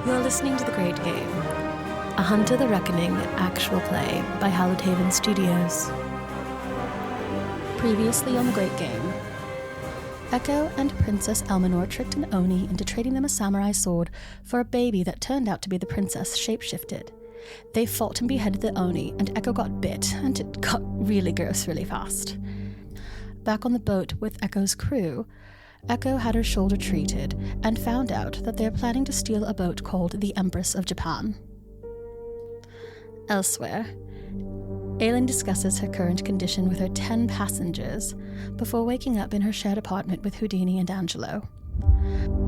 You're listening to The Great Game, a Hunter the Reckoning actual play by Hallowed Haven Studios. Previously on The Great Game, Echo and Princess Elminor tricked an Oni into trading them a samurai sword for a baby that turned out to be the princess shapeshifted. They fought and beheaded the Oni, and Echo got bit, and it got really gross really fast. Back on the boat with Echo's crew, Echo had her shoulder treated and found out that they're planning to steal a boat called the Empress of Japan. Elsewhere, Aylin discusses her current condition with her 10 passengers before waking up in her shared apartment with Houdini and Angelo.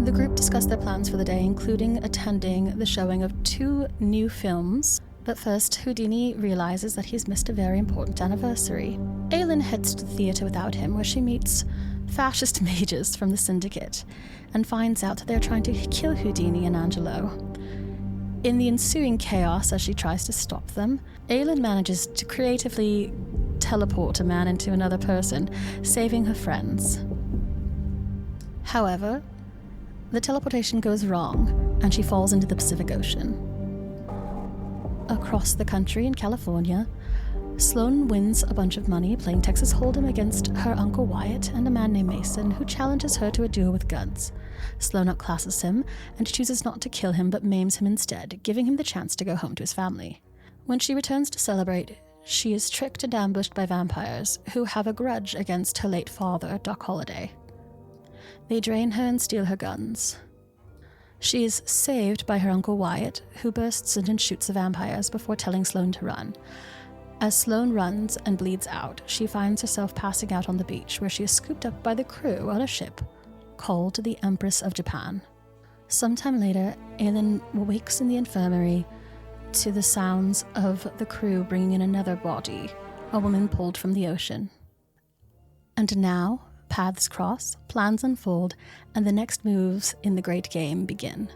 The group discussed their plans for the day, including attending the showing of 2 new films. But first, Houdini realizes that he's missed a very important anniversary. Aylin heads to the theater without him, where she meets fascist mages from the Syndicate and finds out that they're trying to kill Houdini and Angelo. In the ensuing chaos as she tries to stop them, Aylin manages to creatively teleport a man into another person, saving her friends. However, the teleportation goes wrong and she falls into the Pacific Ocean. Across the country in California, Sloane wins a bunch of money playing Texas Hold'em against her Uncle Wyatt and a man named Mason, who challenges her to a duel with guns. Sloane outclasses him and chooses not to kill him but maims him instead, giving him the chance to go home to his family. When she returns to celebrate, she is tricked and ambushed by vampires who have a grudge against her late father, Doc Holliday. They drain her and steal her guns. She is saved by her Uncle Wyatt, who bursts in and shoots the vampires before telling Sloane to run. As Sloane runs and bleeds out, she finds herself passing out on the beach, where she is scooped up by the crew on a ship called the Empress of Japan. Sometime later, Aylin wakes in the infirmary to the sounds of the crew bringing in another body, a woman pulled from the ocean. And now, paths cross, plans unfold, and the next moves in the Great Game begin.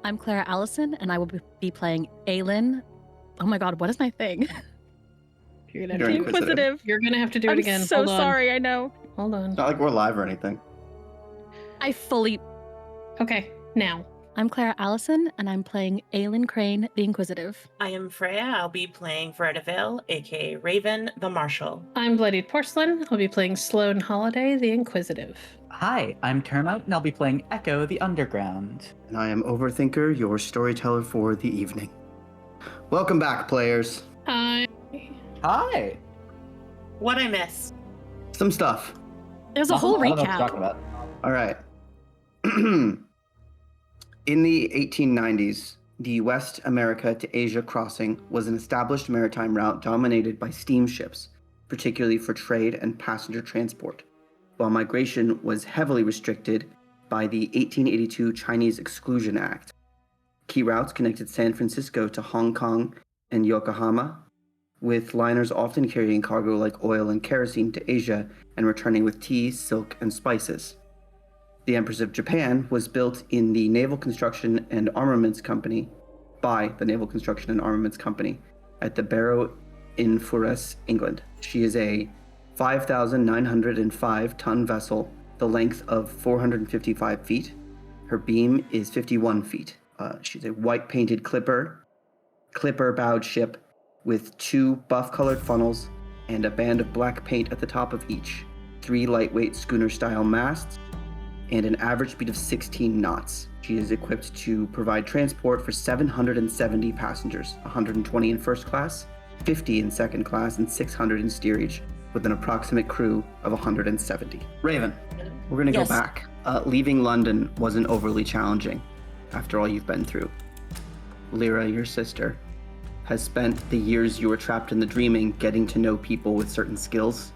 I'm Clara Allison, and I will be playing Aylin. Oh my god, what is my thing? You're gonna have to inquisitive. You're gonna have to do it again. I'm so sorry, I know. Hold on. It's not like we're live or anything. Okay, now. I'm Clara Allison, and I'm playing Aylin Crane, the Inquisitive. I am Freya. I'll be playing Verita Vale, aka Raven, the Marshal. I'm Bloodied Porcelain. I'll be playing Sloane Holiday, the Inquisitive. Hi, I'm Termite, and I'll be playing Echo, the Underground. And I am Overthinker, your storyteller for the evening. Welcome back, players. Hi. Hi! What I missed? Some stuff. There's a whole I don't know what you're recap. talking about. All right. In the 1890s, the West America to Asia crossing was an established maritime route dominated by steamships, particularly for trade and passenger transport, while migration was heavily restricted by the 1882 Chinese Exclusion Act. Key routes connected San Francisco to Hong Kong and Yokohama, with liners often carrying cargo like oil and kerosene to Asia and returning with tea, silk, and spices. The Empress of Japan was built in the Naval Construction and Armaments Company by the Naval Construction and Armaments Company at the Barrow in Forres, England. She is a 5,905-ton vessel, the length of 455 feet. Her beam is 51 feet. She's a white-painted clipper-bowed ship with 2 buff-colored funnels and a band of black paint at the top of each, 3 lightweight schooner-style masts, and an average speed of 16 knots. She is equipped to provide transport for 770 passengers, 120 in first class, 50 in second class, and 600 in steerage, with an approximate crew of 170. Raven, we're going to go back. Leaving London wasn't overly challenging, after all you've been through. Lyra, your sister, has spent the years you were trapped in the dreaming getting to know people with certain skills,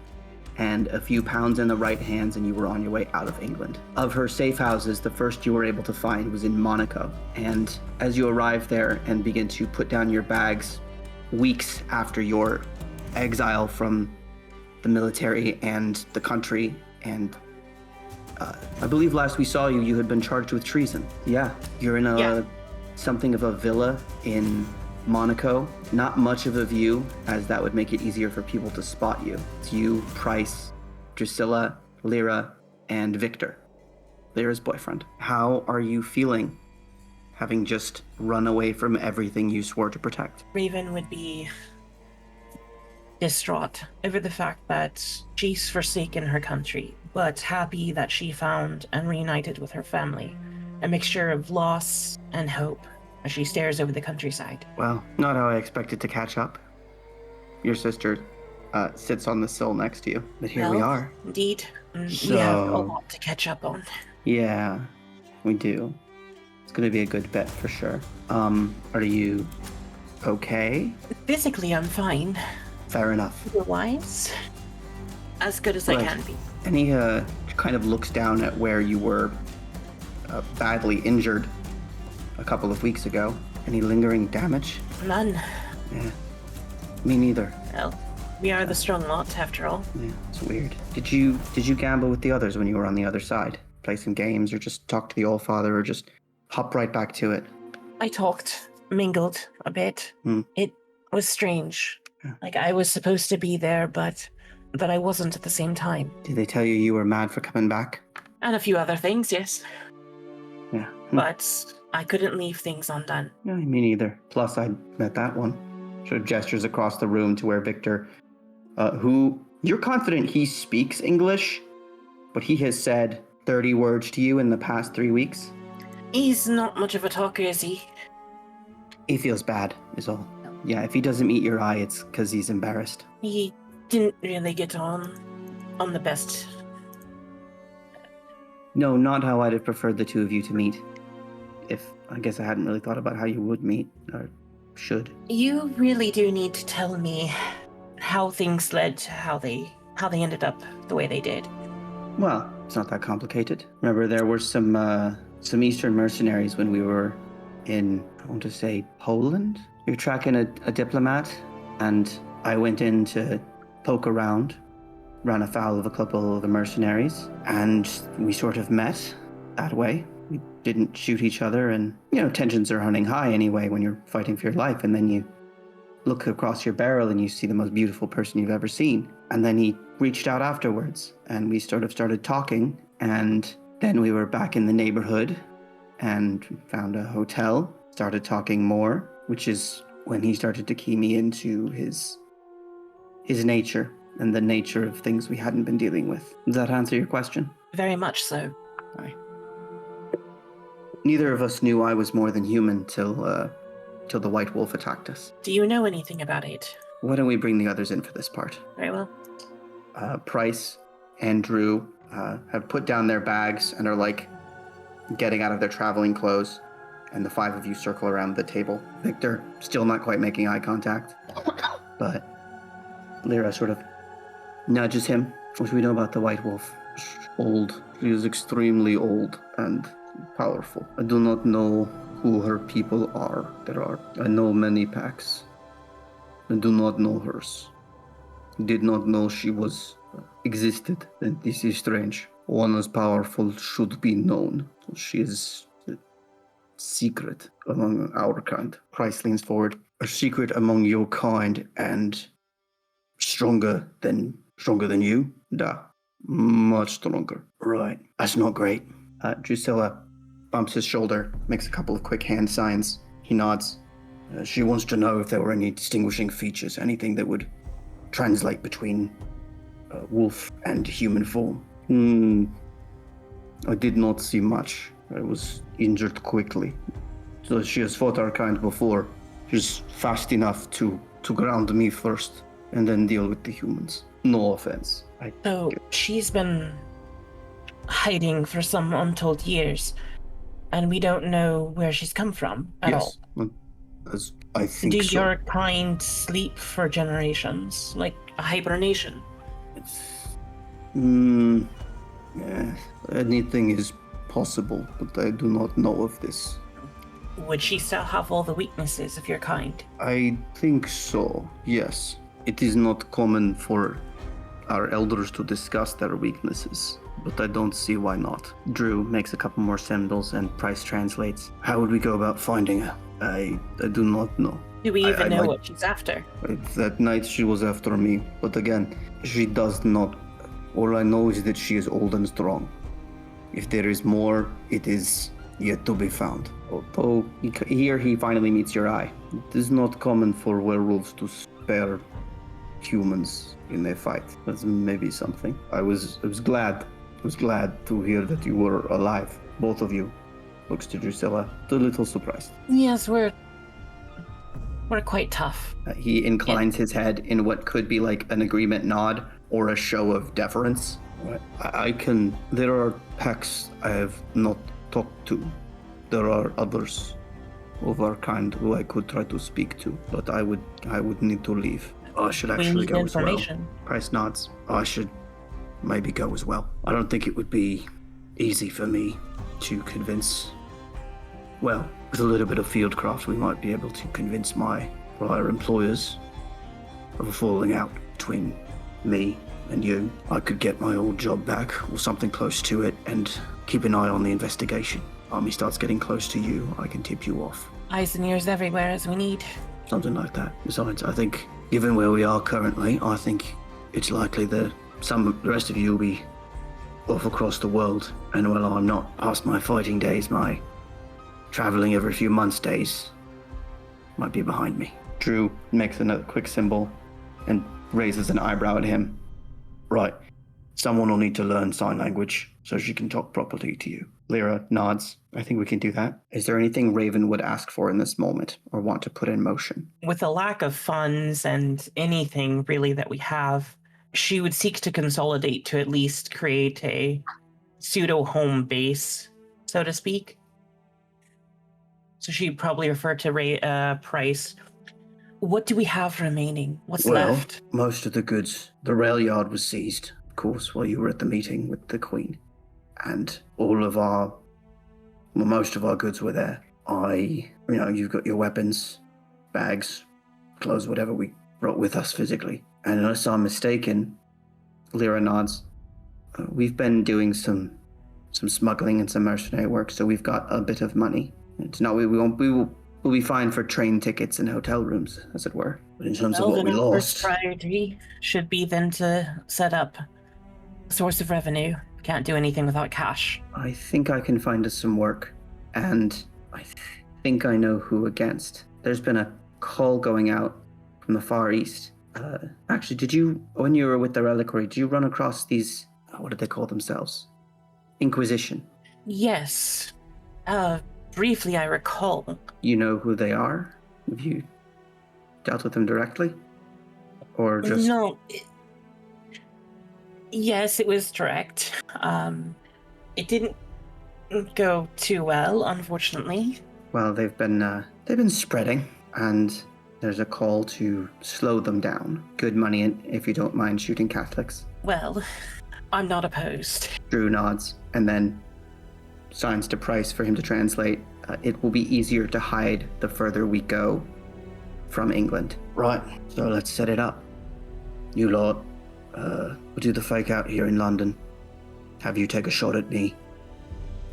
and a few pounds in the right hands and you were on your way out of England. Of her safe houses, the first you were able to find was in Monaco. And as you arrive there and begin to put down your bags, weeks after your exile from the military and the country, and I believe last we saw you, you had been charged with treason. Yeah, you're in something of a villa in Monaco. Not much of a view, as that would make it easier for people to spot you. It's you, Price, Drusilla, Lyra, and Victor, Lyra's boyfriend. How are you feeling having just run away from everything you swore to protect? Raven would be distraught over the fact that she's forsaken her country, but happy that she found and reunited with her family. A mixture of loss and hope as she stares over the countryside. Well, not how I expected to catch up. Your sister sits on the sill next to you, but here we Well, are. Indeed. We have a So- lot to catch up on. Yeah, we do. It's gonna be a good bet for sure. Are you okay? Physically, I'm fine. Fair enough. Otherwise, as good as I Right. can be. And he kind of looks down at where you were badly injured a couple of weeks ago. Any lingering damage? None. Yeah. Me neither. Well, we are the strong lot, after all. Yeah, it's weird. Did you gamble with the others when you were on the other side? Play some games, or just talk to the Allfather, or just hop right back to it? I talked, mingled a bit. It was strange. Yeah. Like I was supposed to be there, but I wasn't at the same time. Did they tell you were mad for coming back? And a few other things, yes. Yeah. But I couldn't leave things undone. Yeah, me neither. Plus, I met that one. Sort of gestures across the room to where Victor, who you're confident he speaks English, but he has said 30 words to you in the past 3 weeks. He's not much of a talker, is he? He feels bad, is all. Yeah, if he doesn't meet your eye, it's because he's embarrassed. He didn't really get on the best. No, not how I'd have preferred the two of you to meet. I guess I hadn't really thought about how you would meet, or should. You really do need to tell me how things led to how they ended up the way they did. Well, it's not that complicated. Remember, there were some Eastern mercenaries when we were in, I want to say, Poland? We were tracking a diplomat, and I went in to poke around, ran afoul of a couple of the mercenaries, and we sort of met that way. We didn't shoot each other, and, tensions are running high anyway when you're fighting for your life, and then you look across your barrel and you see the most beautiful person you've ever seen. And then he reached out afterwards, and we sort of started talking, and then we were back in the neighborhood and found a hotel, started talking more, which is when he started to key me into his nature and the nature of things we hadn't been dealing with. Does that answer your question? Very much so. Aye. Neither of us knew I was more than human till the White Wolf attacked us. Do you know anything about it? Why don't we bring the others in for this part? Very well. Price and Drew have put down their bags and are getting out of their traveling clothes, and the five of you circle around the table. Victor still not quite making eye contact, but Lyra sort of nudges him. What do we know about the White Wolf? Old. She is extremely old and powerful. I do not know who her people are. I know many packs. I do not know hers. Did not know she existed, and this is strange. One as powerful should be known. She is a secret among our kind. Price leans forward. A secret among your kind, and stronger than you? Da. Much stronger. Right. That's not great. Drusilla bumps his shoulder, makes a couple of quick hand signs. He nods. She wants to know if there were any distinguishing features, anything that would translate between wolf and human form. I did not see much. I was injured quickly. So she has fought our kind before. She's fast enough to ground me first, and then deal with the humans. No offense. So she's been hiding for some untold years, and we don't know where she's come from at all. As I think Do so. your kind sleep for generations, like a hibernation? Yeah, anything is possible, but I do not know of this. Would she still have all the weaknesses of your kind? I think so, yes. It is not common for our elders to discuss their weaknesses, but I don't see why not. Drew makes a couple more symbols and Price translates. How would we go about finding her? I do not know. Do we even know what she's after? That night she was after me, but again, she does not. All I know is that she is old and strong. If there is more, it is yet to be found. Although here he finally meets your eye. It is not common for werewolves to spare humans in a fight. That's maybe something. I was glad to hear that you were alive. Both of you. Looks to Drusilla, a little surprised. Yes, we're quite tough. He inclines his head in what could be like an agreement nod or a show of deference. There are packs I have not talked to. There are others of our kind who I could try to speak to, but I would need to leave. I should actually go as well. Price nods. I should maybe go as well. I don't think it would be easy for me to convince. Well, with a little bit of fieldcraft, we might be able to convince my prior employers of a falling out between me and you. I could get my old job back, or something close to it, and keep an eye on the investigation. Army starts getting close to you, I can tip you off. Eyes and ears everywhere as we need. Something like that. Besides, I think, given where we are currently, I think it's likely that the rest of you will be off across the world. And while I'm not past my fighting days, my traveling every few months days might be behind me. Drew makes another quick symbol and raises an eyebrow at him. Right. Someone will need to learn sign language so she can talk properly to you. Lyra nods. I think we can do that. Is there anything Raven would ask for in this moment or want to put in motion? With the lack of funds and anything really that we have, she would seek to consolidate to at least create a pseudo-home base, so to speak. So she'd probably refer to price. What do we have remaining? What's left? Most of the goods. The rail yard was seized, of course, while you were at the meeting with the Queen. And most of our goods were there. You've got your weapons, bags, clothes, whatever we brought with us physically. And unless I'm mistaken, Lyra nods, we've been doing some smuggling and some mercenary work, so we've got a bit of money. It's not, we'll be fine for train tickets and hotel rooms, as it were. But in terms of what we lost... priority should be then to set up a source of revenue. Can't do anything without cash. I think I can find us some work, and I think I know who against. There's been a call going out from the Far East. Actually, when you were with the Reliquary, did you run across these, what did they call themselves? Inquisition. Yes. Briefly, I recall. You know who they are? Have you dealt with them directly? Or just... No. Yes, it was direct. It didn't go too well, unfortunately. Well, they've been spreading, and there's a call to slow them down. Good money if you don't mind shooting Catholics. Well, I'm not opposed. Drew nods, and then signs to Price for him to translate. It will be easier to hide the further we go from England. Right, so let's set it up. You lot, we'll do the fake out here in London. Have you take a shot at me,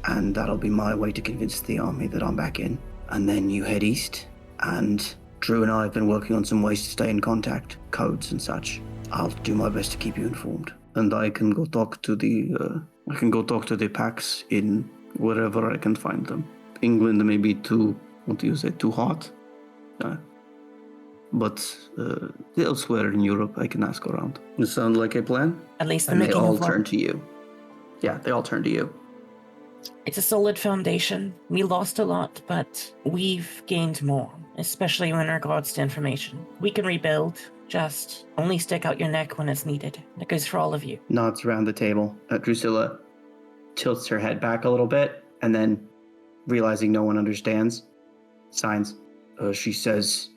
and that'll be my way to convince the army that I'm back in. And then you head east, and Drew and I have been working on some ways to stay in contact, codes and such. I'll do my best to keep you informed. And I can go talk to the packs in wherever I can find them. England may be too hot. But elsewhere in Europe, I can ask around. It sounds like a plan? At least the and making they all of one. turn to you. Yeah, they all turn to you. It's a solid foundation. We lost a lot, but we've gained more, especially in regards to information. We can rebuild, just only stick out your neck when it's needed. That goes for all of you. Nods around the table. Drusilla tilts her head back a little bit, and then, realizing no one understands, signs. She says,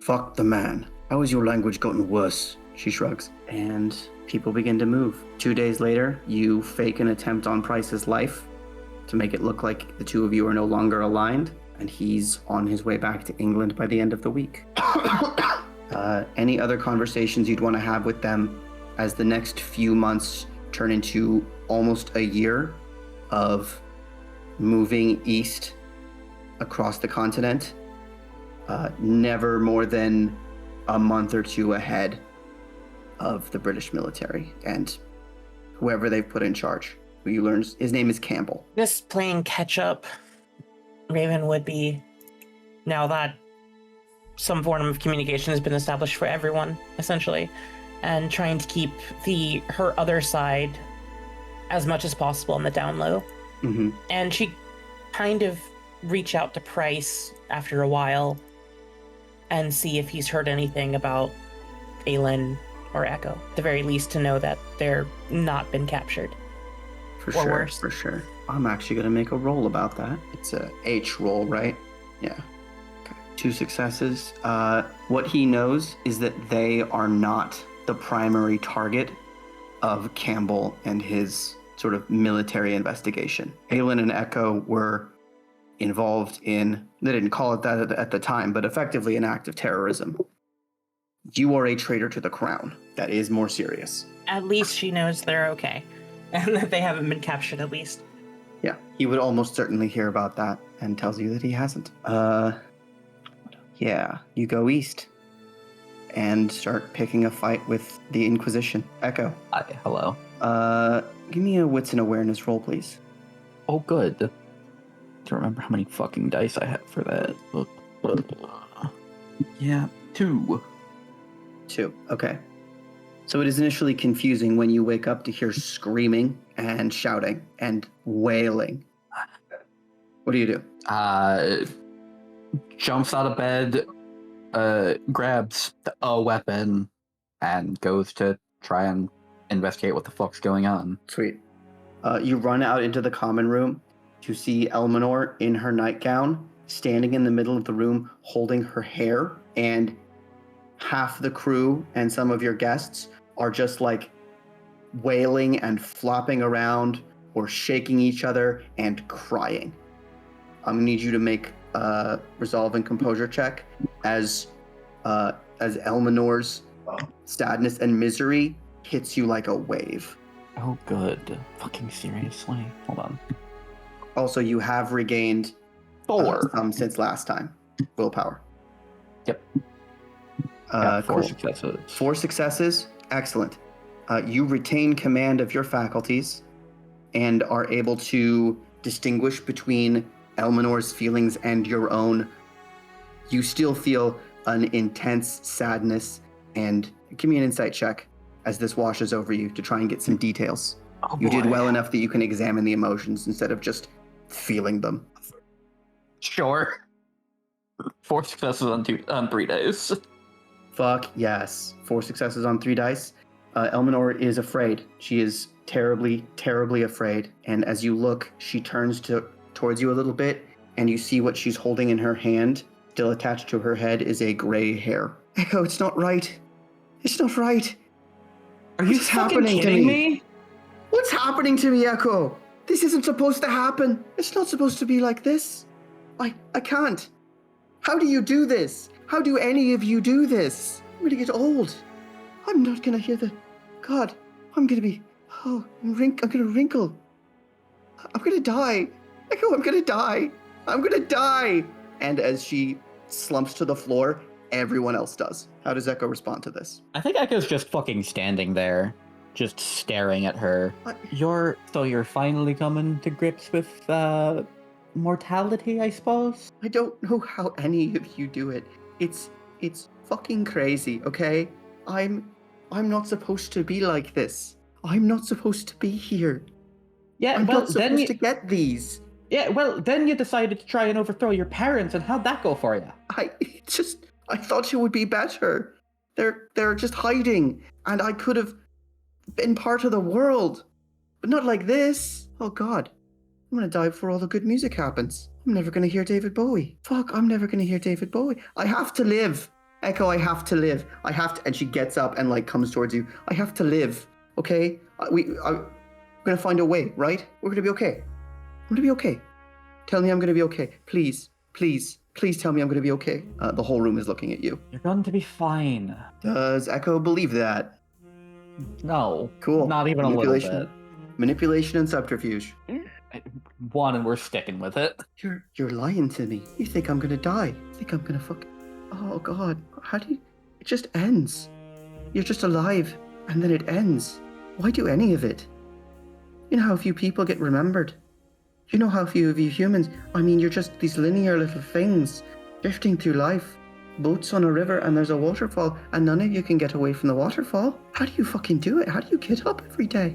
"Fuck the man. How has your language gotten worse?" She shrugs. And people begin to move. 2 days later, you fake an attempt on Price's life to make it look like the two of you are no longer aligned, and he's on his way back to England by the end of the week. Any other conversations you'd want to have with them as the next few months turn into almost a year of moving east across the continent? Never more than a month or two ahead of the British military and whoever they've put in charge. who you learn his name is Campbell. Just playing catch up, Raven would be, now that some form of communication has been established for everyone, essentially, and trying to keep her other side as much as possible on the down low. Mm-hmm. And she kind of reach out to Price after a while and see if he's heard anything about Aelin or Echo. At the very least, to know that they're not been captured. For Or sure, worse. for sure. I'm actually going to make a roll about that. It's a H roll, right? Yeah. Okay. 2 successes. What he knows is that they are not the primary target of Campbell and his sort of military investigation. Aelin and Echo were involved in, they didn't call it that at the time, but effectively an act of terrorism. You are a traitor to the crown. That is more serious. At least she knows they're okay. And that they haven't been captured, at least. Yeah, he would almost certainly hear about that and tells you that he hasn't. Yeah, you go east and start picking a fight with the Inquisition. Echo. Hi, hello. Give me a wits and awareness roll, please. Oh, good. To remember how many fucking dice I have for that. Yeah, 2. 2. Okay. So it is initially confusing when you wake up to hear screaming and shouting and wailing. What do you do? Jumps out of bed, grabs a weapon, and goes to try and investigate what the fuck's going on. Sweet. You run out into the common room to see Elminor in her nightgown, standing in the middle of the room, holding her hair, and half the crew and some of your guests are just like wailing and flopping around or shaking each other and crying. I'm gonna need you to make a resolve and composure check as Elminor's sadness and misery hits you like a wave. Oh, good. Fucking seriously? Hold on. Also, you have regained 4. some since last time. Willpower. Yep. Yeah, 4 Cool. successes. 4 successes. Excellent. You retain command of your faculties and are able to distinguish between Elminor's feelings and your own. You still feel an intense sadness, and give me an insight check as this washes over you to try and get some details. Oh, You did boy. well enough that you can examine the emotions instead of just feeling them. Sure. 4 successes on 3 days. Fuck yes. 4 successes on 3 dice. Elminor is afraid. She is terribly, terribly afraid. And as you look, she turns towards you a little bit, and you see what she's holding in her hand, still attached to her head, is a gray hair. Echo, it's not right. It's not right. Are you What's fucking happening to kidding me? me? What's happening to me, Echo? This isn't supposed to happen. It's not supposed to be like this. I can't. How do you do this? How do any of you do this? I'm gonna get old. I'm not gonna hear the... God, I'm gonna be... Oh, I'm gonna wrinkle. I'm gonna die. Echo, I'm gonna die. I'm gonna die. And as she slumps to the floor, everyone else does. How does Echo respond to this? I think Echo's just fucking standing there, just staring at her. What? You're finally coming to grips with, mortality, I suppose? I don't know how any of you do it. It's fucking crazy, okay? I'm not supposed to be like this. I'm not supposed to be here. Yeah, I'm well, not then supposed you... to get these. Yeah, well, then you decided to try and overthrow your parents, and how'd that go for you? I thought it would be better. They're just hiding, and I could have been part of the world, but not like this. Oh God, I'm gonna die before all the good music happens. I'm never gonna hear David Bowie. Fuck, I'm never gonna hear David Bowie. I have to live. Echo, I have to live. I have to, and she gets up and like comes towards you. I have to live, okay? I'm gonna find a way, right? We're gonna be okay. I'm gonna be okay. Tell me I'm gonna be okay. Please, please, please tell me I'm gonna be okay. The whole room is looking at you. You're going to be fine. Does Echo believe that? No. Cool. Not even a little bit. Manipulation and subterfuge. One, and we're sticking with it. You're lying to me. You think I'm gonna die. You think I'm gonna fuck... Oh God, how do you... It just ends. You're just alive, and then it ends. Why do any of it? You know how few people get remembered? You know how few of you humans, I mean, you're just these linear little things drifting through life. Boats on a river and there's a waterfall and none of you can get away from the waterfall. How do you fucking do it? How do you get up every day?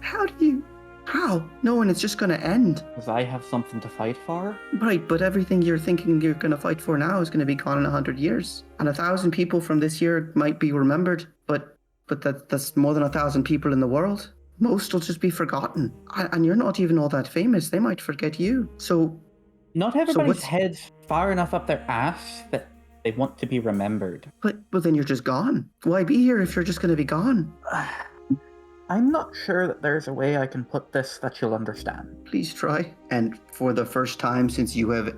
How? Knowing it's just gonna end. Because I have something to fight for? Right, but everything you're thinking you're gonna fight for now is gonna be gone in 100 years. And 1,000 people from this year might be remembered, but that's more than 1,000 people in the world. Most will just be forgotten. And you're not even all that famous. They might forget you. So... Not everybody's head's far enough up their ass that they want to be remembered. But then you're just gone. Why be here if you're just gonna be gone? I'm not sure that there's a way I can put this that you'll understand. Please try. And for the first time since you have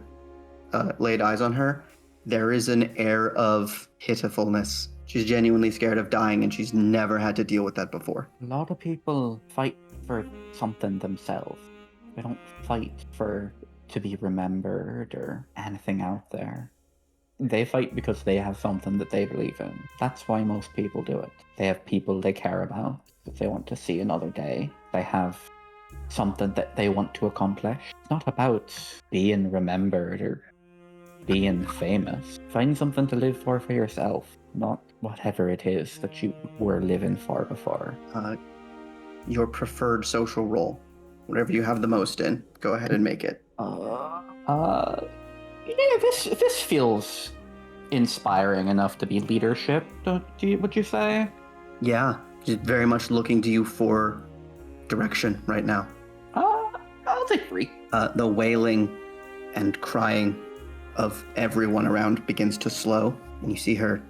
laid eyes on her, there is an air of pitifulness. She's genuinely scared of dying, and she's never had to deal with that before. A lot of people fight for something themselves. They don't fight to be remembered or anything out there. They fight because they have something that they believe in. That's why most people do it. They have people they care about that they want to see another day. They have something that they want to accomplish. It's not about being remembered or being famous. Find something to live for yourself, not whatever it is that you were living for before. Your preferred social role, whatever you have the most in, go ahead and make it. Yeah, this feels inspiring enough to be leadership, would you say? Yeah, just very much looking to you for direction right now. I'll take 3. The wailing and crying of everyone around begins to slow, and you see her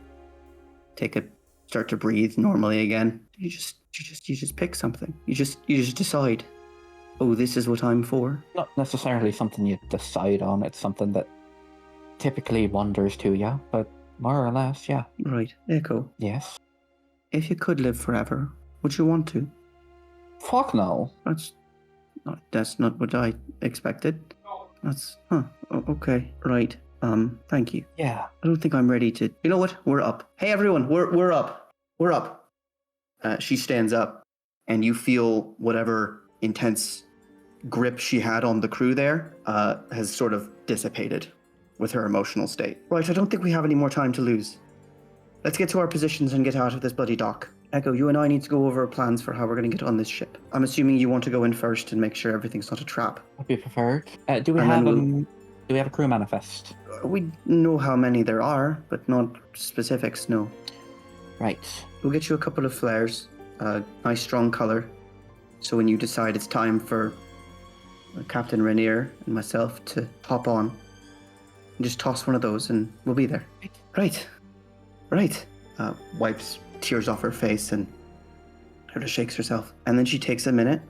start to breathe normally again. You just pick something. You just decide, oh, this is what I'm for. Not necessarily something you decide on. It's something that typically wanders to you, but more or less, yeah. Right, Echo. Yes. If you could live forever, would you want to? Fuck no. That's not what I expected. Okay, right. Thank you. Yeah. I don't think I'm ready to... You know what? We're up. Hey, everyone, we're up. We're up. She stands up, and you feel whatever intense grip she had on the crew there has sort of dissipated with her emotional state. Right, I don't think we have any more time to lose. Let's get to our positions and get out of this bloody dock. Echo, you and I need to go over plans for how we're going to get on this ship. I'm assuming you want to go in first and make sure everything's not a trap. Would be preferred. Do we have a crew manifest? We know how many there are, but not specifics, no. Right. We'll get you a couple of flares, nice strong color. So when you decide it's time for Captain Rainier and myself to hop on, just toss one of those and we'll be there. Right. Wipes tears off her face and sort of shakes herself. And then she takes a minute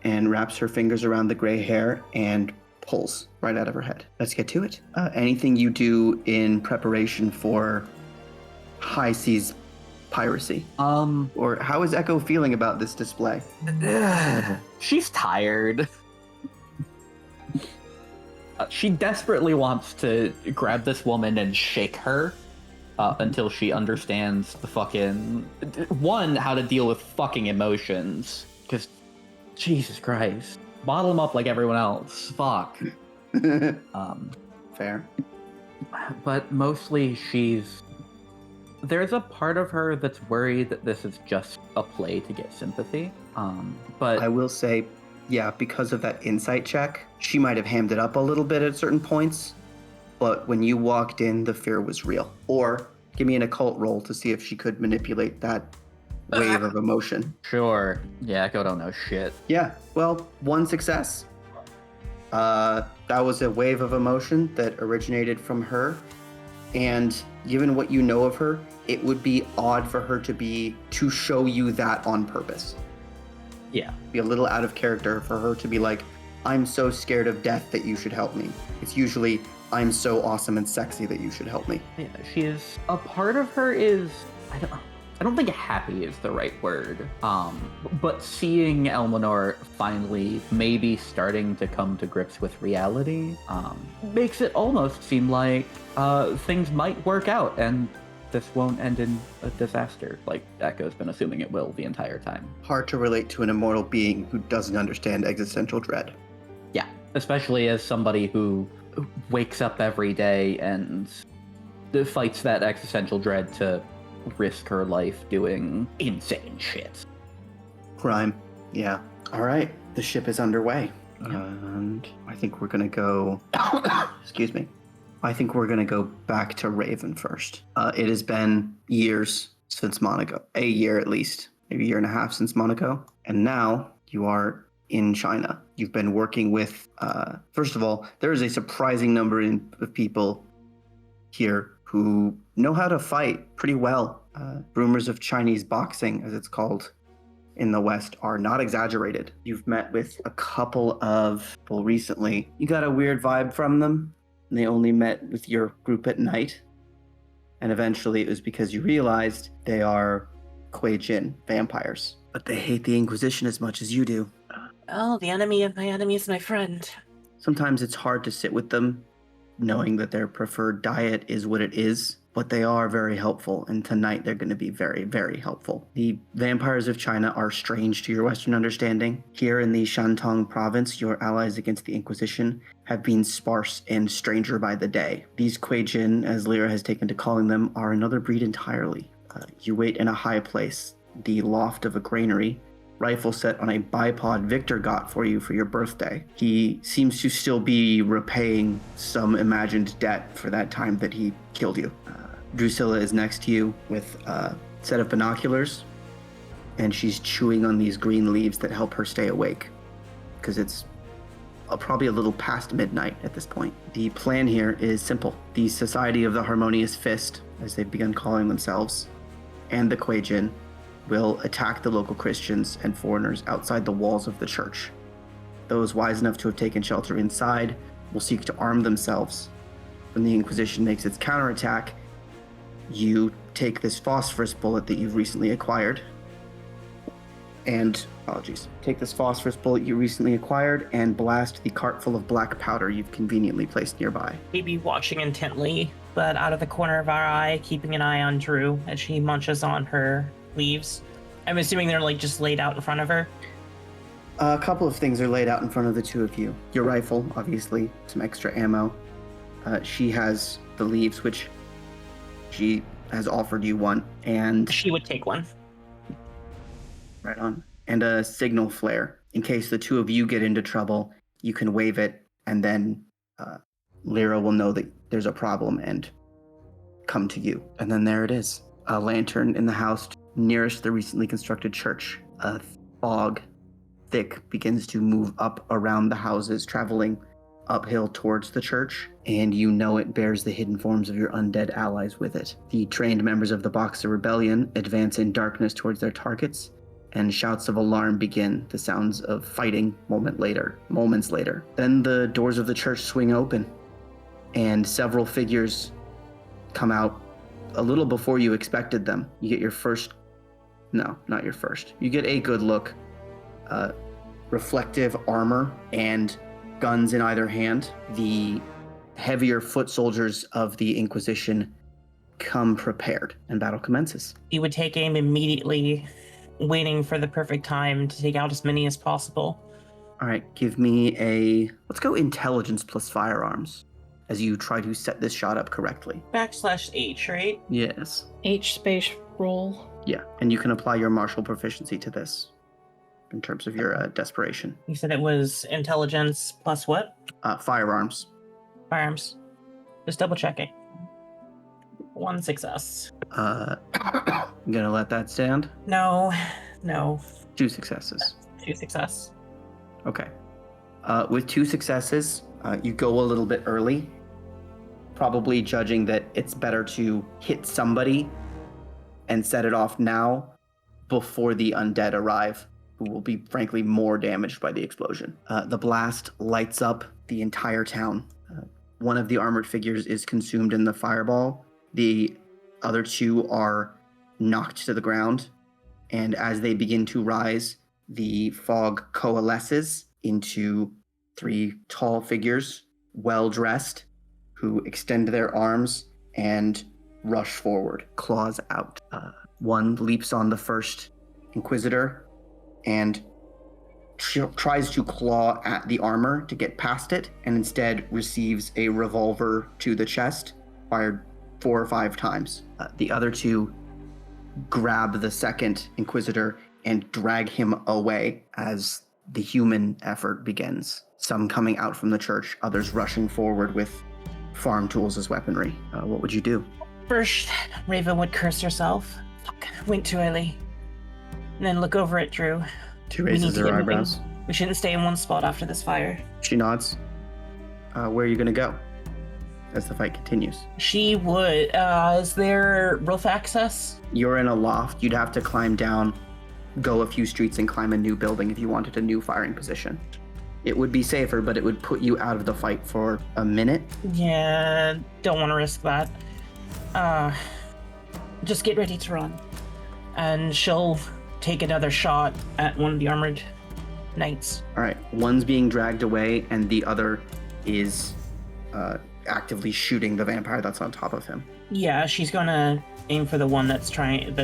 and wraps her fingers around the gray hair and pulls right out of her head. Let's get to it. Anything you do in preparation for high seas piracy? Or how is Echo feeling about this display? She's tired. She desperately wants to grab this woman and shake her until she understands the fucking... how to deal with fucking emotions. Because, Jesus Christ. Bottle them up like everyone else. Fuck. Fair. But mostly there's a part of her that's worried that this is just a play to get sympathy. But I will say, yeah, because of that insight check, she might have hammed it up a little bit at certain points, but when you walked in, the fear was real. Or give me an occult roll to see if she could manipulate that wave of emotion. Sure. Yeah, Echo don't know shit. Yeah, well, 1 success. That was a wave of emotion that originated from her, and given what you know of her, it would be odd for her to show you that on purpose. Yeah. Be a little out of character for her to be like, I'm so scared of death that you should help me. It's usually, I'm so awesome and sexy that you should help me. Yeah, she is... A part of her is... I don't think happy is the right word. But seeing Elminor finally maybe starting to come to grips with reality makes it almost seem like things might work out and this won't end in a disaster, like Echo's been assuming it will the entire time. Hard to relate to an immortal being who doesn't understand existential dread. Yeah, especially as somebody who wakes up every day and fights that existential dread to risk her life doing insane shit. Crime. Yeah. All right. The ship is underway. And I think we're going to go... Excuse me. I think we're going to go back to Raven first. It has been years since Monaco. A year at least. Maybe a year and a half since Monaco. And now you are in China. You've been working with... first of all, there is a surprising number of people here who know how to fight pretty well. Rumors of Chinese boxing, as it's called in the West, are not exaggerated. You've met with a couple of people recently. You got a weird vibe from them. And they only met with your group at night. And eventually it was because you realized they are Kuei Jin, vampires. But they hate the Inquisition as much as you do. Oh, the enemy of my enemy is my friend. Sometimes it's hard to sit with them, knowing that their preferred diet is what it is, but they are very helpful, and tonight they're going to be very, very helpful. The vampires of China are strange to your Western understanding. Here in the Shantung province, your allies against the Inquisition have been sparse and stranger by the day. These Kuei Jin, as Lyra has taken to calling them, are another breed entirely. You wait in a high place, the loft of a granary, rifle set on a bipod Victor got for you for your birthday. He seems to still be repaying some imagined debt for that time that he killed you. Drusilla is next to you with a set of binoculars, and she's chewing on these green leaves that help her stay awake, because it's probably a little past midnight at this point. The plan here is simple. The Society of the Harmonious Fist, as they've begun calling themselves, and the Kuei Jin will attack the local Christians and foreigners outside the walls of the church. Those wise enough to have taken shelter inside will seek to arm themselves. When the Inquisition makes its counterattack, you take this phosphorus bullet that you've recently acquired, and, take this phosphorus bullet you recently acquired and blast the cart full of black powder you've conveniently placed nearby. We'd be watching intently, but out of the corner of our eye, keeping an eye on Drew as she munches on her leaves. I'm assuming they're like just laid out in front of her. A couple of things are laid out in front of the two of you. Your rifle, obviously, some extra ammo. She has the leaves, which she has offered you one, and She would take one. right on, and a signal flare. In case the two of you get into trouble, you can wave it, and then Lyra will know that there's a problem and come to you. And then there it is. A lantern in the house nearest the recently constructed church. A fog, thick, begins to move up around the houses, traveling uphill towards the church, and you know it bears the hidden forms of your undead allies with it. The trained members of the Boxer Rebellion advance in darkness towards their targets, and shouts of alarm begin, the sounds of fighting moments later. Then the doors of the church swing open, and several figures come out a little before you expected them. You get your first... No, not your first. You get a good look. Reflective armor and guns in either hand. The heavier foot soldiers of the Inquisition come prepared, and battle commences. He would take aim immediately, waiting for the perfect time to take out as many as possible. All right, give me a... Let's go intelligence plus firearms as you try to set this shot up correctly. /H, right? Yes. H space roll. Yeah, and you can apply your martial proficiency to this in terms of your desperation. You said it was intelligence plus what? Firearms. Firearms. Just double checking. 1 success. I'm gonna let that stand. No. 2 successes. 2 success. Okay. With 2 successes, you go a little bit early, probably judging that it's better to hit somebody and set it off now before the undead arrive, who will be, frankly, more damaged by the explosion. The blast lights up the entire town. One of the armored figures is consumed in the fireball. The other 2 are knocked to the ground, and as they begin to rise, the fog coalesces into 3 tall figures, well-dressed, who extend their arms and rush forward, claws out. One leaps on the first Inquisitor and tries to claw at the armor to get past it, and instead receives a revolver to the chest, fired 4 or 5 times. The other two grab the second Inquisitor and drag him away as the human effort begins. Some coming out from the church, others rushing forward with farm tools as weaponry. What would you do? First, Raven would curse herself. Fuck, went too early. And then look over at Drew. She raises her eyebrows. We shouldn't stay in one spot after this fire. She nods. Where are you going to go as the fight continues? She would. Is there roof access? You're in a loft. You'd have to climb down, go a few streets, and climb a new building if you wanted a new firing position. It would be safer, but it would put you out of the fight for a minute. Yeah, don't want to risk that. Just get ready to run. And she'll take another shot at one of the armored knights. All right. One's being dragged away, and the other is actively shooting the vampire that's on top of him. Yeah, she's gonna aim for the one that's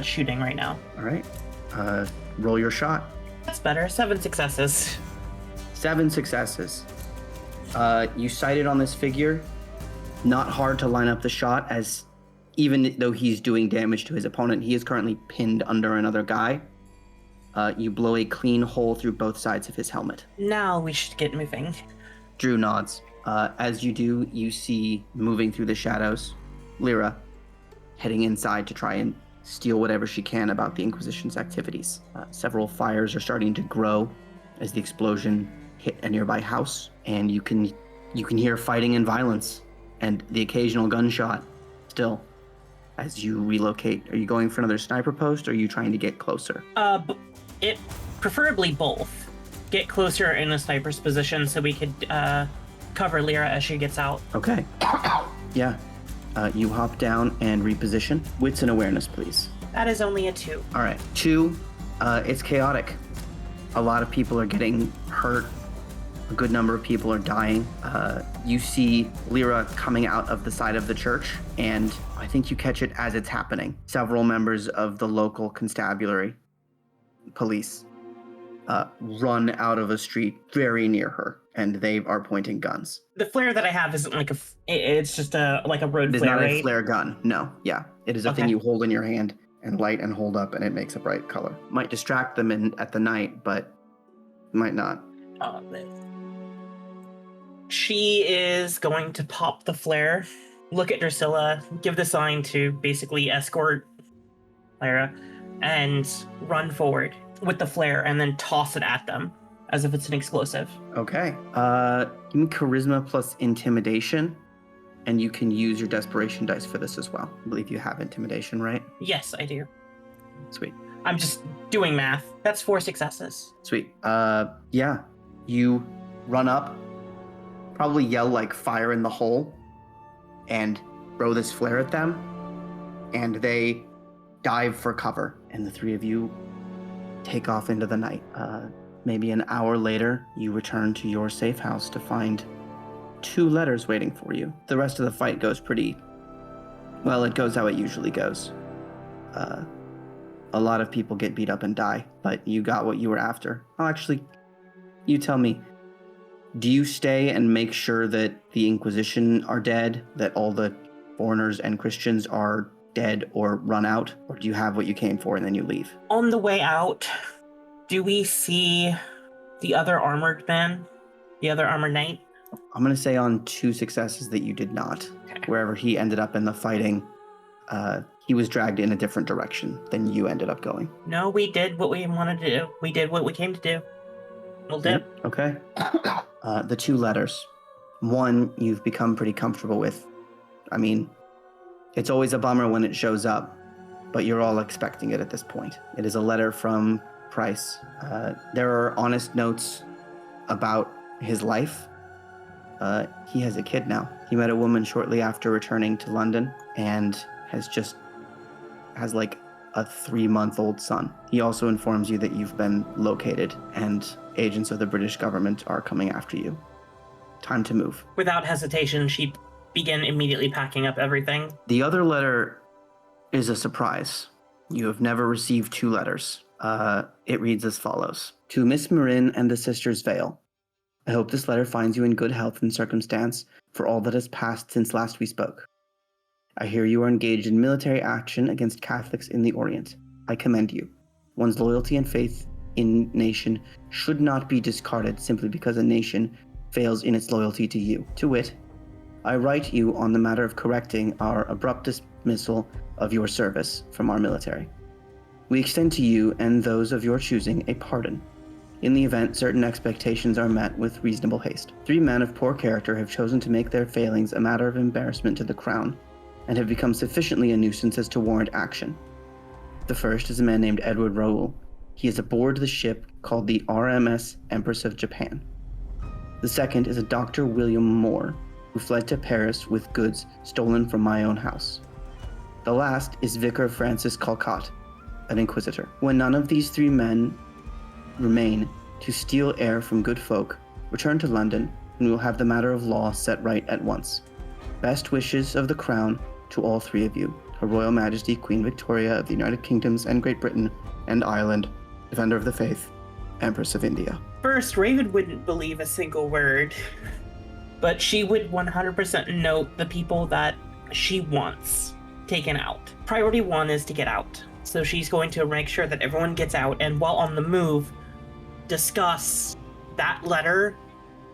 shooting right now. All right. Roll your shot. That's better. 7 successes. 7 successes. You sighted on this figure. Not hard to line up the shot, as even though he's doing damage to his opponent, he is currently pinned under another guy. You blow a clean hole through both sides of his helmet. Now we should get moving. Drew nods. As you do, you see moving through the shadows, Lyra heading inside to try and steal whatever she can about the Inquisition's activities. Several fires are starting to grow as the explosion hit a nearby house, and you can hear fighting and violence and the occasional gunshot still as you relocate. Are you going for another sniper post, or are you trying to get closer? It preferably both. Get closer in a sniper's position so we could cover Lyra as she gets out. Okay. Yeah. You hop down and reposition. Wits and awareness, please. That is only a 2. All right. 2, it's chaotic. A lot of people are getting hurt. A good number of people are dying. You see Lyra coming out of the side of the church, and I think you catch it as it's happening. Several members of the local constabulary police run out of a street very near her, and they are pointing guns. The flare that I have isn't like it's just a road flare, It's not right? a flare gun. No. Yeah. It is a thing you hold in your hand and light and hold up, and it makes a bright color. Might distract them at the night, but might not. She is going to pop the flare, look at Drusilla, give the sign to basically escort Lyra, and run forward with the flare and then toss it at them as if it's an explosive. Okay. Give me charisma plus intimidation, and you can use your desperation dice for this as well. I believe you have intimidation, right? Yes, I do. Sweet. I'm just doing math. That's 4 successes. Sweet. Yeah. You run up, probably yell like fire in the hole, and throw this flare at them, and they dive for cover, and the 3 of you take off into the night. Maybe an hour later, you return to your safe house to find 2 letters waiting for you. The rest of the fight goes it goes how it usually goes. A lot of people get beat up and die, but you got what you were after. Oh, actually, you tell me, do you stay and make sure that the Inquisition are dead, that all the foreigners and Christians are dead or run out, or do you have what you came for and then you leave? On the way out, do we see the other armored man? The other armored knight? I'm going to say on 2 successes that you did not. Okay. Wherever he ended up in the fighting, he was dragged in a different direction than you ended up going. No, we did what we wanted to do. We did what we came to do. We'll dip. Okay. The 2 letters. 1, you've become pretty comfortable with. I mean, it's always a bummer when it shows up, but you're all expecting it at this point. It is a letter from Price. There are honest notes about his life. He has a kid now. He met a woman shortly after returning to London and has like a 3-month-old son. He also informs you that you've been located and agents of the British government are coming after you. Time to move. Without hesitation, she began immediately packing up everything. The other letter is a surprise. You have never received 2 letters. It reads as follows. To Miss Marin and the Sisters Vale. I hope this letter finds you in good health and circumstance for all that has passed since last we spoke. I hear you are engaged in military action against Catholics in the Orient. I commend you. One's loyalty and faith in nation should not be discarded simply because a nation fails in its loyalty to you. To wit, I write you on the matter of correcting our abrupt dismissal of your service from our military. We extend to you and those of your choosing a pardon. In the event certain expectations are met with reasonable haste. 3 men of poor character have chosen to make their failings a matter of embarrassment to the crown, and have become sufficiently a nuisance as to warrant action. The first is a man named Edward Raoul. He is aboard the ship called the RMS Empress of Japan. The second is a Dr. William Moore, who fled to Paris with goods stolen from my own house. The last is Vicar Francis Calcott, an inquisitor. When none of these 3 men remain to steal air from good folk, return to London, and we will have the matter of law set right at once. Best wishes of the Crown to all 3 of you. Her Royal Majesty Queen Victoria of the United Kingdoms and Great Britain and Ireland, Defender of the Faith, Empress of India. First, Raven wouldn't believe a single word, but she would 100% note the people that she wants taken out. Priority 1 is to get out. So she's going to make sure that everyone gets out, and while on the move, discuss that letter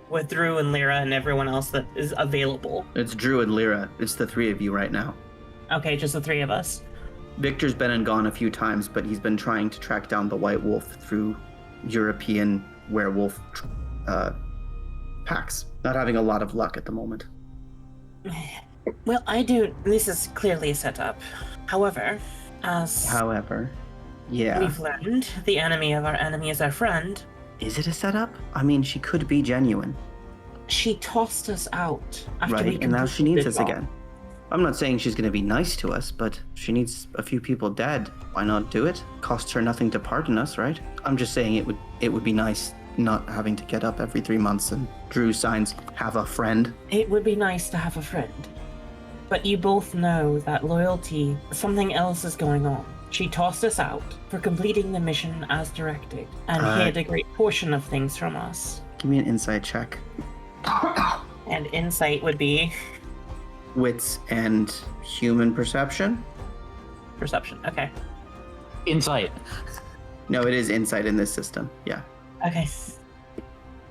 with Drew and Lyra and everyone else that is available. It's Drew and Lyra. It's the 3 of you right now. Okay, just the 3 of us. Victor's been and gone a few times, but he's been trying to track down the White Wolf through European werewolf packs. Not having a lot of luck at the moment. Well, this is clearly a setup. However, yeah. we've learned, the enemy of our enemy is our friend. Is it a setup? I mean, she could be genuine. She tossed us out after Right, we and now she completed needs us wrong. again. I'm not saying she's going to be nice to us, but she needs a few people dead. Why not do it? Costs her nothing to pardon us, right? I'm just saying it would be nice not having to get up every 3 months and Drew signs have a friend. It would be nice to have a friend. But you both know that loyalty, something else is going on. She tossed us out for completing the mission as directed and hid a great portion of things from us. Give me an insight check. And insight would be Wits and human perception? perception. Okay. Insight. No, it is insight in this system. Yeah. Okay.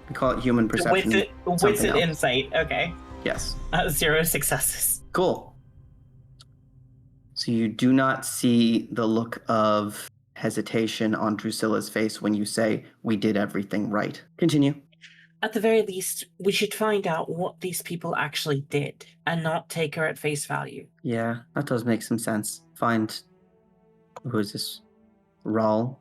We call it human perception. Wits something and else. insight. Okay. Yes. 0 successes. Cool. So you do not see the look of hesitation on Drusilla's face when you say, we did everything right. Continue. At the very least, we should find out what these people actually did and not take her at face value. Yeah, that does make some sense. Find... Who is this? Raul.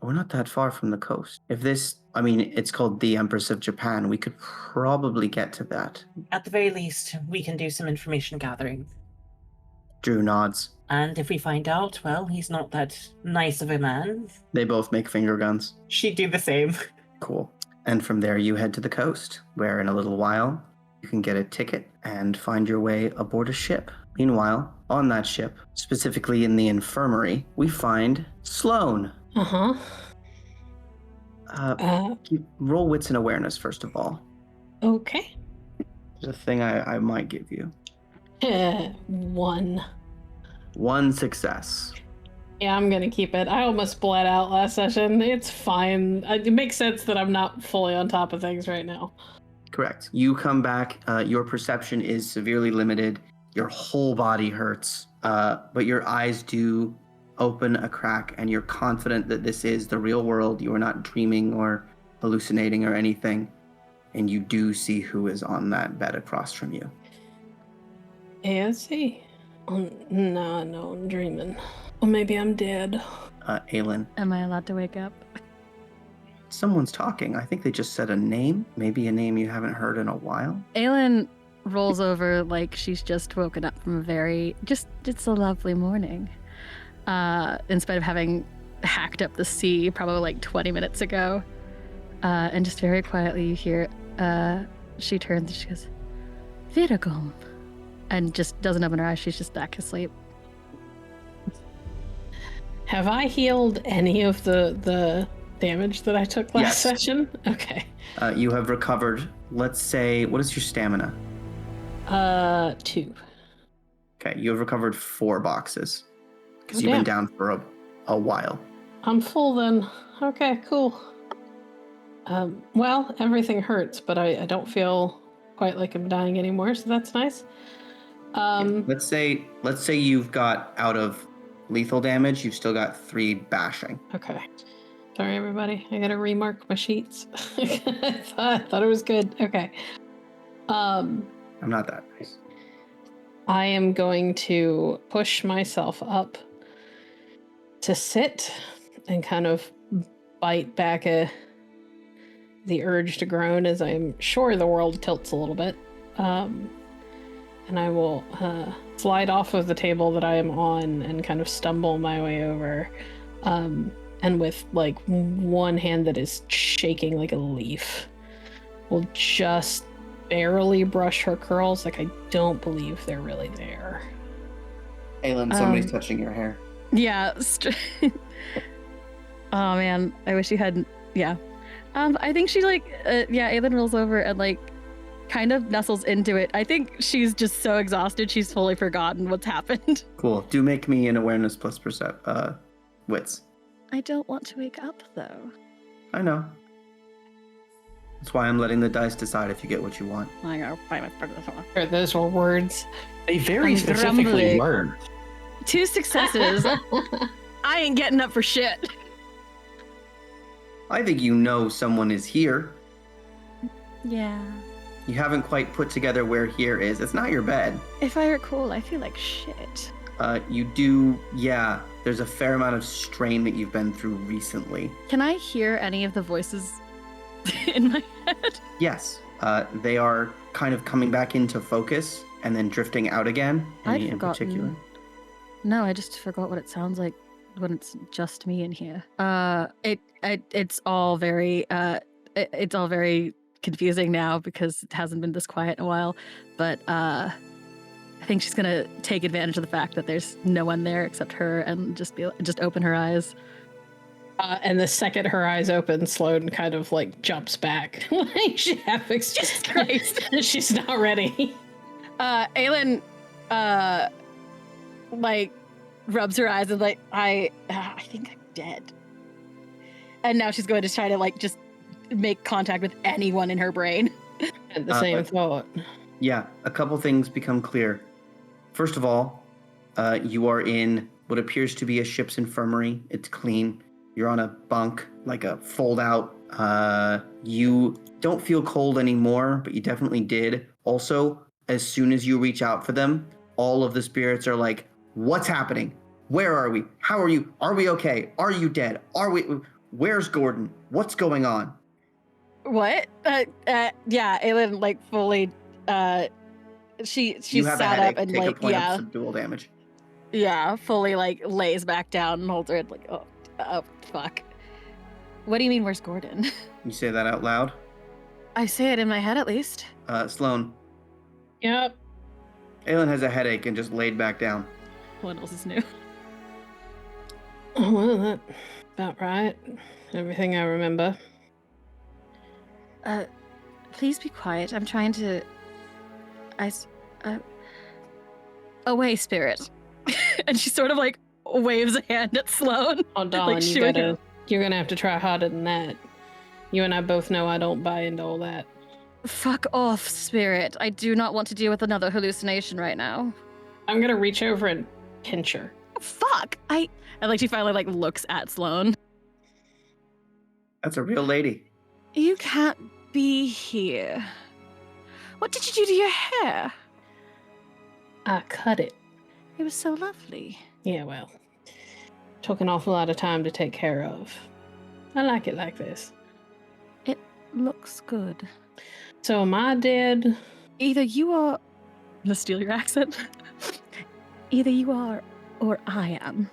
We're not that far from the coast. If this... I mean, it's called the Empress of Japan. We could probably get to that. At the very least, we can do some information gathering. Drew nods. And if we find out, well, he's not that nice of a man. They both make finger guns. She'd do the same. Cool. And from there you head to the coast, where in a little while you can get a ticket and find your way aboard a ship. Meanwhile, on that ship, specifically in the infirmary, we find Sloane. Uh-huh. Roll wits and awareness, first of all. Okay. There's a thing I might give you. 1. 1 success. Yeah, I'm gonna keep it. I almost bled out last session. It's fine. It makes sense that I'm not fully on top of things right now. Correct. You come back, your perception is severely limited, your whole body hurts, but your eyes do open a crack and you're confident that this is the real world. You are not dreaming or hallucinating or anything, and you do see who is on that bed across from you. ASC? No, I'm dreaming. Or maybe I'm dead. Aelin. Am I allowed to wake up? Someone's talking. I think they just said a name. Maybe a name you haven't heard in a while. Aelin rolls over like she's just woken up from it's a lovely morning. In spite of having hacked up the sea probably like 20 minutes ago. And just very quietly you hear, she turns and she goes, Viragom. And just doesn't open her eyes, she's just back asleep. Have I healed any of the damage that I took last Yes. session? Okay. You have recovered, let's say, what is your stamina? 2. Okay, you have recovered 4 boxes. Because Oh, you've been damn. down for a while. I'm full then. Okay, cool. Well, everything hurts, but I don't feel quite like I'm dying anymore, so that's nice. Let's say you've got out of lethal damage, you've still got 3 bashing. Okay. Sorry, everybody. I gotta remark my sheets. I thought it was good. Okay. I'm not that nice. I am going to push myself up to sit and kind of bite back the urge to groan as I'm sure the world tilts a little bit. And I will slide off of the table that I am on and kind of stumble my way over. And with like one hand that is shaking like a leaf, will just barely brush her curls. Like I don't believe they're really there. Aylin, somebody's touching your hair. Yeah. Oh man, I wish you hadn't. Yeah. I think she Aylin rolls over and like kind of nestles into it. I think she's just so exhausted she's fully forgotten what's happened. Cool. Do make me an awareness plus wits. I don't want to wake up though. I know. That's why I'm letting the dice decide if you get what you want. I gotta buy my Or those were words. They very I'm specifically grumbling. learned. 2 successes. I ain't getting up for shit. I think you know someone is here. Yeah. You haven't quite put together where here is. It's not your bed. If I recall, I feel like shit. You do, yeah. There's a fair amount of strain that you've been through recently. Can I hear any of the voices in my head? Yes. They are kind of coming back into focus and then drifting out again. I'd Any in forgotten. particular? No, I just forgot what it sounds like when it's just me in here. It's all very it's all very confusing now because it hasn't been this quiet in a while. But I think she's gonna take advantage of the fact that there's no one there except her and just open her eyes. And the second her eyes open, Sloan kind of like jumps back. Like she half Jesus Christ. She's not ready. Aylin like rubs her eyes and like I think I'm dead. And now she's going to try to like just make contact with anyone in her brain. At the same thought. Yeah, a couple things become clear. First of all, you are in what appears to be a ship's infirmary. It's clean. You're on a bunk, like a fold-out. You don't feel cold anymore, but you definitely did. Also, as soon as you reach out for them, all of the spirits are like, what's happening? Where are we? How are you? Are we okay? Are you dead? Where's Gordon? What's going on? What? Yeah, Aylin like fully she You have a sat headache. up and Take a like point of subdual damage. yeah, fully like lays back down and holds her head like oh fuck. What do you mean where's Gordon? You say that out loud? I say it in my head at least. Sloan, Yep. Aylin has a headache and just laid back down. What else is new? Oh, well, that's about right. Everything I remember. Please be quiet. I'm trying to away spirit. And she sort of like waves a hand at Sloan. Oh, darling, Like, you're gonna have to try harder than that. You and I both know I don't buy into all that. Fuck off, spirit. I do not want to deal with another hallucination right now. I'm gonna reach over and pinch her. Fuck! And like she finally like looks at Sloan. That's a real lady. You can't be here. What did you do to your hair? I cut it. It was so lovely. Yeah, well, took an awful lot of time to take care of. I like it like this. It looks good. So am I dead? Either you are... I'm gonna steal your accent. Either you are or I am.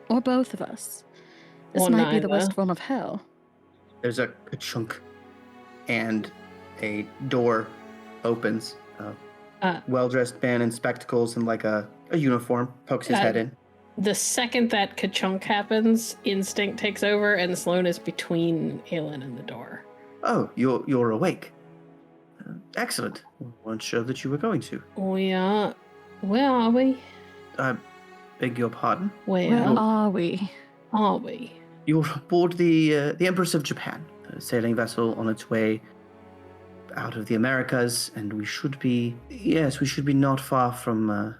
Or both of us. This Or might be the neither. worst form of hell. There's a chunk, and a door opens. A well-dressed man in spectacles and like a uniform pokes his Yeah. head in. The second that ka-chunk happens, instinct takes over, and Sloane is between Aelin and the door. Oh, you're awake. Excellent. Weren't sure that you were going to. We are... Where are we? I beg your pardon? Where Where are we? are we? You're aboard the Empress of Japan, a sailing vessel on its way out of the Americas, and we should be not far from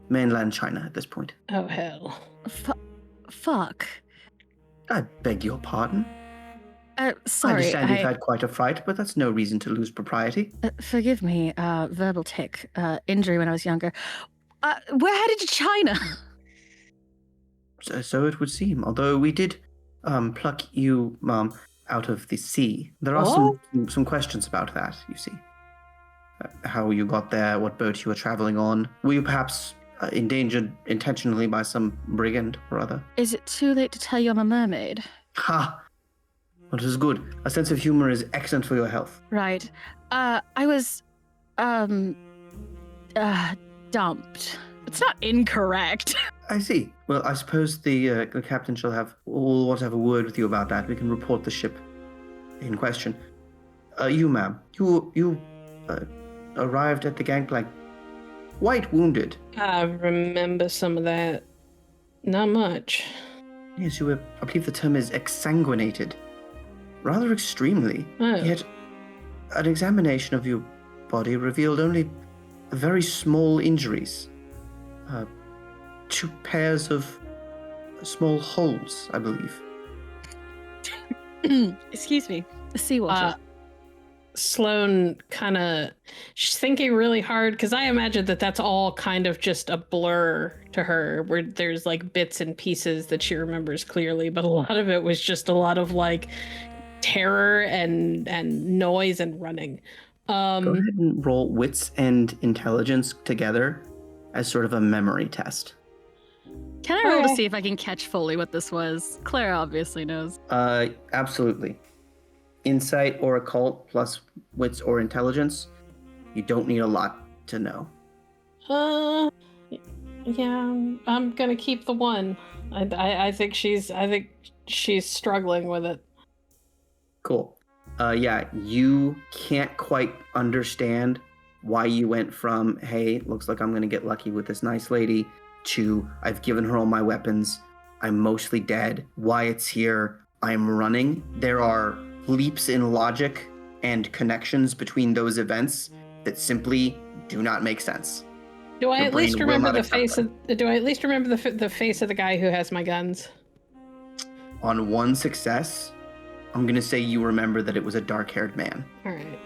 mainland China at this point. Oh, hell. Fuck. I beg your pardon. Sorry, I understand you've had quite a fright, but that's no reason to lose propriety. Forgive me, verbal tick, injury when I was younger. We're headed to China. So it would seem, although we did pluck you, Mom, out of the sea. There are some questions about that, you see. How you got there, what boat you were traveling on. Were you perhaps endangered intentionally by some brigand or other? Is it too late to tell you I'm a mermaid? Ha! Well, it is good. A sense of humor is excellent for your health. Right. I was, dumped. It's not incorrect. I see. Well, I suppose the captain will want to have a word with you about that. We can report the ship in question. You, ma'am, you arrived at the gangplank quite wounded. I remember some of that. Not much. Yes, you were, I believe the term is exsanguinated. Rather extremely. Oh. Yet, an examination of your body revealed only very small injuries. 2 pairs of small holes, I believe. Excuse me. The seawater. Sloane she's thinking really hard, because I imagine that's all kind of just a blur to her, where there's like bits and pieces that she remembers clearly, but a lot of it was just a lot of like terror and noise and running. Go ahead and roll wits and intelligence together as sort of a memory test. Can I roll to see if I can catch fully what this was? Claire obviously knows. Absolutely. Insight or occult plus wits or intelligence. You don't need a lot to know. Yeah, I'm gonna keep the 1. I think she's struggling with it. Cool. Yeah, you can't quite understand why you went from, hey, looks like I'm gonna get lucky with this nice lady, to I've given her all my weapons, I'm mostly dead, Wyatt's here, I'm running. There are leaps in logic and connections between those events that simply do not make sense. Do I at least remember the face of the face of the guy who has my guns? On 1 success, I'm gonna say you remember that it was a dark-haired man. All right.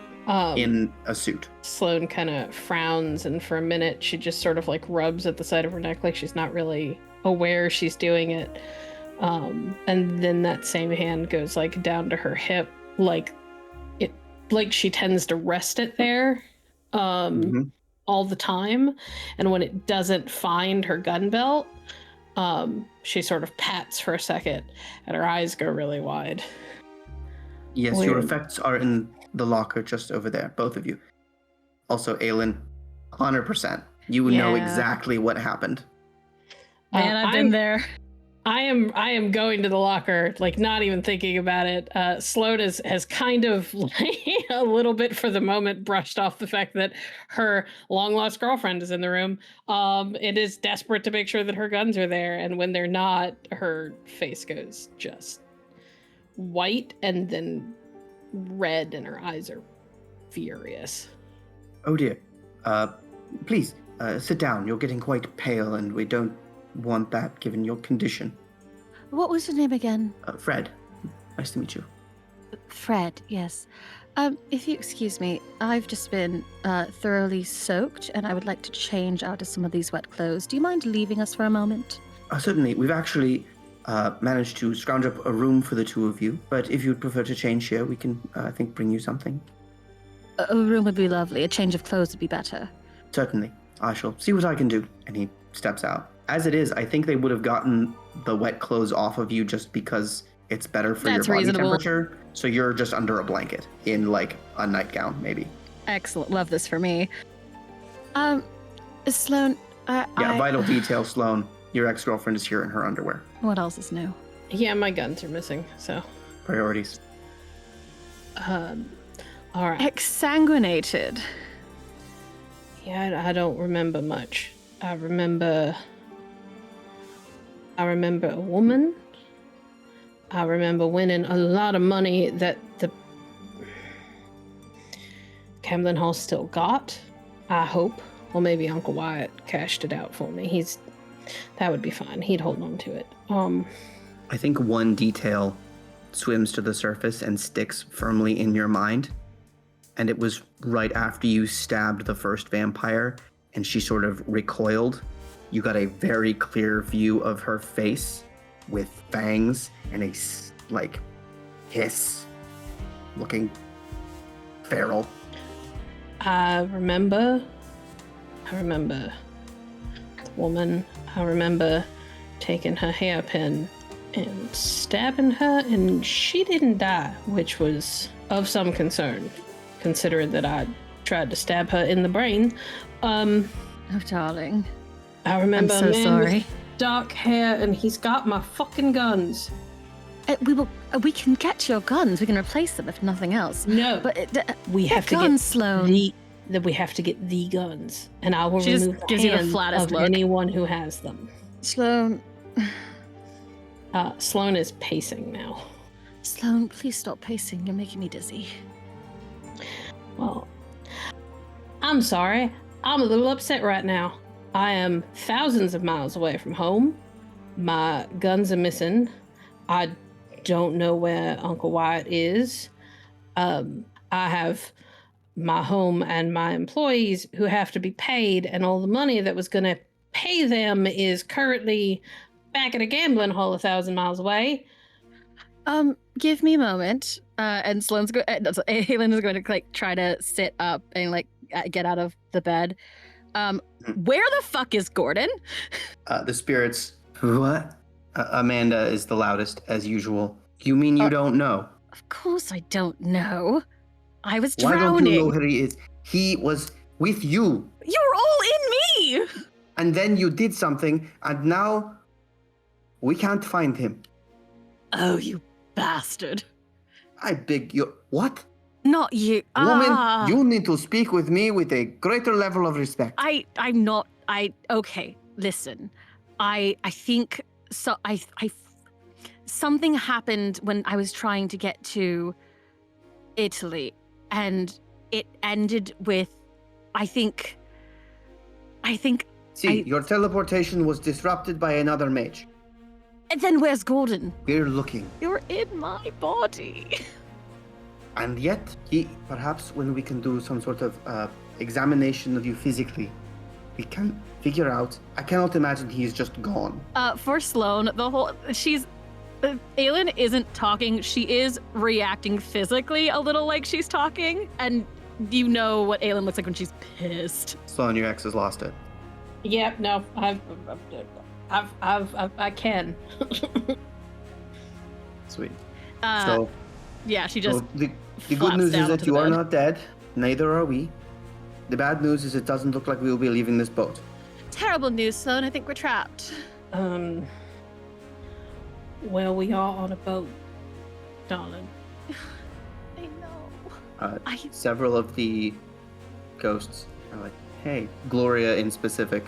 In a suit. Sloane kind of frowns, and for a minute she just sort of like rubs at the side of her neck, like she's not really aware she's doing it. And then that same hand goes like down to her hip, like she tends to rest it there all the time. And when it doesn't find her gun belt, she sort of pats for a second, and her eyes go really wide. Yes, Weird. Your effects are in the locker just over there, both of you. Also, Aelin, 100%. You would know exactly what happened. Man, I've been there. I am going to the locker, like not even thinking about it. Sloane has kind of a little bit for the moment brushed off the fact that her long lost girlfriend is in the room. It is desperate to make sure that her guns are there, and when they're not, her face goes just white and then red, and her eyes are furious. Oh dear. Please, sit down. You're getting quite pale, and we don't want that given your condition. What was your name again? Fred. Nice to meet you. Fred, yes. If you excuse me, I've just been thoroughly soaked, and I would like to change out of some of these wet clothes. Do you mind leaving us for a moment? Certainly. We've actually managed to scrounge up a room for the 2 of you, but if you'd prefer to change here, we can, I think, bring you something. A room would be lovely. A change of clothes would be better. Certainly. I shall see what I can do. And he steps out. As it is, I think they would have gotten the wet clothes off of you just because it's better for your body reasonable. temperature. So you're just under a blanket in like a nightgown, maybe. Excellent. Love this for me. Sloane, Vital detail, Sloane. Your ex-girlfriend is here in her underwear. What else is new? Yeah, my guns are missing, so. Priorities. All right. Exsanguinated. Yeah, I don't remember much. I remember a woman. I remember winning a lot of money that the Camden Hall still got, I hope. Or maybe Uncle Wyatt cashed it out for me. That would be fine. He'd hold on to it. I think one detail swims to the surface and sticks firmly in your mind. And it was right after you stabbed the first vampire and she sort of recoiled. You got a very clear view of her face with fangs and a, hiss looking feral. I remember the woman. I remember taking her hairpin and stabbing her, and she didn't die, which was of some concern, considering that I tried to stab her in the brain. Oh, darling. I remember I'm so a man sorry. with dark hair, and he's got my fucking guns. We can get your guns. We can replace them if nothing else. No, But we have to guns, get Sloan. we have to get the guns, and I will She just remove the gives you the hands flattest of look. anyone who has them. Sloan. Sloan is pacing now. Sloan, please stop pacing. You're making me dizzy. Well, I'm sorry. I'm a little upset right now. I am thousands of miles away from home. My guns are missing. I don't know where Uncle Wyatt is. I have my home and my employees who have to be paid, and all the money that was going to pay them is currently back at a gambling hall 1,000 miles away. Give me a moment. And Aelin is going to try to sit up and get out of the bed. Where the fuck is Gordon? The spirits. What? Amanda is the loudest as usual. You mean you don't know? Of course I don't know. I was Why drowning. don't you know where he is? He was with you. You're all in me. And then you did something, and now we can't find him. Oh, you bastard. I beg you. What? Not you. Woman, you need to speak with me with a greater level of respect. I'm not. Okay, listen. I think so. Something happened when I was trying to get to Italy, and it ended with, I think. See, your teleportation was disrupted by another mage. And then where's Gordon? We're looking. You're in my body. And yet, perhaps when we can do some sort of examination of you physically, we can figure out. I cannot imagine he's just gone. For Sloan, Aelin isn't talking. She is reacting physically a little like she's talking, and you know what Aelin looks like when she's pissed. Sloan, your ex has lost it. Yep, no, I can. Sweet. Yeah, she just. So the good flops news down is that onto you the are bed. not dead. Neither are we. The bad news is it doesn't look like we will be leaving this boat. Terrible news, Sloan. I think we're trapped. Well, we are on a boat, darling. I know. Several of the ghosts are like, hey, Gloria in specific,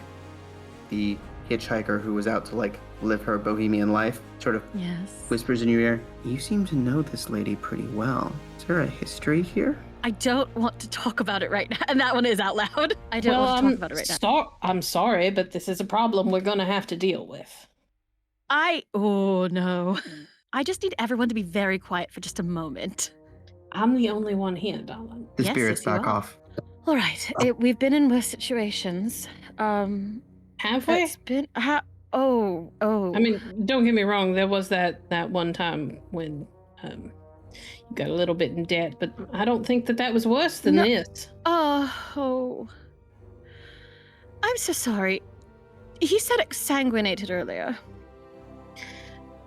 the hitchhiker who was out to live her bohemian life, sort of Yes. whispers in your ear, you seem to know this lady pretty well. Is there a history here? I don't want to talk about it right now. And that one is out loud. I don't want to talk about it right now. I'm sorry, but this is a problem we're going to have to deal with. Oh no. I just need everyone to be very quiet for just a moment. I'm the only one here, darling. The Yes, spirits yes, you back are. off. All right. We've been in worse situations. Have we? It's been. Oh. I mean, don't get me wrong. There was that one time when you got a little bit in debt, but I don't think that was worse than this. Oh. I'm so sorry. He said exsanguinated earlier.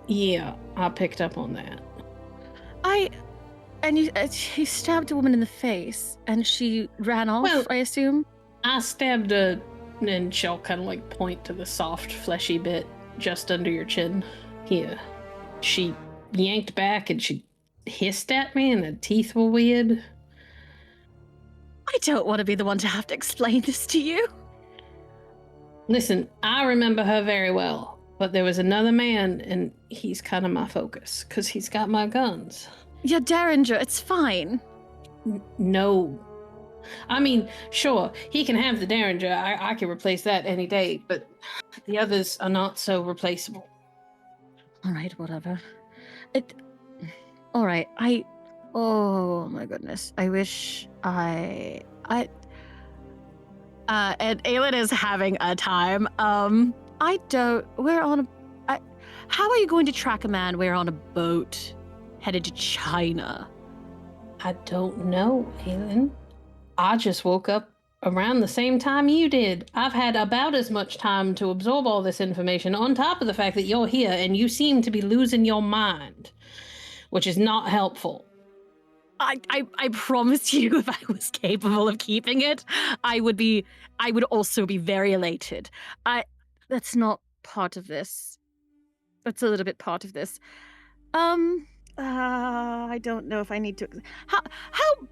Yeah, I picked up on that. He stabbed a woman in the face, and she ran off. Well- I assume. I stabbed a And she'll kind of like point to the soft, fleshy bit just under your chin. Here. She yanked back and she hissed at me and the teeth were weird. I don't want to be the one to have to explain this to you. Listen, I remember her very well, but there was another man and he's kind of my focus because he's got my guns. You're Derringer, it's fine. No. I mean, sure, he can have the Derringer. I can replace that any day, but the others are not so replaceable. All right, whatever. All right, oh my goodness. I wish and Aelin is having a time. How are you going to track a man? We're on a boat headed to China. I don't know, Aelin. I just woke up around the same time you did. I've had about as much time to absorb all this information, on top of the fact that you're here and you seem to be losing your mind, which is not helpful. I promise you, if I was capable of keeping it, I would also be very elated. That's not part of this. That's a little bit part of this. I don't know if I need to.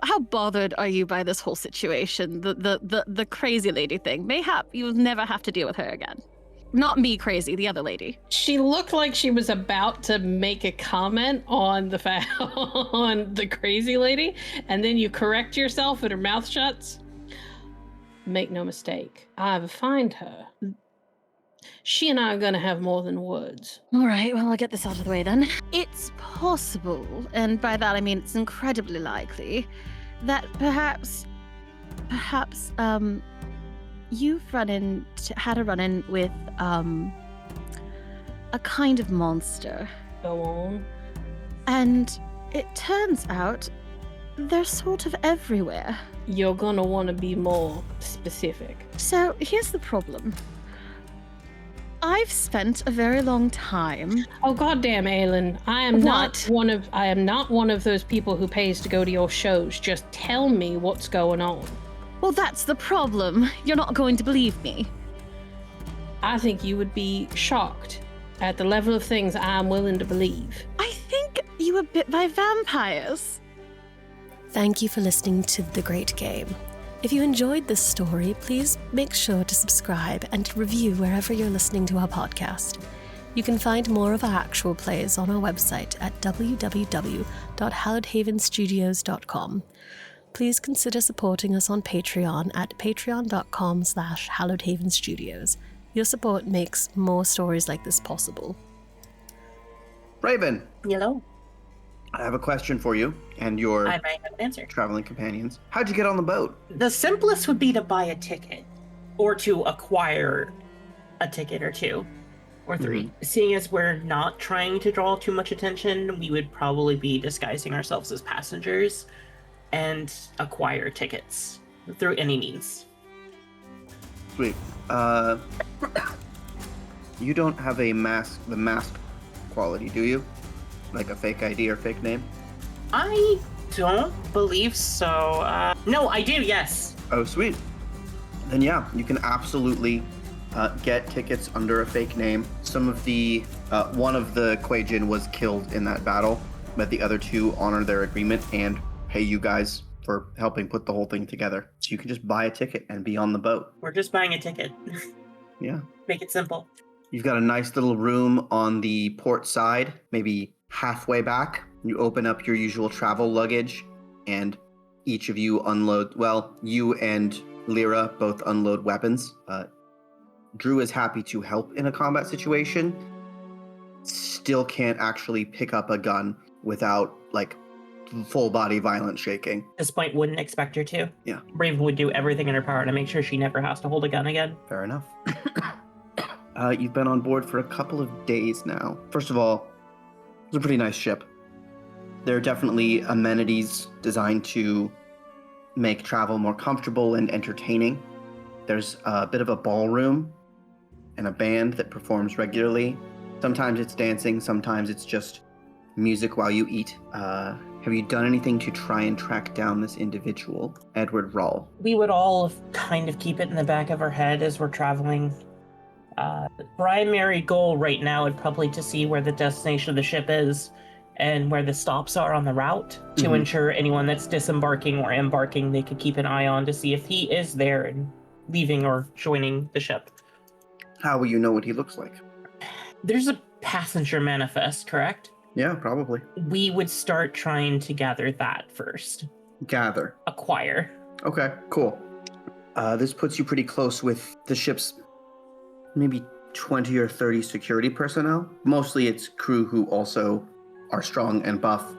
How bothered are you by this whole situation? The crazy lady thing. Mayhap you'll never have to deal with her again. Not me crazy, the other lady. She looked like she was about to make a comment on the on the crazy lady, and then you correct yourself and her mouth shuts. Make no mistake, I've found her. She and I are gonna have more than words. All right, well, I'll get this out of the way then. It's possible, and by that I mean it's incredibly likely, that perhaps, you've had a run-in with, a kind of monster. Go on. And it turns out they're sort of everywhere. You're gonna want to be more specific. So here's the problem. I've spent a very long time. Oh goddamn, Aelin! I am not one of those people who pays to go to your shows. Just tell me what's going on. Well, that's the problem. You're not going to believe me. I think you would be shocked at the level of things I'm willing to believe. I think you were bit by vampires. Thank you for listening to The Great Game. If you enjoyed this story, please make sure to subscribe and review wherever you're listening to our podcast. You can find more of our actual plays on our website at www.hallowedhavenstudios.com. Please consider supporting us on Patreon at patreon.com/hallowedhavenstudios. Your support makes more stories like this possible. Raven, Hello. I have a question for you and your I might have an answer. traveling companions. How'd you get on the boat? The simplest would be to buy a ticket, or to acquire a ticket or two, or three. Seeing as we're not trying to draw too much attention, we would probably be disguising ourselves as passengers and acquire tickets through any means. Sweet. You don't have the mask quality, do you? Like a fake ID or fake name? I don't believe so. No, I do, yes. Oh, sweet. Then yeah, you can absolutely get tickets under a fake name. Some of the, one of the Kuei-jin was killed in that battle, but the other two honor their agreement and pay you guys for helping put the whole thing together. So you can just buy a ticket and be on the boat. We're just buying a ticket. Yeah. Make it simple. You've got a nice little room on the port side, maybe halfway back. You open up your usual travel luggage, and each of you unload, well, you and Lyra both unload weapons. Drew is happy to help in a combat situation, still can't actually pick up a gun without, like, full body violent shaking. At this point, wouldn't expect her to. Yeah. Raven would do everything in her power to make sure she never has to hold a gun again. Fair enough. You've been on board for a couple of days now. First of all, it's a pretty nice ship. There are definitely amenities designed to make travel more comfortable and entertaining. There's a bit of a ballroom and a band that performs regularly. Sometimes it's dancing, sometimes it's just music while you eat. have you done anything to try and track down this individual, Edward Rawl? We would all kind of keep it in the back of our head as we're traveling. Primary goal right now would probably to see where the destination of the ship is and where the stops are on the route to ensure anyone that's disembarking or embarking, they could keep an eye on to see if he is there and leaving or joining the ship. How will you know what he looks like? There's a passenger manifest, correct? Yeah, probably. We would start trying to gather that first. Gather. Acquire. Okay, cool. This puts you pretty close with the ship's maybe 20 or 30 security personnel. Mostly it's crew who also are strong and buff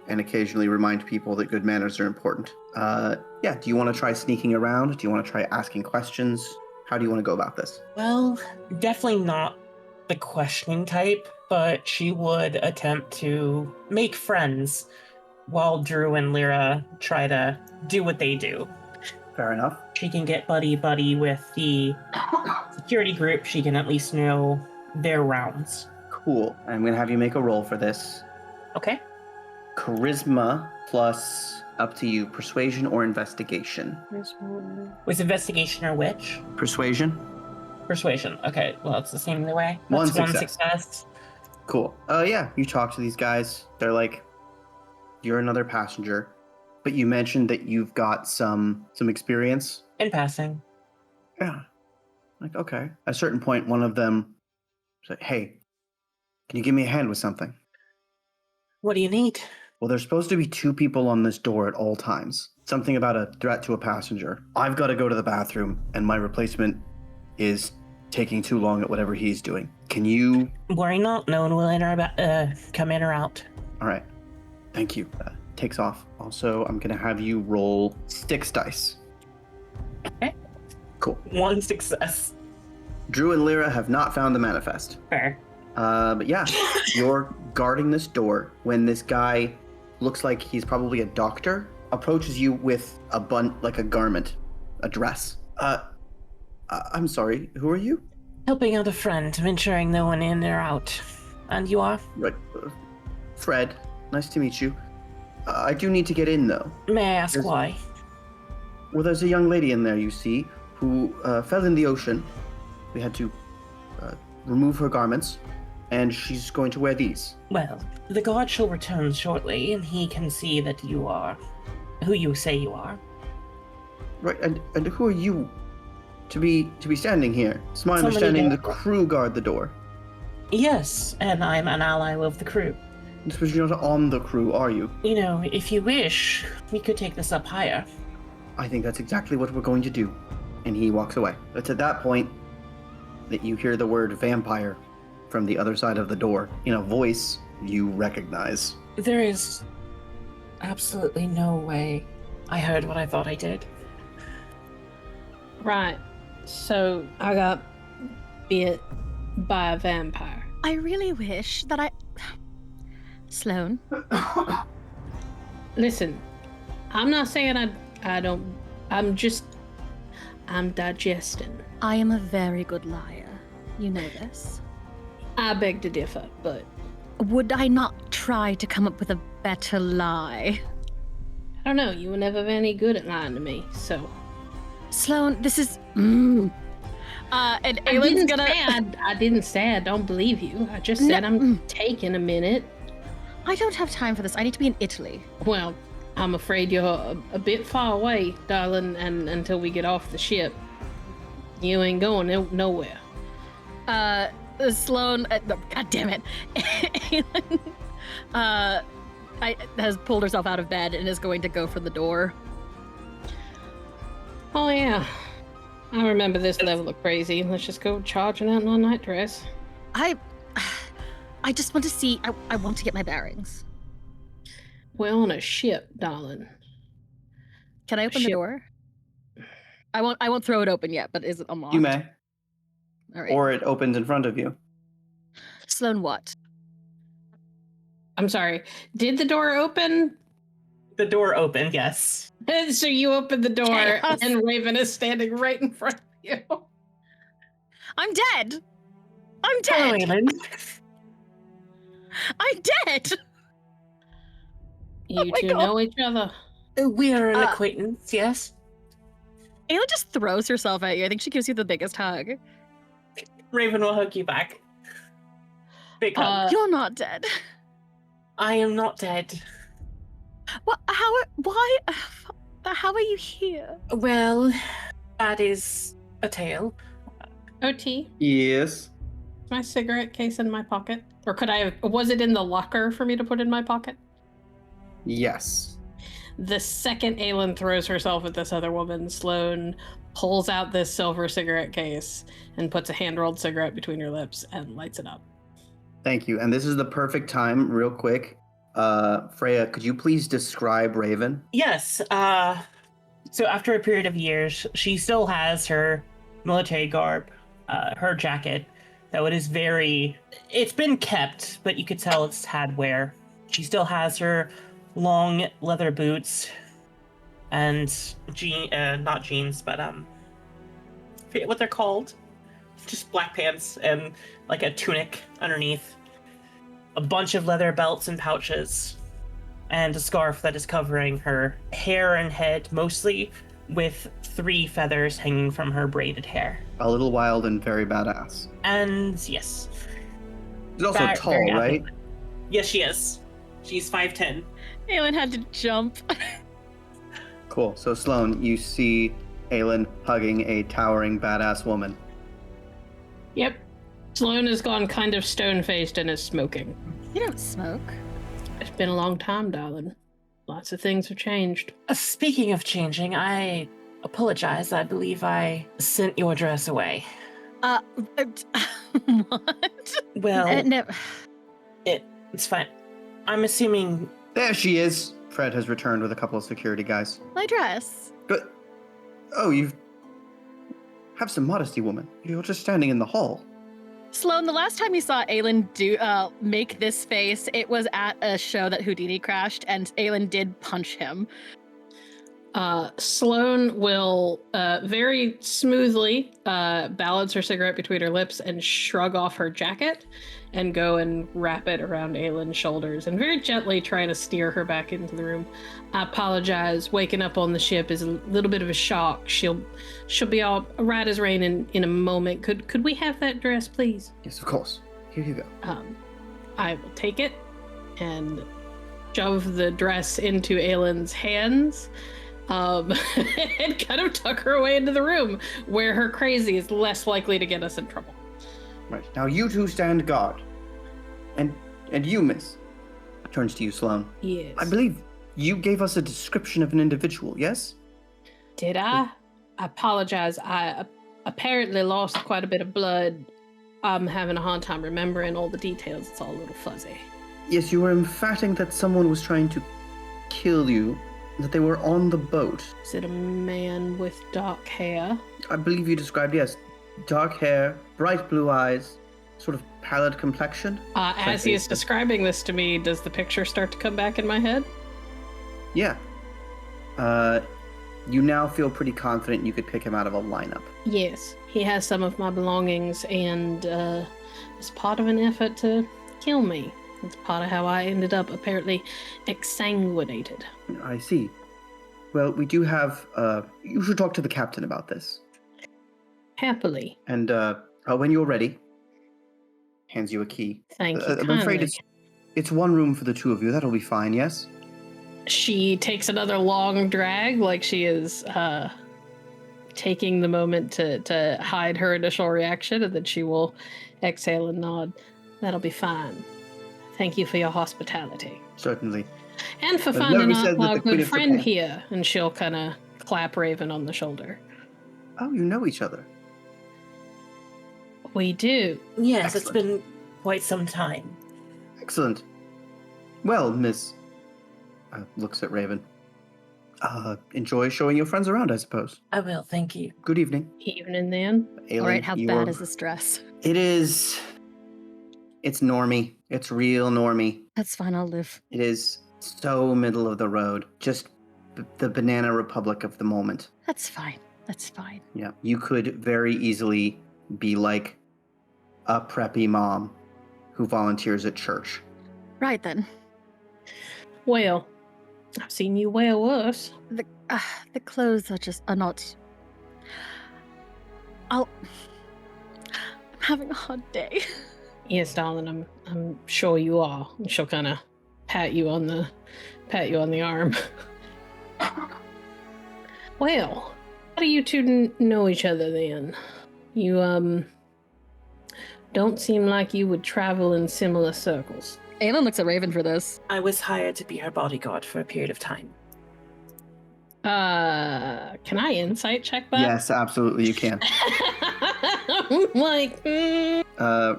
and occasionally remind people that good manners are important. Do you want to try sneaking around? Do you want to try asking questions? How do you want to go about this? Well, definitely not the questioning type, but she would attempt to make friends while Drew and Lyra try to do what they do. Fair enough. She can get buddy-buddy with the security group. She can at least know their rounds. Cool. I'm going to have you make a roll for this. Okay. Charisma plus, up to you, persuasion or investigation. Was investigation or which? Persuasion. Persuasion. Okay, well, it's the same either way. One That's success. Cool. You talk to these guys. They're like, you're another passenger, but you mentioned that you've got some experience. In passing. Yeah. Like, okay. At a certain point, one of them said, hey, can you give me a hand with something? What do you need? Well, there's supposed to be 2 people on this door at all times. Something about a threat to a passenger. I've got to go to the bathroom, and my replacement is taking too long at whatever he's doing. Can you... Worry not. No one will come in or out. All right. Thank you. Takes off. Also, I'm going to have you roll 6 dice. Okay. Cool. 1 success. Drew and Lyra have not found the manifest. Fair. But yeah, you're guarding this door when this guy looks like he's probably a doctor, approaches you with a garment, a dress. I'm sorry, who are you? Helping out a friend, ensuring no one in or out. And you are? Right, Fred, nice to meet you. I do need to get in, though. May I ask why? Well, there's a young lady in there, you see, who fell in the ocean. We had to remove her garments, and she's going to wear these. Well, the guard shall return shortly, and he can see that you are who you say you are. Right, and who are you to be standing here? It's my Somebody understanding the there. crew guard the door. Yes, and I'm an ally of the crew. I suppose you're not on the crew, are you? You know, if you wish, we could take this up higher. I think that's exactly what we're going to do. And he walks away. It's at that point that you hear the word vampire from the other side of the door in a voice you recognize. There is absolutely no way I heard what I thought I did. Right. So I got bit by a vampire. I really wish that I... Sloan? Listen, I'm not saying I don't... I'm digesting. I am a very good liar. You know this. I beg to differ, but... Would I not try to come up with a better lie? I don't know, you were never any good at lying to me, so... Sloan, this is... And Aylin's gonna... I didn't say I don't believe you. I just said I'm taking a minute. I don't have time for this. I need to be in Italy. Well, I'm afraid you're a bit far away, darling, and until we get off the ship. You ain't going nowhere. Sloan... God damn it. Aylin has pulled herself out of bed and is going to go for the door. Oh, yeah. I remember this level of crazy. Let's just go charging out in our night dress. I just want to see... I want to get my bearings. We're on a ship, darling. Can I open the door? I won't throw it open yet, but is it unlocked? You may. All right. Or it opens in front of you. Sloan, what? I'm sorry. Did the door open? The door opened, yes. So you opened the door Chaos. and Raven is standing right in front of you. I'm dead! I'm Hello, dead! Aylin. I'm dead! You my two God. know each other. We are an Uh, acquaintance, yes? Ayla just throws herself at you. I think she gives you the biggest hug. Raven will hug you back. Big hug. You're not dead. I am not dead. What? How are you here? Well, that is a tale. OT, Yes. is my cigarette case in my pocket? Or was it in the locker for me to put in my pocket? Yes. The second Aelin throws herself at this other woman, Sloane pulls out this silver cigarette case and puts a hand-rolled cigarette between her lips and lights it up. Thank you. And this is the perfect time, real quick. Freya, could you please describe Raven? Yes, so after a period of years, she still has her military garb, her jacket, though it's been kept, but you could tell it's had wear. She still has her long leather boots and not jeans, but I forget what they're called. Just black pants and like a tunic underneath. A bunch of leather belts and pouches, and a scarf that is covering her hair and head, mostly with 3 feathers hanging from her braided hair. A little wild and very badass. And yes. She's also Very tall, right? athletic. Yes, she is. She's 5'10". Aelin had to jump. Cool. So Sloane, you see Aelin hugging a towering badass woman. Yep. Sloane has gone kind of stone-faced and is smoking. You don't smoke. It's been a long time, darling. Lots of things have changed. Speaking of changing, I apologize. I believe I sent your dress away. What? Well, No. it's fine. I'm assuming... There she is. Fred has returned with a couple of security guys. My dress. But, oh, you have some modesty, woman. You're just standing in the hall. Sloane, the last time you saw Aelin make this face, it was at a show that Houdini crashed, and Aelin did punch him. Sloane will very smoothly balance her cigarette between her lips and shrug off her jacket and go and wrap it around Aelin's shoulders and very gently try to steer her back into the room. I apologize. Waking up on the ship is a little bit of a shock. She'll be all right as rain in a moment. Could we have that dress, please? Yes, of course. Here you go. I will take it and shove the dress into Aelin's hands. And kind of tuck her away into the room where her crazy is less likely to get us in trouble. Right. Now you two stand guard. And you, miss. Turns to you, Sloane. Yes. I believe you gave us a description of an individual, yes? Did I? I apologize. I apparently lost quite a bit of blood. I'm having a hard time remembering all the details. It's all a little fuzzy. Yes, you were emphatic that someone was trying to kill you, that they were on the boat. Is it a man with dark hair? I believe you described, yes, dark hair, bright blue eyes, sort of pallid complexion. As he is describing this to me, does the picture start to come back in my head? Yeah. You now feel pretty confident you could pick him out of a lineup. Yes. He has some of my belongings and it's part of an effort to kill me. It's part of how I ended up apparently exsanguinated. I see. Well, we do have, you should talk to the captain about this. Happily. And when you're ready, hands you a key. Thank you I'm afraid kindly. it's one room for the two of you. That'll be fine, yes? She takes another long drag, like she is taking the moment to hide her initial reaction, and then she will exhale and nod. That'll be fine. Thank you for your hospitality. Certainly. And for But finding nobody said that our the Queen good of friend Japan- here. And she'll kind of clap Raven on the shoulder. Oh, you know each other. We do. Yes, it's Excellent. been quite some time. Excellent. Well, Miss... looks at Raven. Enjoy showing your friends around, I suppose. I will, thank you. Good evening. Evening then. Aelin, All right, how you bad are- is this dress? It is... It's normie. It's real normie. That's fine, I'll live. It is so middle of the road. Just the banana republic of the moment. That's fine. That's fine. Yeah. You could very easily be like a preppy mom who volunteers at church. Right then. Well, I've seen you wear worse. The clothes are not. I'm having a hard day. Yes, darling, I'm sure you are. And she'll kind of pat you on the arm. Well, how do you two know each other then? You don't seem like you would travel in similar circles. Aelin looks at Raven for this. I was hired to be her bodyguard for a period of time. Can I insight check that? Yes, absolutely, you can. I'm like,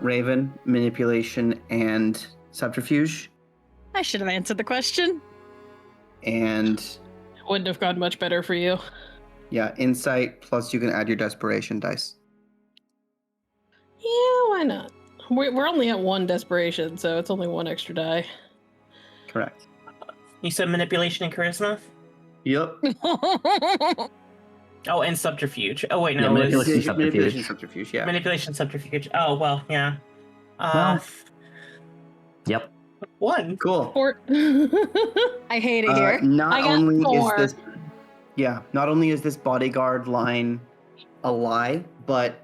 Raven, manipulation, and subterfuge, I should have answered the question. and wouldn't have gone much better for you. yeah, insight. Plus, you can add your desperation dice. Yeah, why not? We're only at 1 desperation, so it's only 1 extra die. Correct. You said manipulation and charisma? Yep. Oh, and subterfuge. Oh, wait, no. Yeah, it was manipulation. Subterfuge. Manipulation, subterfuge. Yeah. manipulation, subterfuge. Oh, well, yeah. Well. Yep. 1. Cool. I hate it here. Not I got only 4. is this, not only is this bodyguard line a lie, but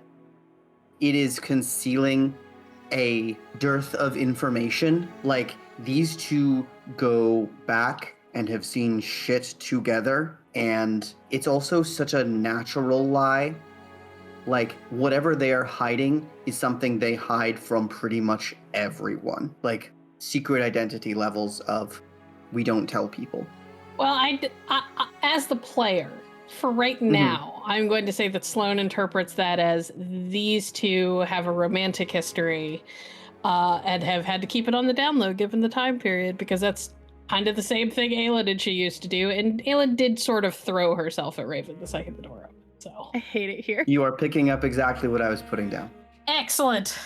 it is concealing a dearth of information. Like, these two go back and have seen shit together, and it's also such a natural lie. Like, whatever they are hiding is something they hide from pretty much everyone. Like, secret identity levels of we don't tell people. Well, I, as the player, for right now, I'm going to say that Sloane interprets that as these two have a romantic history and have had to keep it on the down low given the time period, because that's kind of the same thing Aelin and she used to do. And Aelin did sort of throw herself at Raven the second the door opened. So I hate it here. You are picking up exactly what I was putting down. excellent.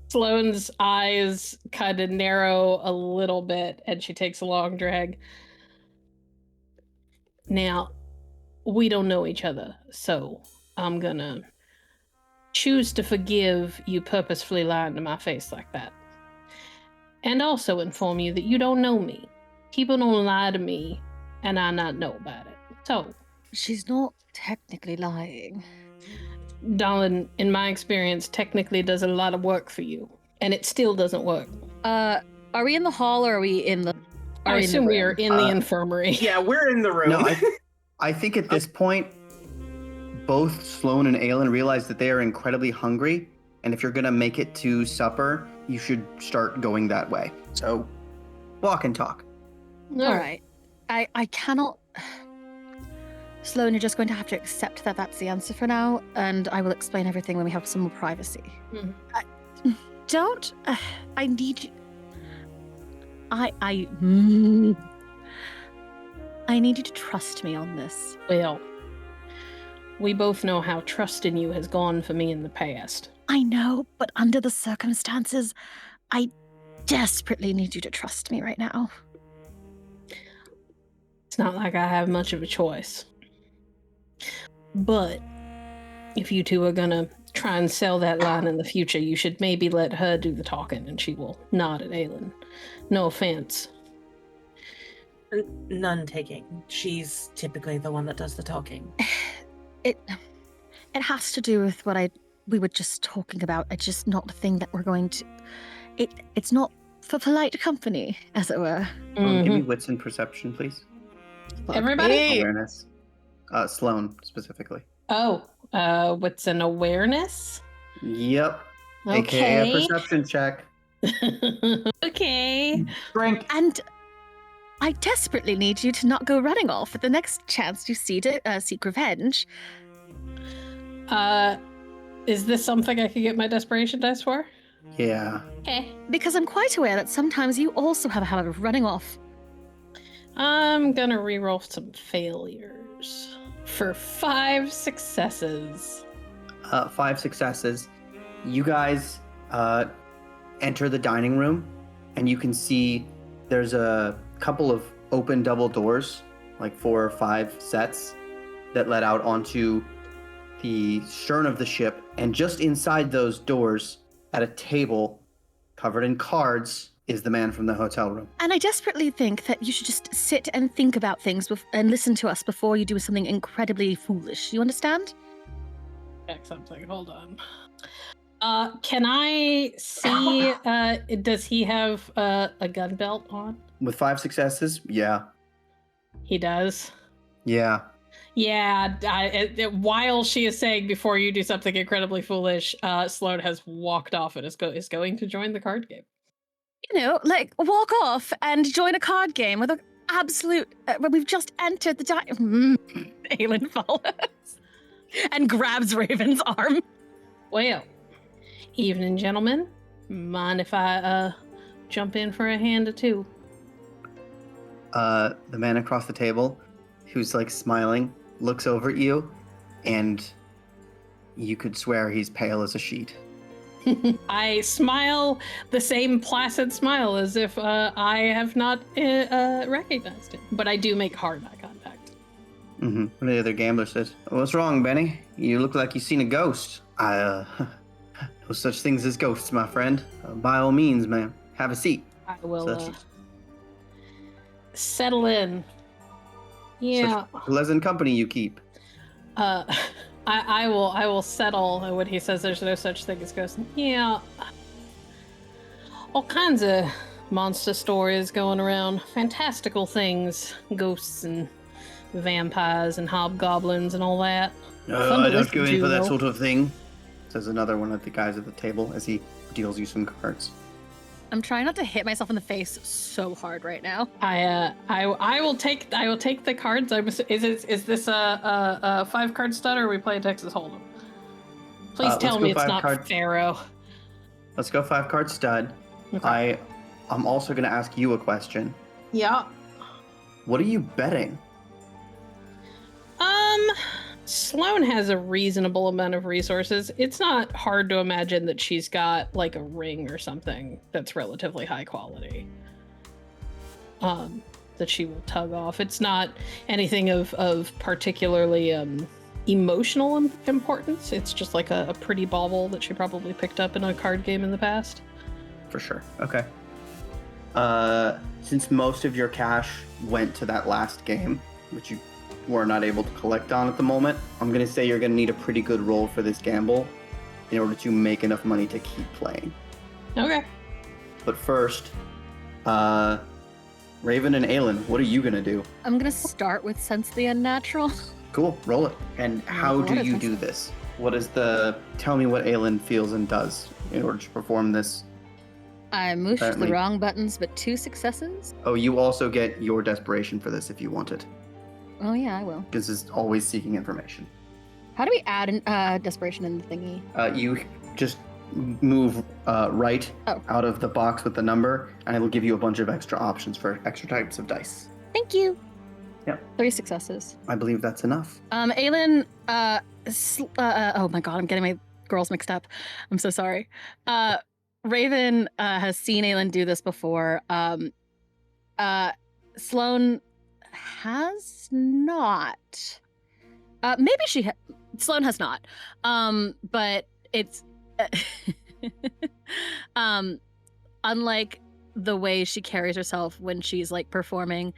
Sloane's eyes kind of narrow a little bit, and she takes a long drag. Now, we don't know each other, so I'm gonna choose to forgive you purposefully lying to my face like that. And also inform you that you don't know me. People don't lie to me, and I not know about it. So, She's not technically lying. darling, in my experience, technically does a lot of work for you, and it still doesn't work. Are we in the hall or are we in the? I assume we are in the infirmary. Yeah, we're in the room. No, I think at this point, both Sloane and Aelin realize that they are incredibly hungry, and if you're gonna make it to supper, you should start going that way. So, walk and talk. All right. I cannot. Sloane, you're just going to have to accept that that's the answer for now, and I will explain everything when we have some more privacy. Don't. I need you. I need you to trust me on this. Well, we both know how trust in you has gone for me in the past. I know, but under the circumstances, I desperately need you to trust me right now. It's not like I have much of a choice. But if you two are gonna try and sell that line in the future, you should maybe let her do the talking, and she will nod at Aelin. No offense. None taking. She's typically the one that does the talking. It has to do with what we were just talking about. It's just not the thing that we're going to. It's not for polite company, as it were. Give me Mhm. wits and perception, please. Everybody? Awareness. Sloane, specifically. Oh, what's an awareness? Yep. AKA a Okay. perception check. Okay. Drink. And I desperately need you to not go running off at the next chance you see to seek revenge. Is this something I could get my desperation dice for? Yeah. Okay. Because I'm quite aware that sometimes you also have a habit of running off. I'm gonna reroll some failures for 5 successes. 5 successes. You guys enter the dining room, and you can see there's a couple of open double doors, like 4 or 5 sets, that let out onto the stern of the ship. And just inside those doors, at a table covered in cards, is the man from the hotel room. And I desperately think that you should just sit and think about things and listen to us before you do something incredibly foolish. You understand? Check something. Hold on. Can I see? Does he have a gun belt on? With 5 successes, yeah. He does. Yeah. Yeah. While she is saying before you do something incredibly foolish, Sloan has walked off and is going to join the card game. You know, like walk off and join a card game with an absolute. We've just entered the Aelin follows and grabs Raven's arm. Well, evening, gentlemen. Mind if I jump in for a hand or two? The man across the table, who's like smiling, looks over at you, and you could swear he's pale as a sheet. I smile the same placid smile as if I have not recognized him, but I do make hard eye contact. Mm-hmm. The other gambler says, "What's wrong, Benny? You look like you've seen a ghost." No such things as ghosts, my friend. By all means, man. Have a seat. I will settle in. Yeah. Such pleasant company you keep. I will settle when he says there's no such thing as ghosts. Yeah. All kinds of monster stories going around. Fantastical things. Ghosts and vampires and hobgoblins and all that. I don't go in for that sort of thing, says another one of the guys at the table as he deals you some cards. I'm trying not to hit myself in the face so hard right now. I will take the cards. Is this a 5-card stud, or are we playing Texas Hold'em? Please tell me it's not Pharaoh. Let's go 5-card stud. Okay. I'm also going to ask you a question. Yeah. What are you betting? Sloan has a reasonable amount of resources. It's not hard to imagine that she's got like a ring or something that's relatively high quality. That she will tug off. It's not anything of particularly emotional importance. It's just like a pretty bauble that she probably picked up in a card game in the past. For sure. Okay. Since most of your cash went to that last game, which you were not able to collect on at the moment, I'm going to say you're going to need a pretty good roll for this gamble in order to make enough money to keep playing. Okay. But first, Raven and Aelin, what are you going to do? I'm going to start with Sense the Unnatural. Cool, roll it. And how do you do this? What is tell me what Aelin feels and does in order to perform this. I mushed the wrong buttons, but 2 successes. Oh, you also get your desperation for this if you want it. Oh yeah, I will. This is always seeking information. How do we add desperation in the thingy? You just move right out of the box with the number, and it'll give you a bunch of extra options for extra types of dice. Thank you. Yep. 3 successes. I believe that's enough. Aelin, oh my god, I'm getting my girls mixed up. I'm so sorry. Raven has seen Aelin do this before. Sloan has not. Maybe Sloan has not. But it's unlike the way she carries herself when she's like performing.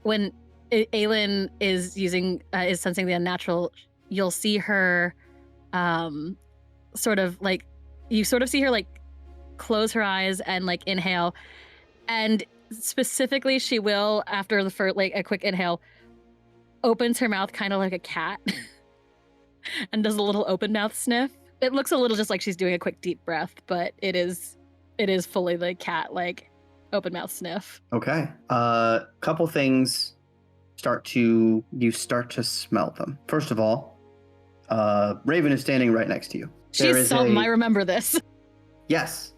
When Aelin is sensing the unnatural, you'll see her sort of see her like close her eyes and like inhale, and specifically she will, after the first like a quick inhale, opens her mouth kind of like a cat and does a little open mouth sniff. It looks a little just like she's doing a quick deep breath, but it is fully the cat like open mouth sniff. Okay. Couple things you start to smell them. First of all, Raven is standing right next to you. She's something. I remember this. Yes.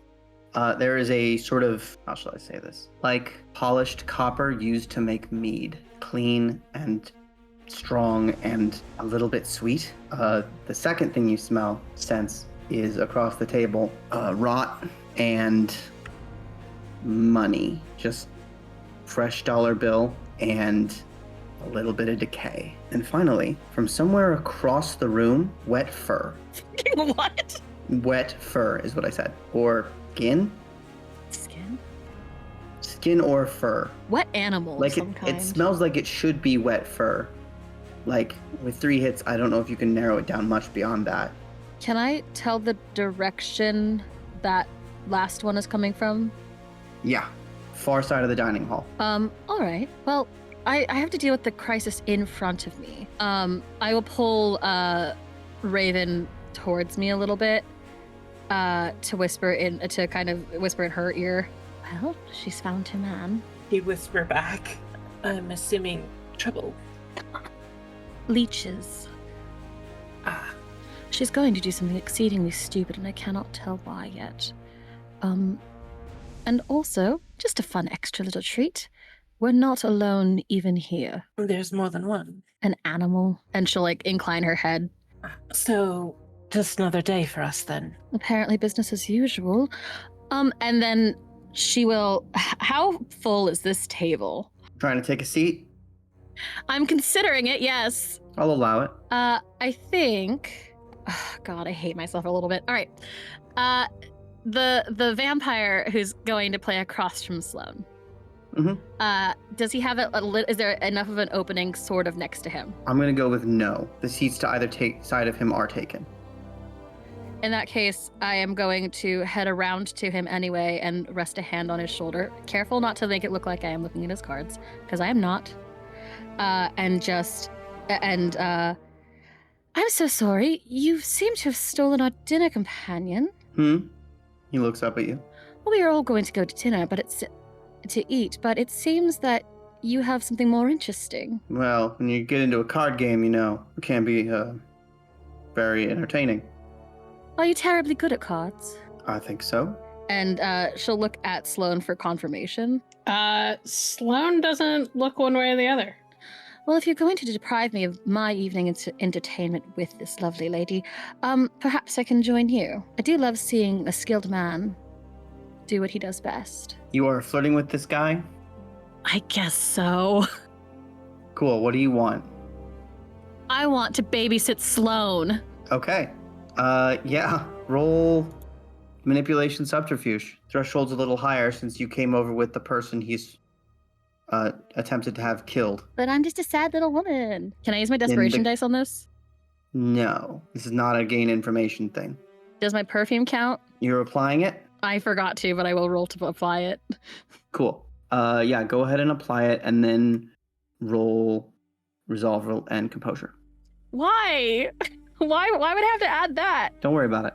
There is a sort of, how shall I say this? Like polished copper used to make mead. Clean and strong and a little bit sweet. The second thing you sense is across the table, rot and money. Just fresh dollar bill and a little bit of decay. And finally, from somewhere across the room, wet fur. What? Wet fur is what I said. Or skin? Skin? Skin or fur. Wet animal Like of some kind. it smells like it should be wet fur. Like with 3 hits, I don't know if you can narrow it down much beyond that. Can I tell the direction that last one is coming from? Yeah, far side of the dining hall. All right. Well, I have to deal with the crisis in front of me. I will pull Raven towards me a little bit to kind of whisper in her ear. Well, she's found her man. He whisper back. I'm assuming trouble. Leeches. Ah, She's going to do something exceedingly stupid, and I cannot tell why yet. And also, just a fun extra little treat. We're not alone even here. there's more than one. An animal. And she'll incline her head. So, just another day for us then. Apparently business as usual. And then she will... How full is this table? Trying to take a seat? I'm considering it, yes. I'll allow it. I think... Oh, God, I hate myself a little bit. All right. The vampire who's going to play across from Sloan. Mm-hmm. Does he have is there enough of an opening sort of next to him? I'm going to go with no. The seats to either side of him are taken. In that case, I am going to head around to him anyway and rest a hand on his shoulder. Careful not to make it look like I am looking at his cards, because I am not. I'm so sorry. You seem to have stolen our dinner companion. He looks up at you. Well, we are all going to go to dinner, but it's to eat. But it seems that you have something more interesting. Well, when you get into a card game, it can be very entertaining. Are you terribly good at cards? I think so. And she'll look at Sloan for confirmation. Sloan doesn't look one way or the other. Well, if you're going to deprive me of my evening entertainment with this lovely lady, perhaps I can join you. I do love seeing a skilled man do what he does best. You are flirting with this guy? I guess so. Cool. What do you want? I want to babysit Sloan. Okay. Yeah. Roll manipulation subterfuge. Threshold's a little higher since you came over with the person he's attempted to have killed. But I'm just a sad little woman. Can I use my desperation dice on this? No. This is not a gain information thing. Does my perfume count? You're applying it? I forgot to, but I will roll to apply it. Cool. Yeah, go ahead and apply it and then roll resolve and composure. Why? Why would I have to add that? Don't worry about it.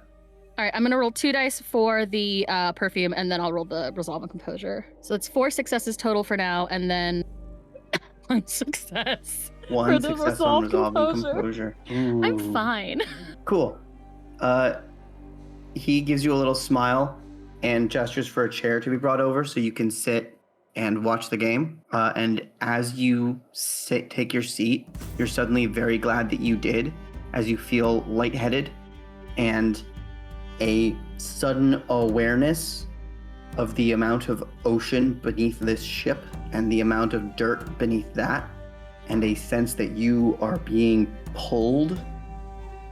All right, I'm going to roll 2 dice for the perfume, and then I'll roll the resolve and composure. So it's 4 successes total for now, and then 1 success. One for the success on resolve and composure. I'm Ooh. fine. Cool. He gives you a little smile and gestures for a chair to be brought over so you can sit and watch the game. And as you take your seat, you're suddenly very glad that you did, as you feel lightheaded and a sudden awareness of the amount of ocean beneath this ship and the amount of dirt beneath that, and a sense that you are being pulled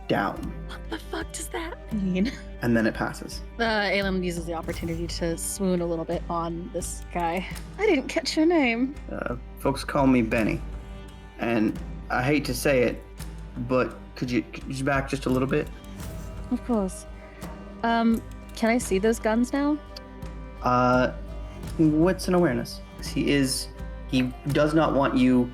down. What the fuck does that mean? And then it passes. Aelin uses the opportunity to swoon a little bit on this guy. I didn't catch your name. Folks call me Benny. And I hate to say it, but could you back just a little bit? Of course. Can I see those guns now? What's an awareness? He does not want you,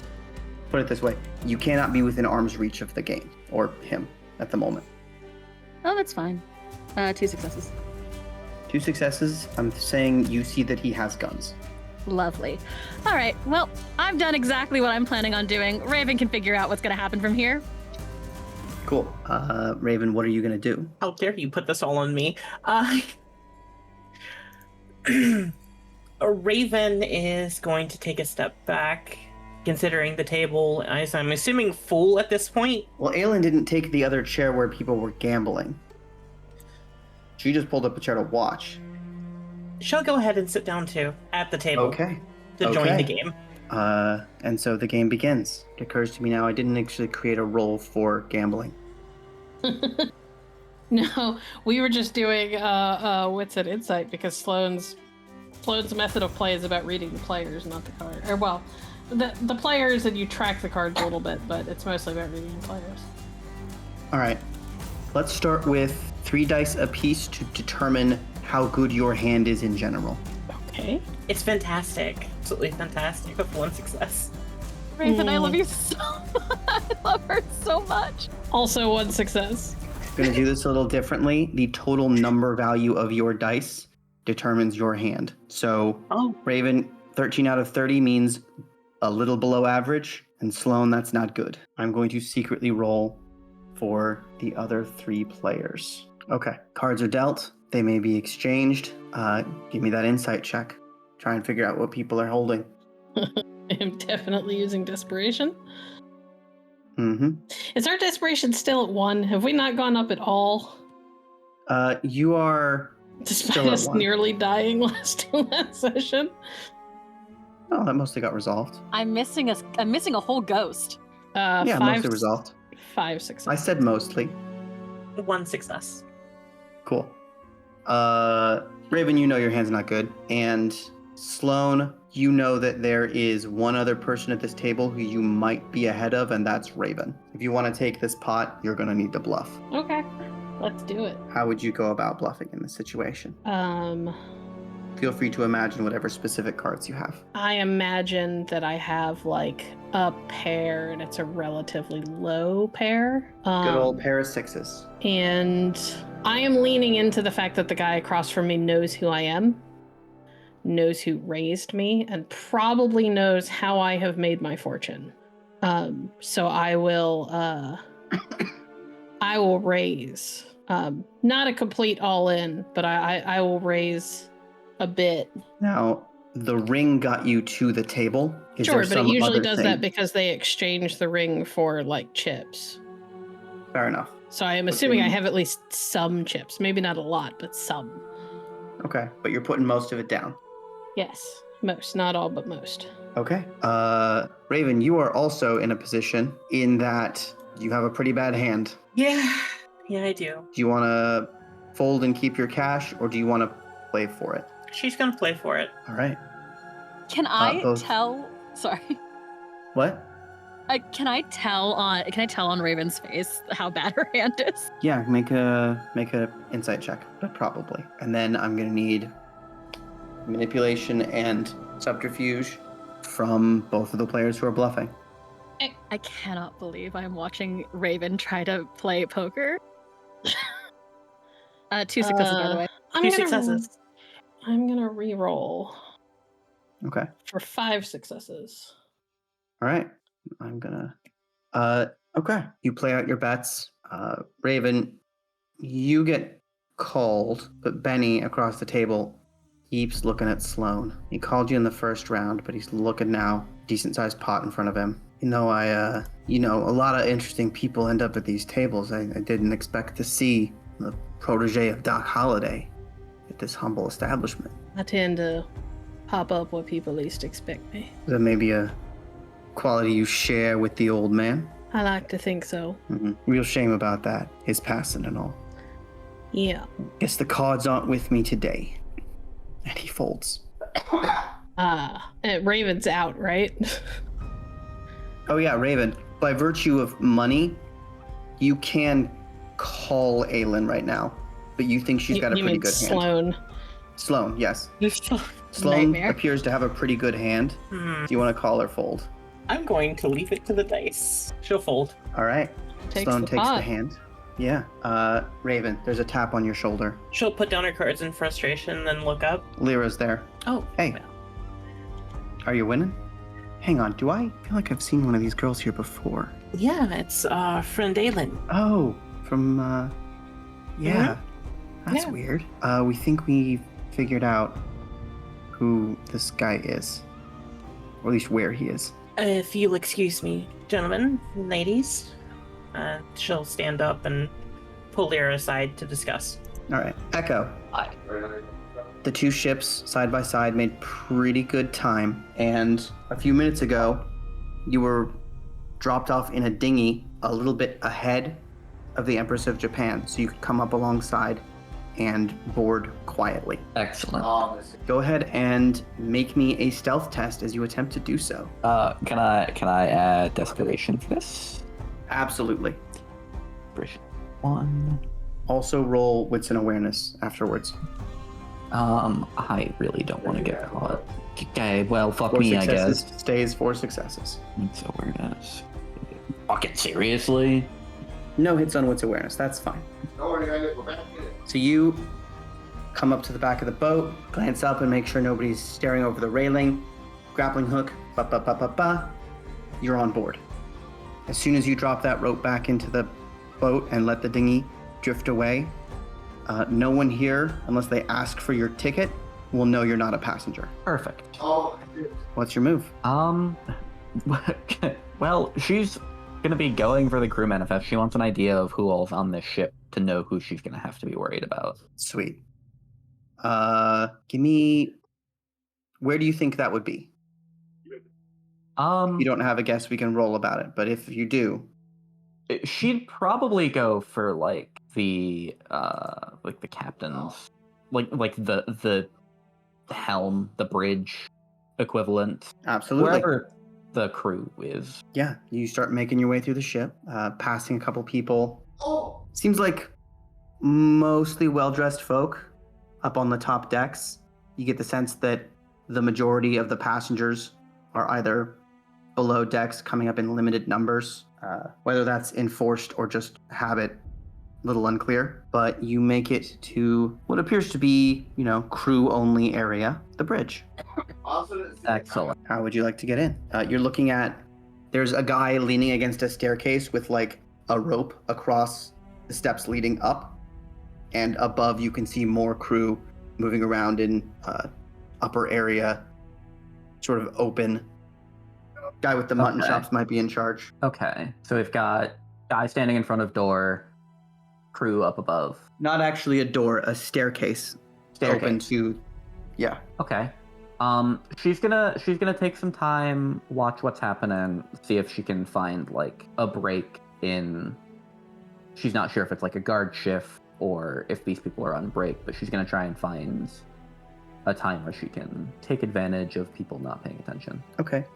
put it this way, you cannot be within arm's reach of the game, or him, at the moment. Oh, that's fine. 2 successes. 2 successes, I'm saying you see that he has guns. Lovely. All right, well, I've done exactly what I'm planning on doing. Raven can figure out what's going to happen from here. Cool. Raven, what are you going to do? How dare you put this all on me? Raven is going to take a step back, considering the table, as I'm assuming, full at this point. Well, Aelin didn't take the other chair where people were gambling. She just pulled up a chair to watch. She'll go ahead and sit down too, at the table. Okay. To join the game. And so the game begins. It occurs to me now I didn't actually create a roll for gambling. No, we were just doing wits and insight because Sloane's Float's method of play is about reading the players, not the card. Or, well, the players, and you track the cards a little bit, but it's mostly about reading the players. All right. Let's start with 3 dice apiece to determine how good your hand is in general. Okay. It's fantastic. Absolutely fantastic with 1 success. Raven, I love you so much. I love her so much. Also 1 success. I'm going to do this a little differently. The total number value of your dice determines your hand. So, Raven, 13 out of 30 means a little below average, and Sloan, that's not good. I'm going to secretly roll for the other 3 players. Okay, cards are dealt. They may be exchanged. Give me that insight check. Try and figure out what people are holding. I'm definitely using desperation. Mm-hmm. Is our desperation still at 1? Have we not gone up at all? You are Despite still at us 1. nearly dying last session. Oh, that mostly got resolved. I'm missing a whole ghost. Yeah, 5 mostly resolved. 5 success. I said mostly. 1 success. Cool. Raven, you know your hand's not good. And Sloan, you know that there is one other person at this table who you might be ahead of, and that's Raven. If you want to take this pot, you're going to need to bluff. Okay, let's do it. How would you go about bluffing in this situation? Feel free to imagine whatever specific cards you have. I imagine that I have like a pair, and it's a relatively low pair. Good old pair of 6s. And I am leaning into the fact that the guy across from me knows who I am, knows who raised me, and probably knows how I have made my fortune. So I will raise. Not a complete all-in, but I will raise a bit. Now, the ring got you to the table. Is Sure, there but it some usually other does thing? that because they exchange the ring for like chips. Fair enough. So I am assuming I have at least some chips. Maybe not a lot, but some. Okay, but you're putting most of it down. Yes, most. Not all, but most. Okay. Raven, you are also in a position in that you have a pretty bad hand. Yeah, I do. Do you want to fold and keep your cash, or do you want to play for it? She's gonna play for it. All right. Can I both. tell? Sorry. What? Can I tell on Raven's face how bad her hand is? Yeah, make a insight check, but probably. And then I'm gonna need manipulation and subterfuge from both of the players who are bluffing. I cannot believe I'm watching Raven try to play poker. 2 successes, by the way. 2 successes. I'm gonna re-roll Okay. for 5 successes. All right. I'm gonna. Okay. You play out your bets. Raven, you get called, but Benny across the table keeps looking at Sloan. He called you in the first round, but he's looking now. Decent-sized pot in front of him. A lot of interesting people end up at these tables. I didn't expect to see the protege of Doc Holliday at this humble establishment. I tend to pop up where people least expect me. Is that maybe a quality you share with the old man? I like to think so. Real shame about that, his passing and all. Yeah. Guess the cards aren't with me today. And he folds. Raven's out, right? Oh yeah, Raven. By virtue of money, you can call Aelin right now, but you think she's got a You pretty mean good hand. Sloan. Sloan, yes. Sloan Nightmare. appears to have a pretty good hand. Do you want to call or fold? I'm going to leave it to the dice. She'll fold. All right. Takes Sloan the takes pot. the hand. Yeah. Raven, there's a tap on your shoulder. She'll put down her cards in frustration, then look up. Lyra's there. Oh, Hey. Are you winning? Hang on, do I feel like I've seen one of these girls here before? yeah, it's friend Aelin. Oh, from, yeah. That's Yeah. weird. We think we figured out who this guy is. Or at least where he is. If you'll excuse me, gentlemen, ladies. She'll stand up and pull Lyra aside to discuss. All right. Echo. The 2 ships side by side made pretty good time, and a few minutes ago, you were dropped off in a dinghy a little bit ahead of the Empress of Japan, so you could come up alongside and board quietly. Excellent. Go ahead and make me a stealth test as you attempt to do so. Can I add desperation for this? Absolutely. Desperation 1. Also roll wits and awareness afterwards. I really don't want to get caught. Okay, well, fuck 4 me, I successes guess. stays 4 successes. Wits awareness. Fucking seriously? No hits on wits awareness. That's fine. So you come up to the back of the boat, glance up and make sure nobody's staring over the railing. Grappling hook, ba-ba-ba-ba-ba. You're on board. As soon as you drop that rope back into the boat and let the dinghy drift away, no one here, unless they ask for your ticket, will know you're not a passenger. Perfect. What's your move? Well, she's gonna be going for the crew manifest. She wants an idea of who all's on this ship to know who she's gonna have to be worried about. Sweet. Give me... Where do you think that would be? If you don't have a guess, we can roll about it. But if you do... She'd probably go for like the captain's, like the helm, the bridge equivalent. Absolutely. Wherever the crew is. Yeah, you start making your way through the ship, passing a couple people. Seems like mostly well-dressed folk up on the top decks. You get the sense that the majority of the passengers are either below decks, coming up in limited numbers. Whether that's enforced or just habit, a little unclear. But you make it to what appears to be, crew-only area, the bridge. Excellent. How would you like to get in? You're looking at, there's a guy leaning against a staircase with like a rope across the steps leading up. And above you can see more crew moving around in upper area, sort of open. Guy with the mutton chops might be in charge. Okay, so we've got guy standing in front of door, crew up above. Not actually a door, a staircase. Open to, yeah. Okay. She's gonna take some time, watch what's happening, see if she can find like a break in. She's not sure if it's like a guard shift or if these people are on break, but she's gonna try and find a time where she can take advantage of people not paying attention. Okay.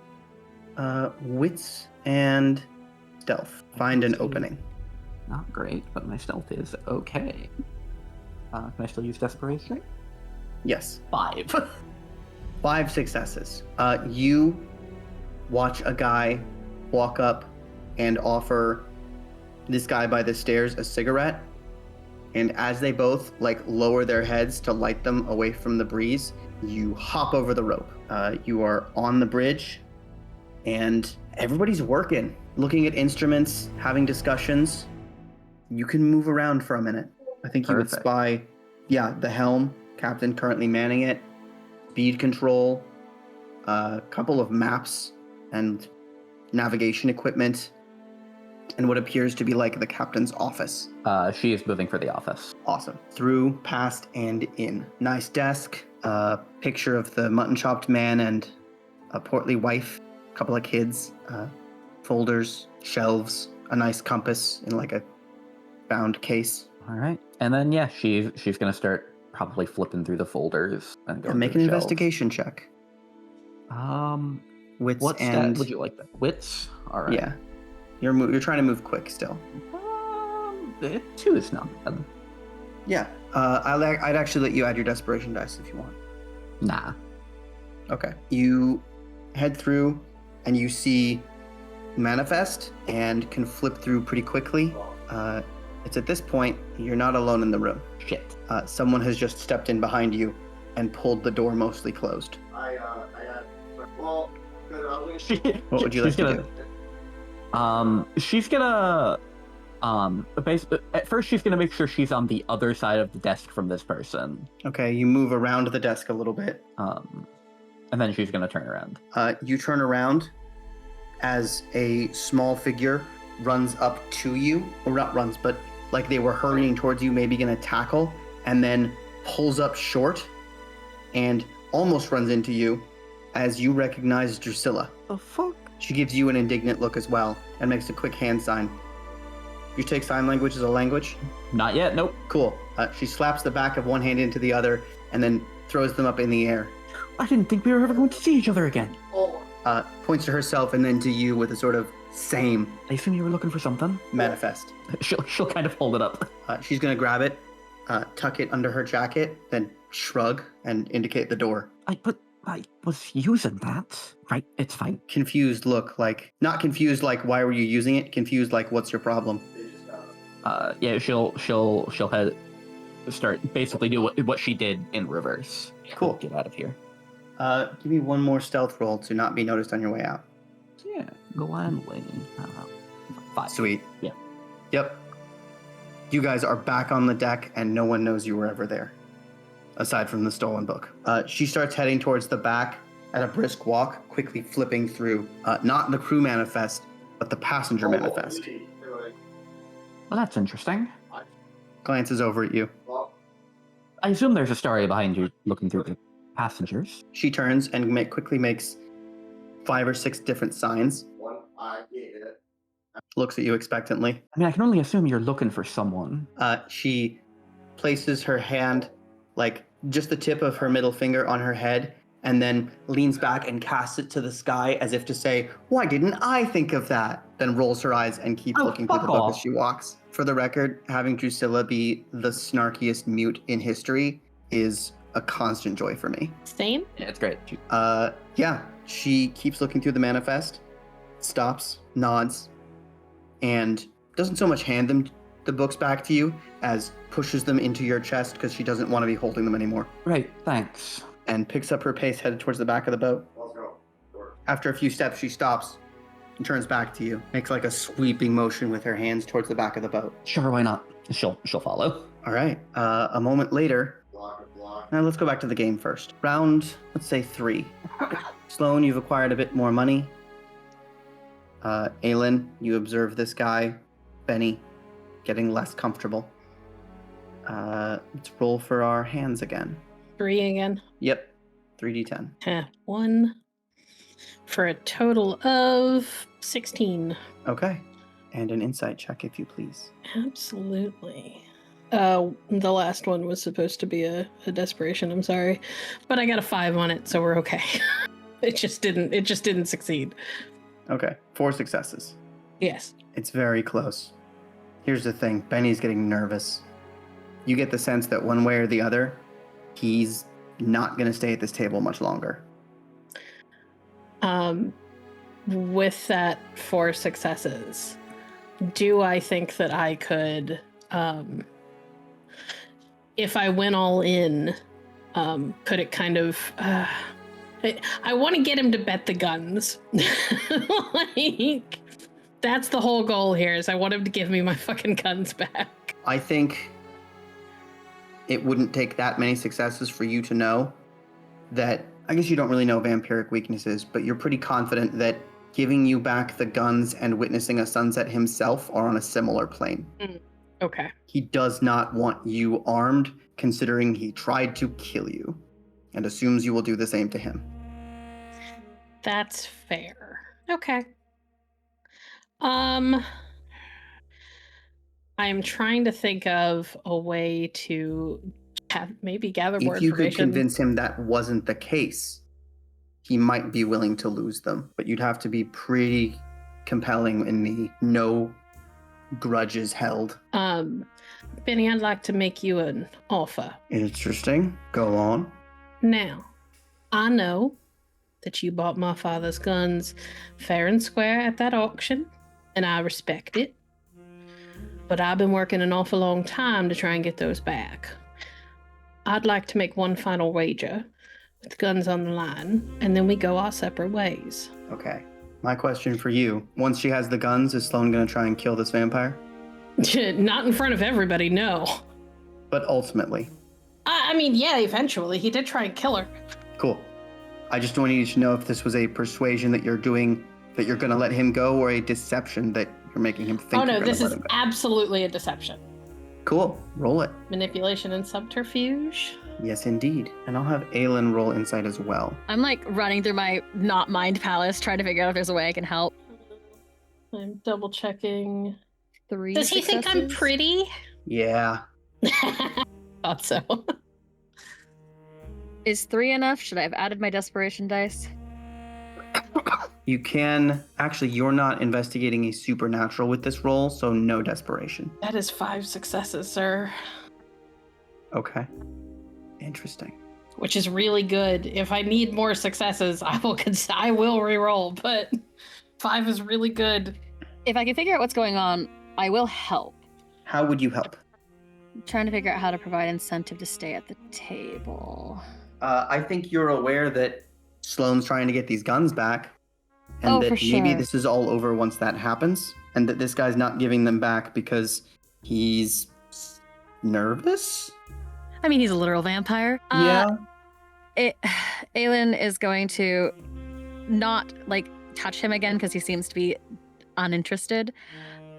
Wits and stealth. Find an opening. Not great, but my stealth is okay. Can I still use desperation? Yes. 5. 5 successes. You watch a guy walk up and offer this guy by the stairs a cigarette. And as they both lower their heads to light them away from the breeze, you hop over the rope. You are on the bridge and everybody's working, looking at instruments, having discussions. You can move around for a minute. I think you would spy, the helm, captain currently manning it, speed control, a couple of maps and navigation equipment, and what appears to be like the captain's office. She is moving for the office. Awesome. Through, past, and in. Nice desk, picture of the mutton-chopped man and a portly wife, a couple of kids, folders, shelves, a nice compass in like a bound case. All right. And then, she's going to start probably flipping through the folders and going make through an the shelves. investigation check. Wits what and... stat would you like that? Wits? All right. Yeah. You're trying to move quick still. 2 is not bad. Yeah. I'd actually let you add your desperation dice if you want. Nah. Okay. You head through and you see manifest and can flip through pretty quickly. It's at this point, you're not alone in the room. Shit. Someone has just stepped in behind you and pulled the door mostly closed. What would you like to do? She's gonna, at first she's gonna make sure she's on the other side of the desk from this person. Okay, you move around the desk a little bit. And then she's gonna turn around. You turn around as a small figure runs up to you, or not runs, but like they were hurrying towards you, maybe gonna tackle, and then pulls up short and almost runs into you as you recognize Drusilla. The fuck? She gives you an indignant look as well and makes a quick hand sign. You take sign language as a language? Not yet, nope. Cool. She slaps the back of one hand into the other and then throws them up in the air. I didn't think we were ever going to see each other again. Points to herself and then to you with a sort of same I assume you were looking for something? manifest. She'll kind of hold it up. She's going to grab it, tuck it under her jacket, then shrug and indicate the door. But I was using that. Right, it's fine. Confused look, like, not confused like, why were you using it? Confused like, what's your problem? Yeah, she'll head start basically do what she did in reverse. Cool. Get out of here. Give me one more stealth roll to not be noticed on your way out. Yeah, gladly. 5. Sweet. Yeah. Yep. You guys are back on the deck and no one knows you were ever there, aside from the stolen book. She starts heading towards the back at a brisk walk, quickly flipping through, not the crew manifest, but the passenger manifest. Well, that's interesting. Glances over at you. I assume there's a story behind you looking through the passengers. She turns and quickly makes 5 or 6 different signs. Looks at you expectantly. I mean, I can only assume you're looking for someone. She places her hand, like just the tip of her middle finger on her head, and then leans back and casts it to the sky as if to say, why didn't I think of that? Then rolls her eyes and keeps looking through the book as she walks. For the record, having Drusilla be the snarkiest mute in history is a constant joy for me. Same? Yeah, it's great. Yeah, she keeps looking through the manifest, stops, nods, and doesn't so much hand the books back to you as pushes them into your chest because she doesn't want to be holding them anymore. Right, thanks. And picks up her pace headed towards the back of the boat. After a few steps, she stops and turns back to you. Makes like a sweeping motion with her hands towards the back of the boat. Sure, why not? She'll follow. All right. A moment later. Now let's go back to the game first. Round, let's say 3. Sloan, you've acquired a bit more money. Aelin, you observe this guy, Benny, getting less comfortable. Let's roll for our hands again. 3 again. Yep, 3d10. 1 for a total of 16. Okay, and an insight check if you please. Absolutely. The last one was supposed to be a desperation, I'm sorry. But I got a 5 on it, so we're okay. It just didn't succeed. Okay, 4 successes. Yes. It's very close. Here's the thing, Benny's getting nervous. You get the sense that one way or the other, he's not going to stay at this table much longer. With that 4 successes, do I think that I could, if I went all in, could it kind of, I want to get him to bet the guns. Like, that's the whole goal here, is I want him to give me my fucking guns back. I think it wouldn't take that many successes for you to know that, I guess you don't really know vampiric weaknesses, but you're pretty confident that giving you back the guns and witnessing a sunset himself are on a similar plane. Okay. He does not want you armed, considering he tried to kill you, and assumes you will do the same to him. That's fair. Okay. I'm trying to think of a way to maybe gather more If you could information. convince him that wasn't the case, he might be willing to lose them. But you'd have to be pretty compelling in the no grudges held. Benny, I'd like to make you an offer. Interesting. Go on. Now, I know that you bought my father's guns fair and square at that auction, and I respect it. But I've been working an awful long time to try and get those back. I'd like to make one final wager with guns on the line, and then we go our separate ways. Okay. My question for you, once she has the guns, is Sloan going to try and kill this vampire? Not in front of everybody, no. But ultimately. I mean, yeah, eventually. He did try and kill her. Cool. I just wanted you to know if this was a persuasion that you're doing, that you're going to let him go, or a deception that you're making him think Oh no, you're going this to let is him go. absolutely a deception. Cool. Roll it. Manipulation and subterfuge. Yes, indeed. And I'll have Aelin roll insight as well. I'm like running through my not mind palace trying to figure out if there's a way I can help. I'm double checking. 3 Does he think I'm successes? pretty? Yeah. Thought so. Is 3 enough? Should I have added my desperation dice? You can actually. You're not investigating a supernatural with this roll, so no desperation. That is 5 successes, sir. Okay. Interesting. Which is really good. If I need more successes, I will re-roll, but 5 is really good. If I can figure out what's going on, I will help. How would you help? I'm trying to figure out how to provide incentive to stay at the table. I think you're aware that Sloane's trying to get these guns back, and that for maybe sure. this is all over once that happens, and that this guy's not giving them back because he's nervous? I mean, he's a literal vampire. Yeah. Aelin is going to not touch him again because he seems to be uninterested,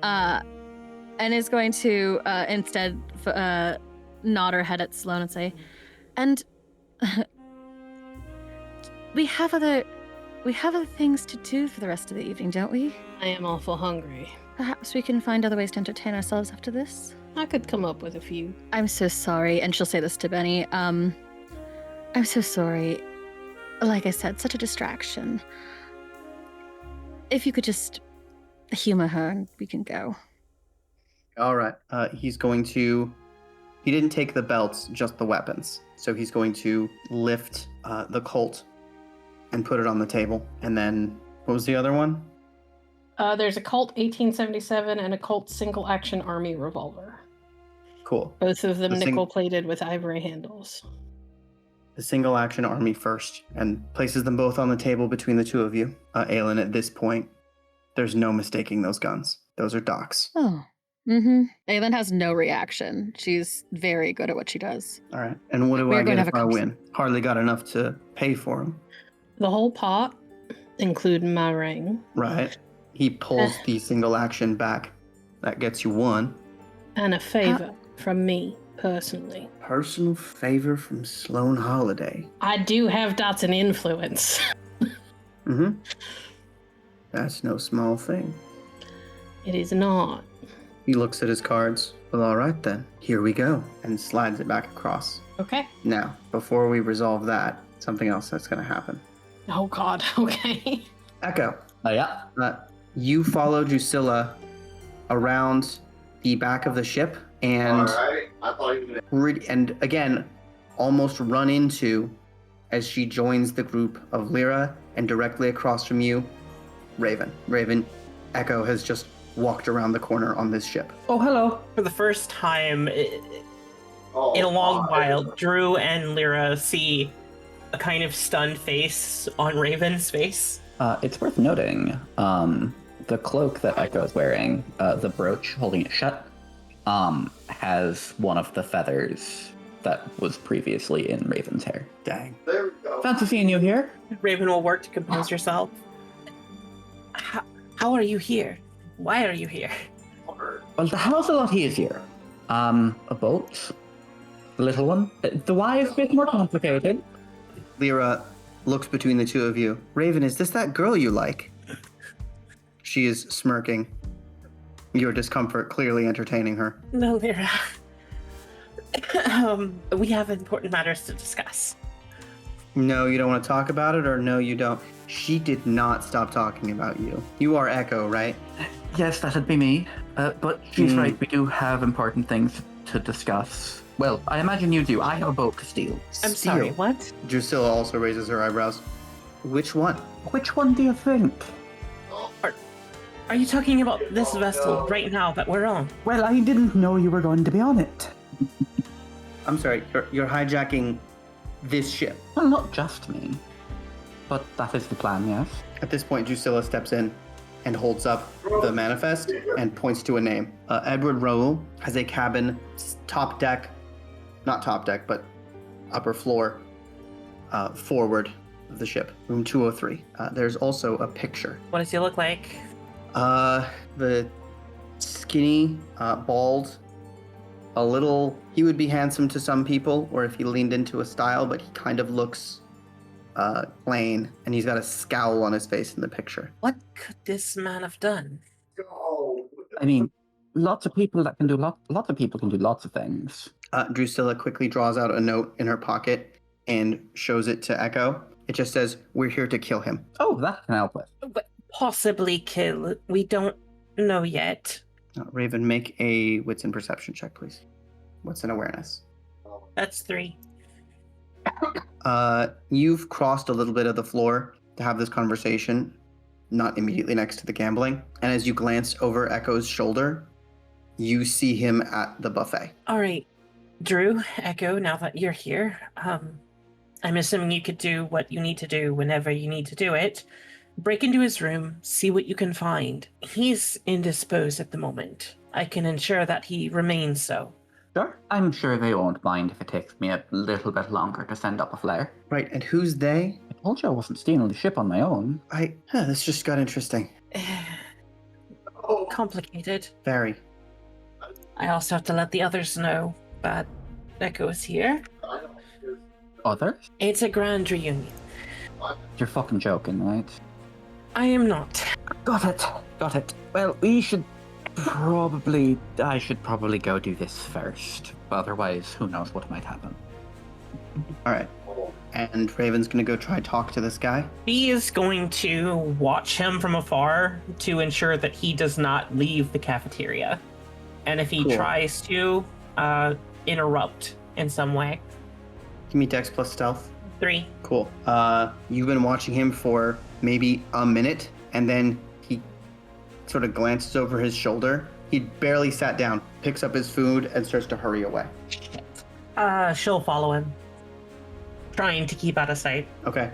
and is going to instead nod her head at Sloane and say, "And we have other things to do for the rest of the evening, don't we? I am awful hungry. Perhaps we can find other ways to entertain ourselves after this." I could come up with a few. I'm so sorry, and she'll say this to Benny. I'm so sorry. Like I said, such a distraction. If you could just humor her and we can go. All right. He's going to... He didn't take the belts, just the weapons. So he's going to lift the Colt and put it on the table. And then, what was the other one? There's a Colt 1877 and a Colt single-action army revolver. Cool. Both of them The nickel-plated with ivory handles. The single action army first, and places them both on the table between the two of you. Aelin, at this point, there's no mistaking those guns. Those are Doc's. Oh. Mm-hmm. Aelin has no reaction. She's very good at what she does. All right. And what do We I are going get to if have I a win? Hardly got enough to pay for them. The whole pot, including my ring, Right. He pulls the single action back. That gets you 1. and a favor from me, personally. Personal favor from Sloane Holiday. I do have dots and influence. Mm-hmm. That's no small thing. It is not. He looks at his cards. Well, all right then. Here we go. And slides it back across. Okay. Now, before we resolve that, something else that's going to happen. Oh god, okay. Echo, Yeah. you follow Drusilla around the back of the ship and I thought you were gonna... and again, almost run into as she joins the group of Lyra, and directly across from you, Raven. Raven, Echo has just walked around the corner on this ship. Oh, hello. For the first time in a long while, Drew and Lyra see a kind of stunned face on Raven's face. It's worth noting, the cloak that Echo's wearing, the brooch holding it shut, has one of the feathers that was previously in Raven's hair. Dang. There we go. Fancy seeing you here. Raven will work to compose herself. How are you here? Why are you here? Well, the how's a lot easier. A boat, the little one. The why is a bit more complicated. Lyra looks between the two of you. Raven, is this that girl you like? She is smirking. Your discomfort clearly entertaining her. No, Lyra. We have important matters to discuss. No, you don't want to talk about it, or no, you don't. She did not stop talking about you. You are Echo, right? Yes, that'd be me. But she's right, we do have important things to discuss. Well, I imagine you do. I have a boat to steal. I'm sorry, what? Drusilla also raises her eyebrows. Which one? Which one do you think? Are you talking about this vessel right now that we're on? Well, I didn't know you were going to be on it. I'm sorry, you're hijacking this ship. Well, not just me. But that is the plan, yes? At this point, Drusilla steps in and holds up the manifest and points to a name. Edward Raoul has a cabin, top deck, not top deck, but upper floor, forward of the ship, room 203. There's also a picture. What does he look like? The skinny, bald, a little, he would be handsome to some people, or if he leaned into a style, but he kind of looks plain, and he's got a scowl on his face in the picture. What could this man have done? I mean, lots of people can do lots of things. Drusilla quickly draws out a note in her pocket and shows it to Echo. It just says, "We're here to kill him." Oh, that can help with. But possibly kill. We don't know yet. Raven, make a wits and perception check, please. What's an awareness? That's 3. You've crossed a little bit of the floor to have this conversation, not immediately next to the gambling. And as you glance over Echo's shoulder, you see him at the buffet. All right, Drew, Echo, now that you're here, I'm assuming you could do what you need to do whenever you need to do it. Break into his room, see what you can find. He's indisposed at the moment. I can ensure that he remains so. Sure. I'm sure they won't mind if it takes me a little bit longer to send up a flare. Right, and who's they? I told you I wasn't stealing the ship on my own. This just got interesting. Complicated. Very. I also have to let the others know that Echo is here. Others? It's a grand reunion. You're fucking joking, right? I am not. Got it. Well, I should probably go do this first. Otherwise, who knows what might happen. All right. And Raven's going to go try talk to this guy. He is going to watch him from afar to ensure that he does not leave the cafeteria. And if he Cool. tries to interrupt in some way. Give me Dex plus Stealth. 3. Cool. You've been watching him for maybe a minute, and then he sort of glances over his shoulder. He barely sat down, picks up his food, and starts to hurry away. She'll follow him, trying to keep out of sight. Okay.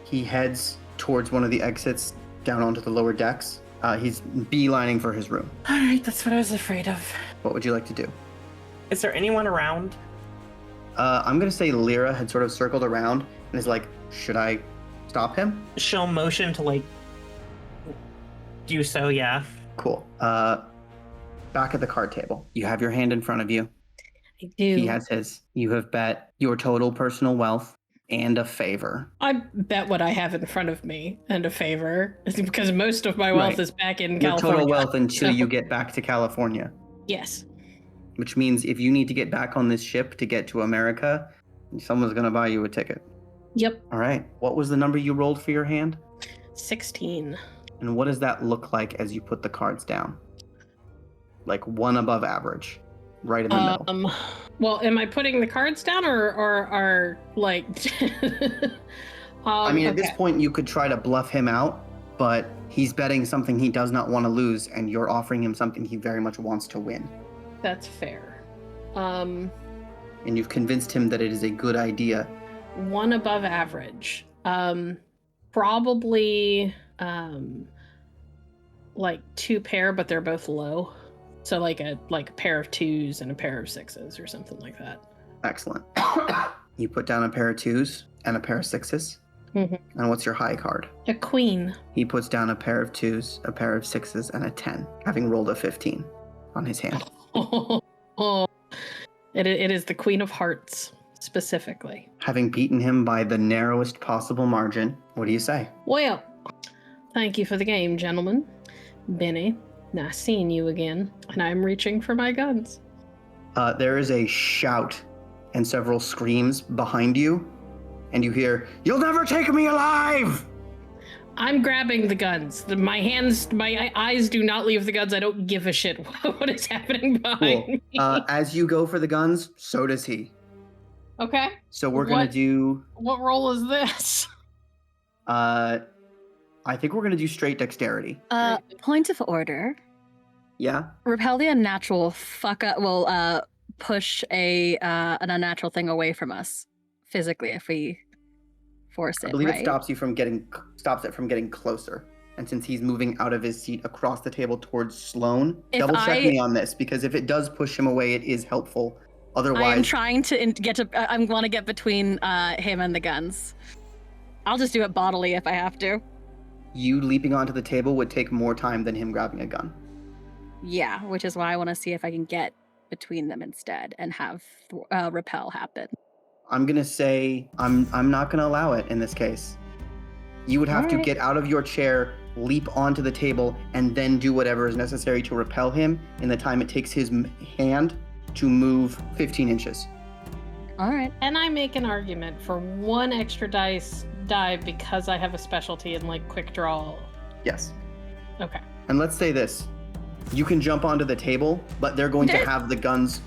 He heads towards one of the exits down onto the lower decks. He's beelining for his room. All right, that's what I was afraid of. What would you like to do? Is there anyone around? I'm going to say Lyra had sort of circled around and is like, should I stop him? She'll motion to, do so, yeah. Cool. Back at the card table. You have your hand in front of you. I do. He has his. You have bet your total personal wealth and a favor. I bet what I have in front of me and a favor because most of my wealth Right. is back in Your California. total wealth until so- you get back to California. Yes. Which means if you need to get back on this ship to get to America, someone's going to buy you a ticket. Yep. All right. What was the number you rolled for your hand? 16. And what does that look like as you put the cards down? Like one above average, right in the middle. Well, am I putting the cards down or like? I mean, at this okay. point, you could try to bluff him out, but he's betting something he does not want to lose, and you're offering him something he very much wants to win. That's fair. And you've convinced him that it is a good idea. One above average. Probably like 2 pair, but they're both low. So like a pair of 2s and a pair of 6s or something like that. Excellent. You put down a pair of 2s and a pair of 6s. Mhm. And what's your high card? A queen. He puts down a pair of 2s, a pair of 6s, and a 10, having rolled a 15 on his hand. It is the Queen of Hearts, specifically. Having beaten him by the narrowest possible margin, what do you say? Well, thank you for the game, gentlemen. Benny, nice seeing you again, and I'm reaching for my guns. There is a shout and several screams behind you, and you hear, "You'll never take me alive!" I'm grabbing the guns. My eyes do not leave the guns. I don't give a shit what is happening behind Cool. me. As you go for the guns, so does he. Okay. So we're going to do... What roll is this? I think we're going to do straight dexterity. Point of order. Yeah? Repel the unnatural fuck up will push an unnatural thing away from us physically if we force it. I believe right? it stops it from getting closer. And since he's moving out of his seat across the table towards Sloane, double check me on this, because if it does push him away, it is helpful. Otherwise, I'm trying to get to. I want to get between him and the guns. I'll just do it bodily if I have to. you leaping onto the table would take more time than him grabbing a gun. Yeah, which is why I want to see if I can get between them instead and have repel happen. I'm gonna say I'm not gonna allow it in this case. You would have to get out of your chair, leap onto the table, and then do whatever is necessary to repel him in the time it takes his hand to move 15 inches. All right. And I make an argument for 1 extra die because I have a specialty in like quick draw. Yes. Okay. And let's say this. You can jump onto the table, but they're going to have the guns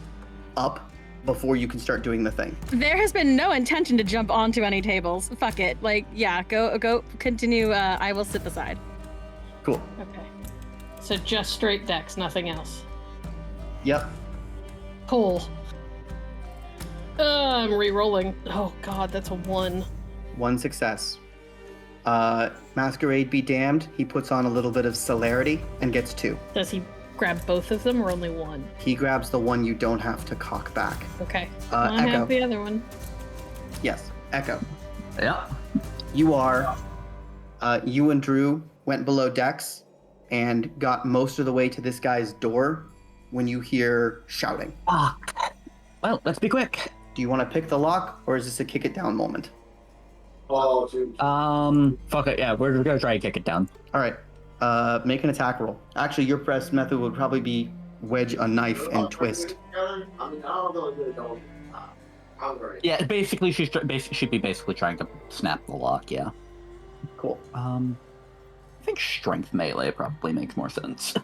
up before you can start doing the thing. There has been no intention to jump onto any tables. Fuck it. Like, yeah, go, continue. I will sit beside. Cool. Okay. So just straight dex, nothing else. Yep. Cool. I'm re-rolling. Oh god, that's a 1. 1 success. Masquerade be damned. He puts on a little bit of celerity and gets 2. Does he grab both of them or only one? He grabs the one you don't have to cock back. Okay. I Echo. have the other one. Yes, Echo. Yeah. You are, you and Drew went below decks and got most of the way to this guy's door when you hear shouting. Fuck. Well, let's be quick. Do you want to pick the lock, or is this a kick it down moment? Oh, dude. Fuck it. Yeah, we're gonna try and kick it down. All right, make an attack roll. Actually, your best method would probably be wedge a knife and twist. I mean, I don't really know. I'm great. Yeah, basically, she'd be basically trying to snap the lock. Yeah. Cool. I think strength melee probably makes more sense.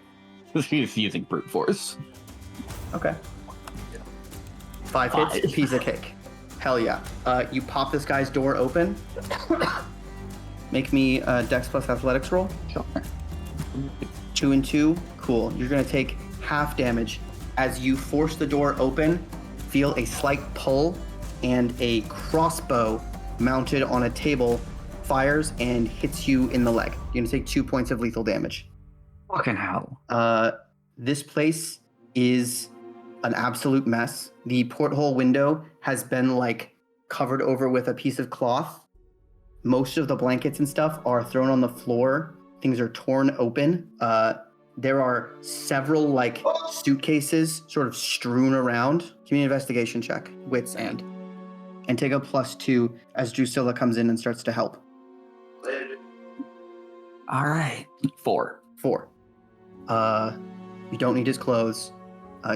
She's using brute force. Okay. 5 hits, piece of cake. Hell yeah. You pop this guy's door open. Make me a Dex plus Athletics roll. Sure. 2 and 2. Cool. You're gonna take half damage as you force the door open. Feel a slight pull, and a crossbow mounted on a table fires and hits you in the leg. You're gonna take 2 points of lethal damage. Fucking hell. This place is an absolute mess. The porthole window has been like covered over with a piece of cloth. Most of the blankets and stuff are thrown on the floor. Things are torn open. There are several like suitcases sort of strewn around. Give me an investigation check, wits and take a +2 as Drusilla comes in and starts to help. All right. 4. 4. You don't need his clothes.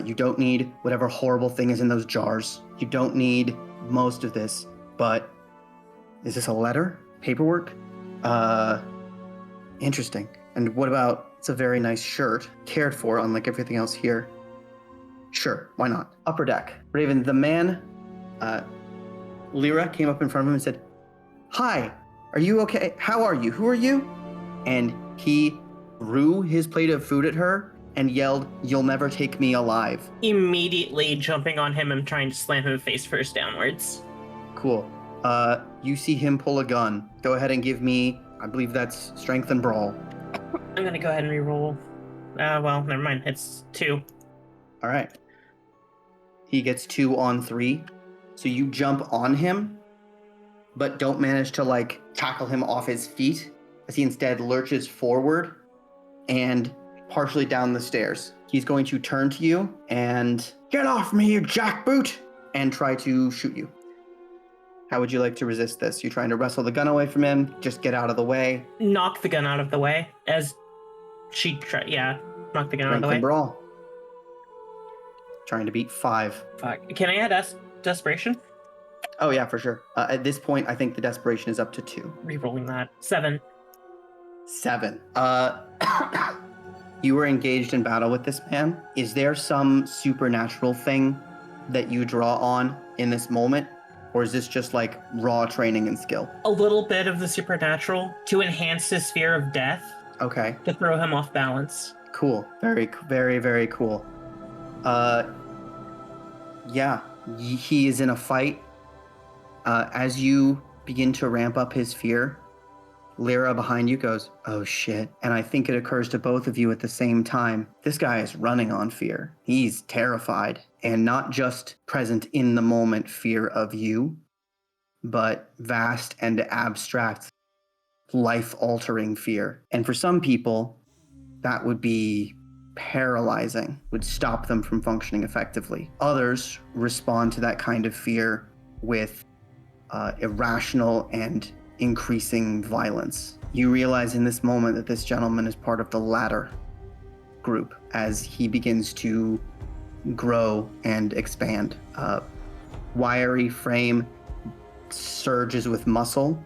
You don't need whatever horrible thing is in those jars. You don't need most of this, but is this a letter? Paperwork? Interesting. And what about, it's a very nice shirt, cared for, unlike everything else here. Sure, why not? Upper deck. Raven, the man, Lyra came up in front of him and said, "Hi, are you okay? How are you? Who are you?" And he threw his plate of food at her and yelled, "You'll never take me alive." Immediately jumping on him and trying to slam him face first downwards. Cool. You see him pull a gun. Go ahead and give me, I believe that's strength and brawl. I'm gonna go ahead and re-roll. Well, never mind. It's 2. All right. He gets 2 on 3. So you jump on him, but don't manage to like tackle him off his feet, as he instead lurches forward and partially down the stairs. He's going to turn to you and "Get off me, you jackboot!" and try to shoot you. How would you like to resist this? You trying to wrestle the gun away from him? Just get out of the way? Knock the gun out of the way as she knock the gun out of the way. Brawl. Trying to beat 5. Fuck. Can I add desperation? Oh yeah, for sure. At this point, I think the desperation is up to 2. Re-rolling that. 7. 7. You were engaged in battle with this man. Is there some supernatural thing that you draw on in this moment? Or is this just like raw training and skill? A little bit of the supernatural to enhance his fear of death. Okay. To throw him off balance. Cool. Very, very, very cool. Yeah, he is in a fight. As you begin to ramp up his fear, Lyra behind you goes, "Oh shit." And I think it occurs to both of you at the same time. This guy is running on fear. He's terrified, and not just present in the moment fear of you, but vast and abstract, life-altering fear. And for some people, that would be paralyzing, would stop them from functioning effectively. Others respond to that kind of fear with irrational and increasing violence. You realize in this moment that this gentleman is part of the latter group as he begins to grow and expand. Wiry frame surges with muscle.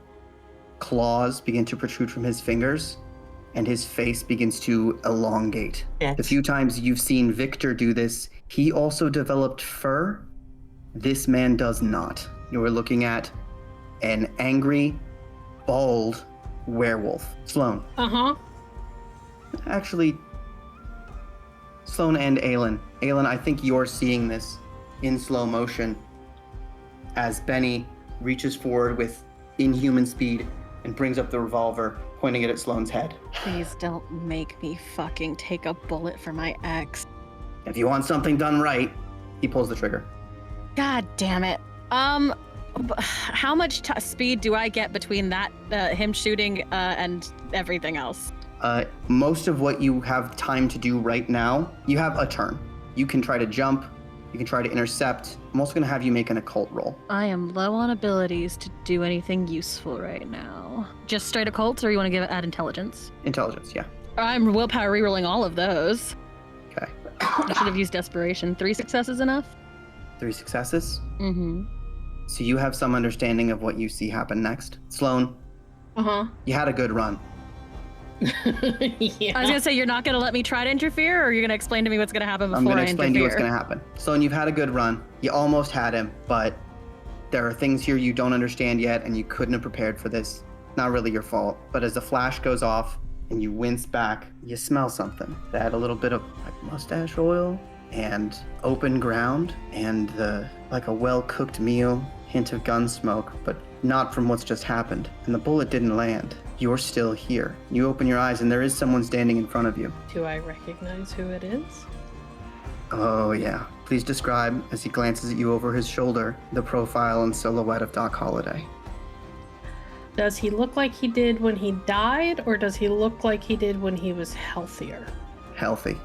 Claws begin to protrude from his fingers, and his face begins to elongate. Yes. The few times you've seen Victor do this, he also developed fur. This man does not. You are looking at an angry, bald werewolf. Sloan. Uh-huh. Actually, Sloan and Aelin. Aelin, I think you're seeing this in slow motion as Benny reaches forward with inhuman speed and brings up the revolver, pointing it at Sloan's head. Please don't make me fucking take a bullet for my ex. If you want something done right, he pulls the trigger. God damn it. How much speed do I get between that, him shooting, and everything else? Most of what you have time to do right now, you have a turn. You can try to jump, you can try to intercept. I'm also going to have you make an occult roll. I am low on abilities to do anything useful right now. Just straight occult, or you want to add intelligence? Intelligence, yeah. I'm willpower rerolling all of those. Okay. I should have used desperation. 3 successes enough? 3 successes. Mm-hmm. So you have some understanding of what you see happen next. Sloan, Uh-huh. you had a good run. Yeah. I was gonna say, you're not gonna let me try to interfere, or you're gonna explain to me what's gonna happen before I'm going to I explain to you what's interfere? going to happen. Sloan, you've had a good run. You almost had him, but there are things here you don't understand yet, and you couldn't have prepared for this. Not really your fault. But as the flash goes off and you wince back, you smell something. That a little bit of like mustache oil and open ground and like a well-cooked meal, hint of gun smoke, but not from what's just happened. And the bullet didn't land. You're still here. You open your eyes and there is someone standing in front of you. Do I recognize who it is? Oh, yeah. Please describe, as he glances at you over his shoulder, the profile and silhouette of Doc Holliday. Does he look like he did when he died, or does he look like he did when he was healthier? Healthy.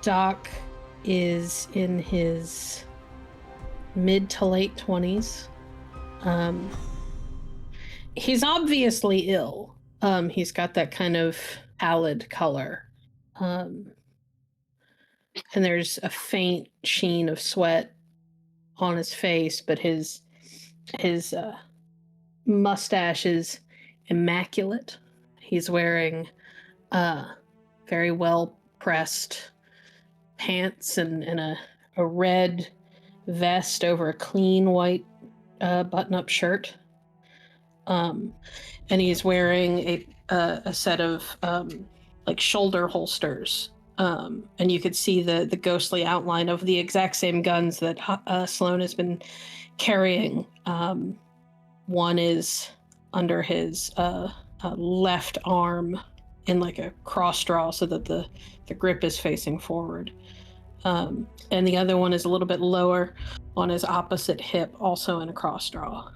Doc is in his mid to late 20s. He's obviously ill. He's got that kind of pallid color. And there's a faint sheen of sweat on his face, but his mustache is immaculate. He's wearing very well pressed pants and a red vest over a clean white button-up shirt. And he's wearing a set of like shoulder holsters. And you could see the ghostly outline of the exact same guns that Sloan has been carrying. One is under his left arm in like a cross draw so that the grip is facing forward. And the other one is a little bit lower on his opposite hip, also in a cross draw.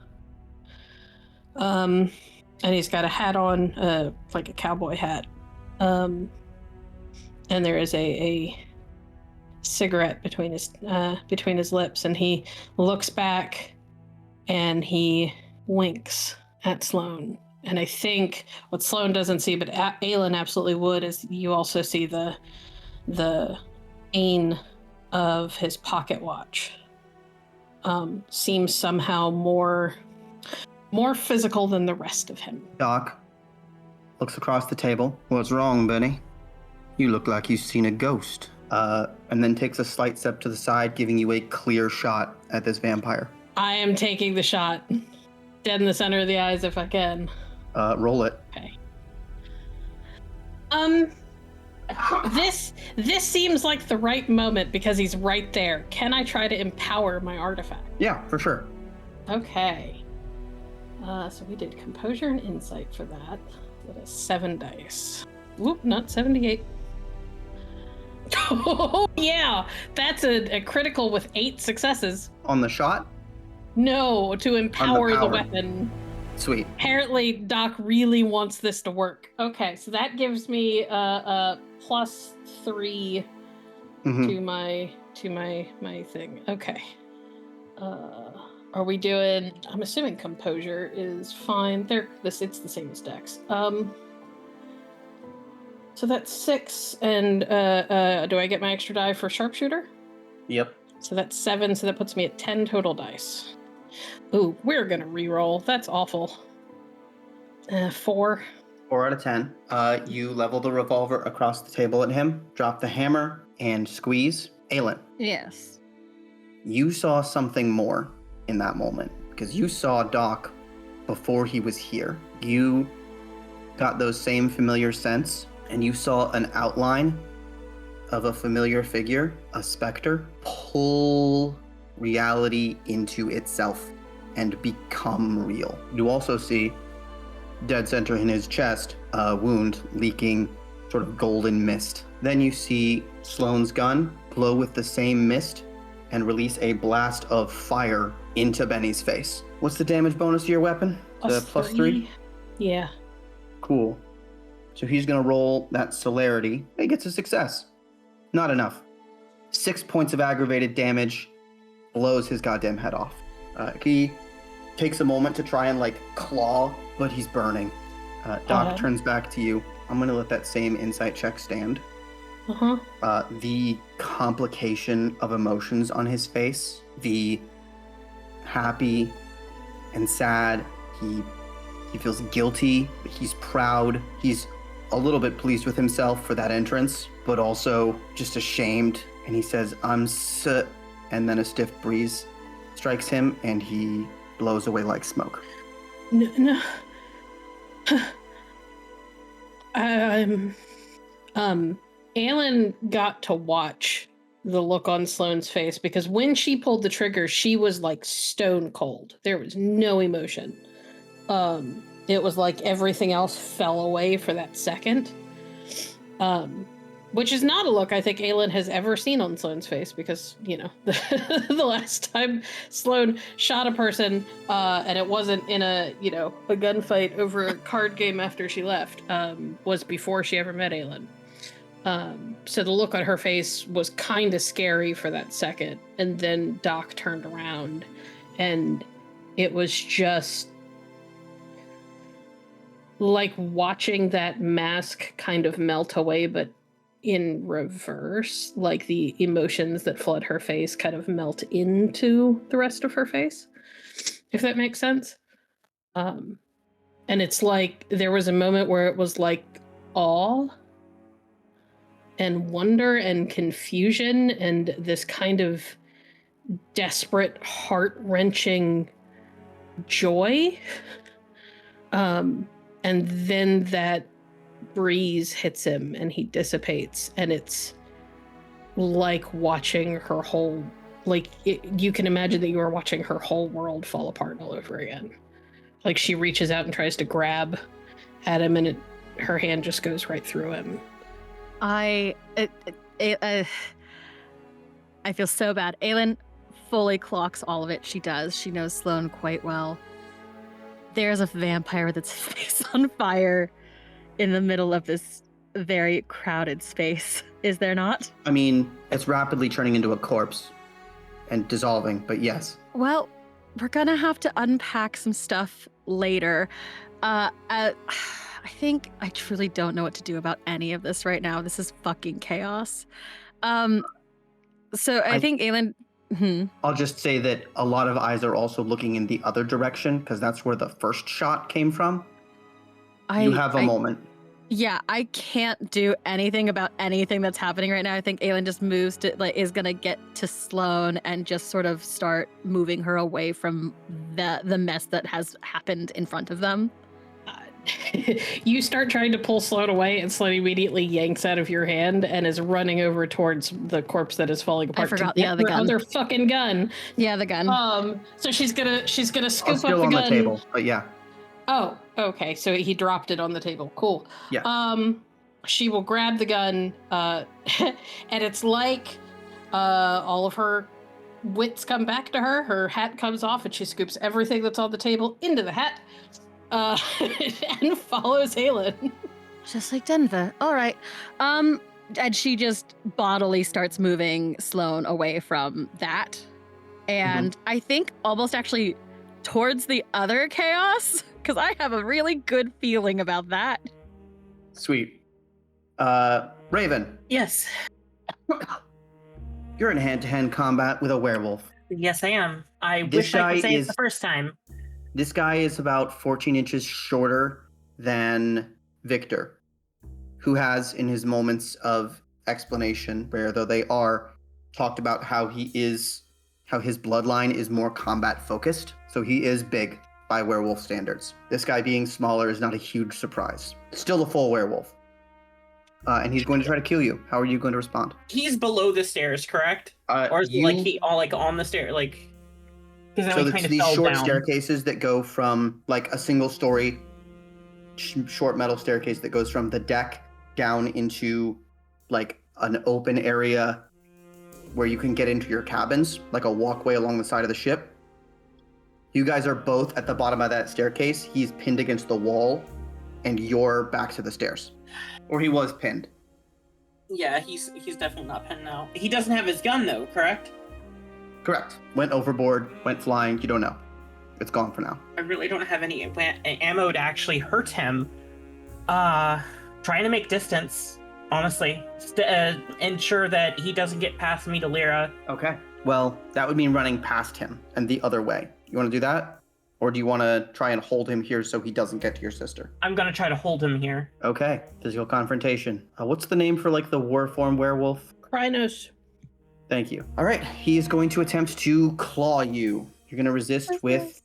And he's got a hat on, like a cowboy hat. And there is a cigarette between his lips, and he looks back and he winks at Sloan. And I think what Sloan doesn't see, but Aelin absolutely would, is you also see the chain of his pocket watch. Seems somehow more physical than the rest of him. Doc looks across the table. What's wrong, Benny? You look like you've seen a ghost. And then takes a slight step to the side, giving you a clear shot at this vampire. I am taking the shot. Dead in the center of the eyes if I can. Roll it. Okay. This seems like the right moment because he's right there. Can I try to empower my artifact? Yeah, for sure. Okay. So we did composure and insight for that. That is 7 dice. Whoop, not 78. Oh, yeah. That's a critical with 8 successes. On the shot? No, to empower the power. weapon. Sweet. Apparently, Doc really wants this to work. Okay, so that gives me a +3 to my thing. Okay. Are we doing? I'm assuming composure is fine. It's the same as Dex. So that's 6, and do I get my extra die for sharpshooter? Yep. So that's 7, so that puts me at 10 total dice. Ooh, we're gonna reroll. That's awful. 4. 4 out of 10. You level the revolver across the table at him, drop the hammer, and squeeze. Aelin, Yes. you saw something more in that moment, because you saw Doc before he was here. You got those same familiar scents, and you saw an outline of a familiar figure, a specter, pull reality into itself and become real. You also see, dead center in his chest, a wound leaking sort of golden mist. Then you see Sloane's gun glow with the same mist and release a blast of fire into Benny's face. What's the damage bonus to your weapon? Plus 3? Yeah. Cool. So he's gonna roll that celerity. He gets a success. Not enough. 6 points of aggravated damage, blows his goddamn head off. He takes a moment to try and claw, but he's burning. Doc turns back to you. I'm gonna let that same insight check stand. The complication of emotions on his face, the happy and sad, he feels guilty, he's proud, he's a little bit pleased with himself for that entrance, but also just ashamed, and he says, and then a stiff breeze strikes him, and he blows away like smoke. No. Aelin got to watch the look on Sloane's face, because when she pulled the trigger, she was like stone cold. There was no emotion. It was like everything else fell away for that second. Which is not a look I think Aelin has ever seen on Sloane's face, because, the last time Sloane shot a person, and it wasn't in a gunfight over a card game after she left, was before she ever met Aelin. So the look on her face was kind of scary for that second. And then Doc turned around, and it was just like watching that mask kind of melt away, but in reverse, like the emotions that flood her face kind of melt into the rest of her face, if that makes sense. And it's like there was a moment where it was like awe and wonder and confusion and this kind of desperate, heart-wrenching joy. And then that breeze hits him and he dissipates, and it's like watching her whole, you can imagine that you are watching her whole world fall apart all over again. Like she reaches out and tries to grab at him, and her hand just goes right through him. I feel so bad. Aelin fully clocks all of it. She does. She knows Sloane quite well. There's a vampire with its face on fire in the middle of this very crowded space. Is there not? I mean, it's rapidly turning into a corpse and dissolving, but yes. Well, we're gonna have to unpack some stuff later. I think I truly don't know what to do about any of this right now. This is fucking chaos. So I think Aelin... I'll just say that a lot of eyes are also looking in the other direction, because that's where the first shot came from. You have a moment. Yeah, I can't do anything about anything that's happening right now. I think Aelin just moves to, is gonna get to Sloane and just sort of start moving her away from the mess that has happened in front of them. You start trying to pull Sloane away, and Sloane immediately yanks out of your hand and is running over towards the corpse that is falling apart. I forgot, the gun. Other fucking gun. Yeah, the gun. So she's gonna scoop up the still gun. on the table, but yeah. Oh, okay. So he dropped it on the table. Cool. Yeah. She will grab the gun, and it's like all of her wits come back to her. Her hat comes off, and she scoops everything that's on the table into the hat. And follows Aelin. Just like Denver. All right. And she just bodily starts moving Sloane away from that. And I think almost actually towards the other chaos, because I have a really good feeling about that. Sweet. Raven, Yes. you're in hand-to-hand combat with a werewolf. Yes, I am. I This wish I guy could say it is- the first time. This guy is about 14 inches shorter than Victor, who has, in his moments of explanation, rare though they are, talked about how his bloodline is more combat focused. So he is big by werewolf standards. This guy being smaller is not a huge surprise. Still a full werewolf. And he's going to try to kill you. How are you going to respond? He's below the stairs, correct? Or is he on the stair? Like, because So he it's kind of these fell short down. staircases that go from like a single story short metal staircase that goes from the deck down into like an open area where you can get into your cabins, like a walkway along the side of the ship. You guys are both at the bottom of that staircase. He's pinned against the wall and you're back to the stairs. Or he was pinned. Yeah, he's definitely not pinned now. He doesn't have his gun though, correct? Correct. Went overboard, went flying, you don't know. It's gone for now. I really don't have any ammo to actually hurt him. Trying to make distance, honestly. Ensure that he doesn't get past me to Lyra. Okay. Well, that would mean running past him and the other way. You want to do that? Or do you want to try and hold him here so he doesn't get to your sister? I'm gonna try to hold him here. Okay. Physical confrontation. What's the name for like the warform werewolf? Krynos. Thank you. All right. He is going to attempt to claw you. You're going to resist with,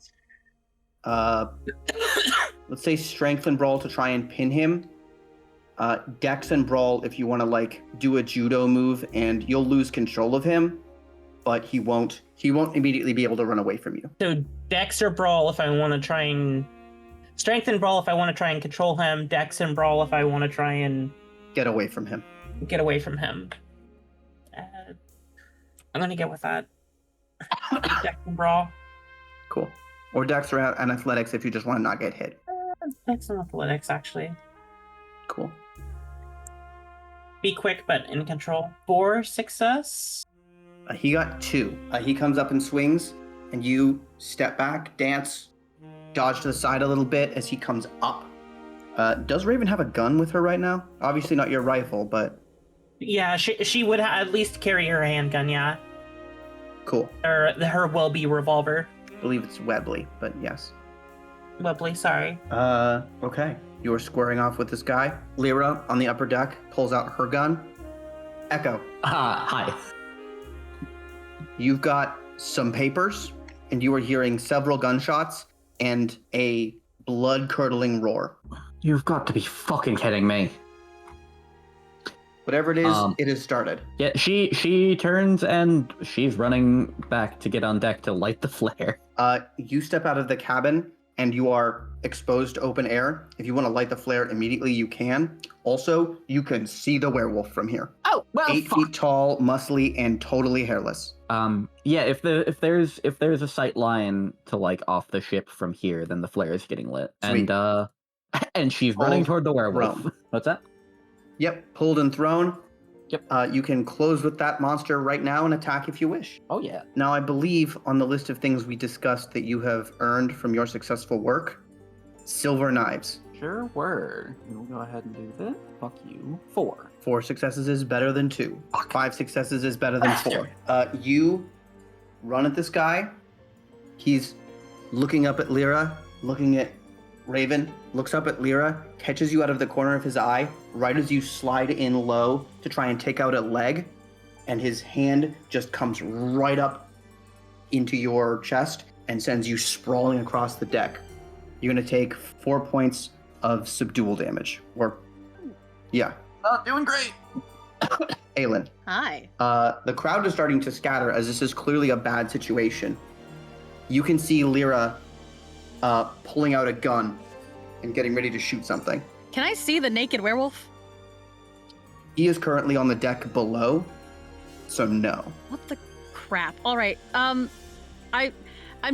let's say strength and brawl to try and pin him. Dex and brawl if you want to like do a judo move, and you'll lose control of him, but he won't immediately be able to run away from you. So Dex or Brawl if I want to try and... Strength and Brawl if I want to try and control him. Dex and Brawl if I want to try and... Get away from him. Get away from him. I'm going to get with that. Dex and Brawl. Cool. Or Dex or and athletics if you just want to not get hit. Dex and Athletics, actually. Cool. Be quick, but in control. 4 success. He got 2. He comes up and swings, and you step back, dance, dodge to the side a little bit as he comes up. Does Raven have a gun with her right now? Obviously not your rifle, but... Yeah, she would at least carry her handgun, yeah. Cool. Or her will-be revolver. I believe it's Webley, but yes. Webley, sorry. Okay. You are squaring off with this guy. Lyra, on the upper deck, pulls out her gun. Echo. Hi. You've got some papers, and you are hearing several gunshots and a blood-curdling roar. You've got to be fucking kidding me. Whatever it is, it has started. Yeah, she turns and she's running back to get on deck to light the flare. You step out of the cabin, and you are exposed to open air. If you want to light the flare immediately, you can. Also, you can see the werewolf from here. Oh, well, 8 feet tall, muscly, and totally hairless. Yeah, if there's a sight line to like off the ship from here, then the flare is getting lit. Sweet. And she's running toward the werewolf. Thrown. What's that? Yep, pulled and thrown. Yep. You can close with that monster right now and attack if you wish. Oh yeah. Now, I believe on the list of things we discussed that you have earned from your successful work, silver knives. Sure were. We'll go ahead and do this. Fuck you. 4. 4 successes is better than 2. 5 successes is better than 4. You run at this guy. He's looking up at Lyra, looking at Raven, looks up at Lyra, catches you out of the corner of his eye, right as you slide in low to try and take out a leg, and his hand just comes right up into your chest and sends you sprawling across the deck. You're going to take 4 points of subdual damage. Yeah. Not doing great. Aelin. Hi. The crowd is starting to scatter as this is clearly a bad situation. You can see Lyra pulling out a gun and getting ready to shoot something. Can I see the naked werewolf? He is currently on the deck below, so no. What the crap? All right. I'm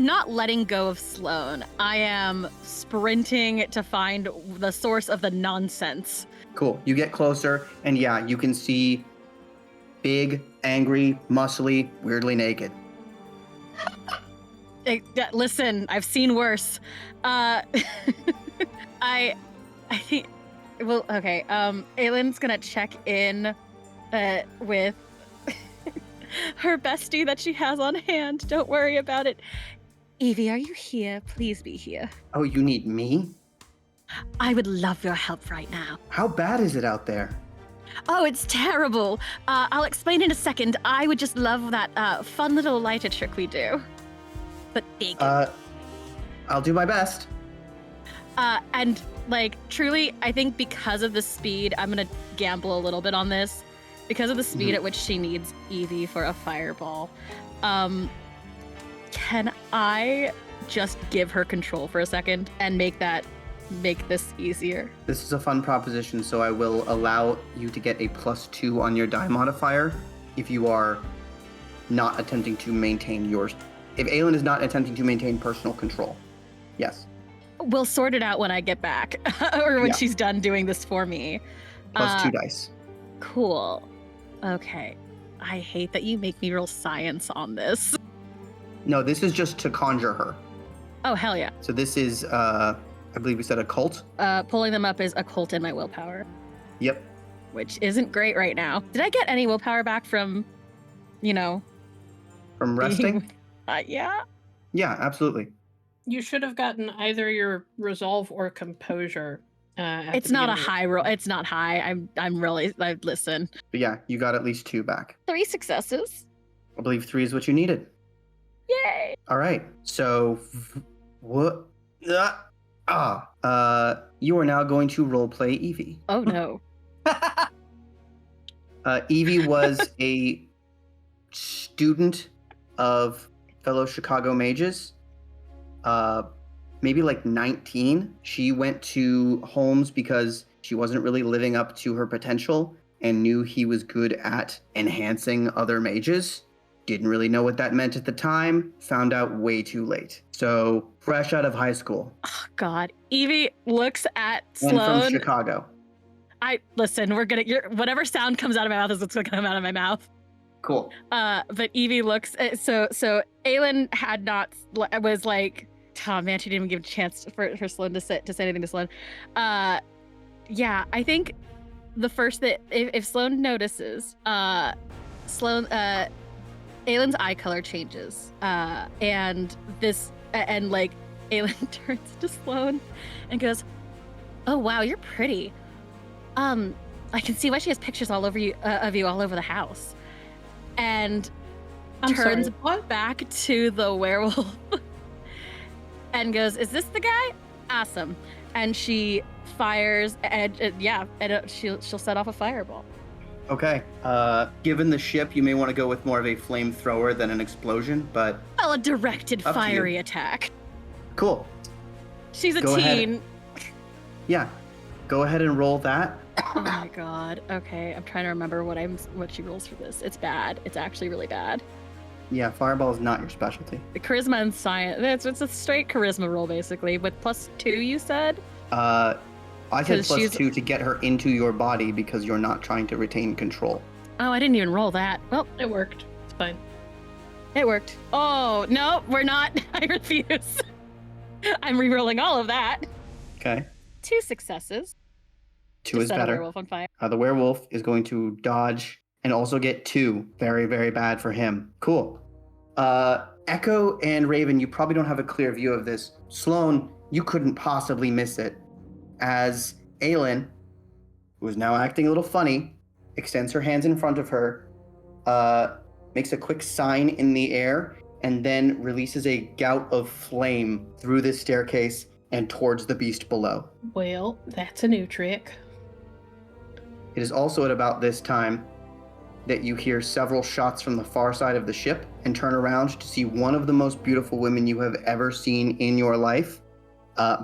not letting go of Sloane. I am sprinting to find the source of the nonsense. Cool. You get closer, and yeah, you can see big, angry, muscly, weirdly naked. Listen, I've seen worse. I think Well, okay. Aylin's gonna check in with her bestie that she has on hand. Don't worry about it. Evie, are you here? Please be here. Oh, you need me? I would love your help right now. How bad is it out there? Oh, it's terrible. I'll explain in a second. I would just love that fun little lighter trick we do. But big. I'll do my best. And, like, truly, I think because of the speed, I'm going to gamble a little bit on this. Because of the speed at which she needs Evie for a fireball, can I just give her control for a second and make this easier? This is a fun proposition, so I will allow you to get a +2 on your die modifier if you are not attempting to maintain yours. If Aelin is not attempting to maintain personal control. Yes. We'll sort it out when I get back, or when Yeah. she's done doing this for me. +2 dice. Cool. Okay. I hate that you make me roll science on this. No, this is just to conjure her. Oh, hell yeah. So this is, I believe we said occult. Pulling them up is occult in my willpower, Yep. which isn't great right now. Did I get any willpower back from, From resting? Yeah. Yeah, absolutely. You should have gotten either your resolve or composure. It's not a high roll. It's not high. Listen. But yeah, you got at least 2 back. 3 successes. I believe 3 is what you needed. Yay. All right. So, what? You are now going to roleplay Evie. Oh no. Evie was a student of fellow Chicago mages. Maybe like 19. She went to Holmes because she wasn't really living up to her potential and knew he was good at enhancing other mages. Didn't really know what that meant at the time. Found out way too late. So, fresh out of high school. Oh God. Evie looks at And Sloane. from Chicago. Listen, whatever sound comes out of my mouth is what's gonna come out of my mouth. Cool. But Evie looks so Aelin was like, oh man, she didn't even give a chance for Sloane to say anything to Sloane. Yeah, I think the first that if Sloane notices, Aelin's eye color changes, and like Aelin turns to Sloane and goes, "Oh wow, you're pretty. I can see why she has pictures all over of you all over the house." And turns back to the werewolf and goes, "Is this the guy? Awesome!" And she fires, and she'll set off a fireball. Okay. Given the ship, you may want to go with more of a flamethrower than an explosion, but Well, a directed Up to fiery you. attack. cool. She's a Go ahead. teen. Yeah. Go ahead and roll that. Oh my god. Okay, I'm trying to remember what she rolls for this. It's bad. It's actually really bad. Yeah, fireball is not your specialty. The charisma and science. It's a straight charisma roll basically, with +2. You said. I said 'Cause she's- +2 to get her into your body because you're not trying to retain control. Oh, I didn't even roll that. Well, It worked. It's fine. it worked. Oh no, we're not. I refuse. I'm re-rolling all of that. Okay. 2 successes. 2 to is set a better. werewolf on fire. The werewolf is going to dodge and also get 2. Very, very bad for him. Cool. Echo and Raven, you probably don't have a clear view of this. Sloane, you couldn't possibly miss it. As Aelin, who is now acting a little funny, extends her hands in front of her, makes a quick sign in the air, and then releases a gout of flame through this staircase and towards the beast below. Well, that's a new trick. It is also at about this time that you hear several shots from the far side of the ship and turn around to see one of the most beautiful women you have ever seen in your life,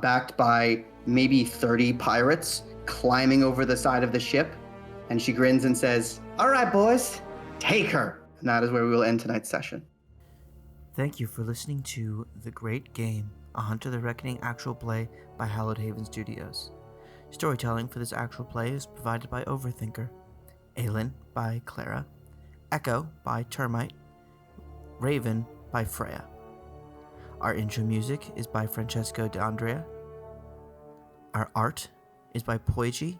backed by maybe 30 pirates climbing over the side of the ship. And she grins and says, "All right, boys, take her." And that is where we will end tonight's session. Thank you for listening to The Great Game, a Hunter the Reckoning actual play by Hallowed Haven Studios. Storytelling for this actual play is provided by Overthinker, Aelin by Clara, Echo by Termite, Raven by Freya. Our intro music is by Francesco De Andrea. Our art is by Poiji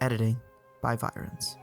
Editing by Virens.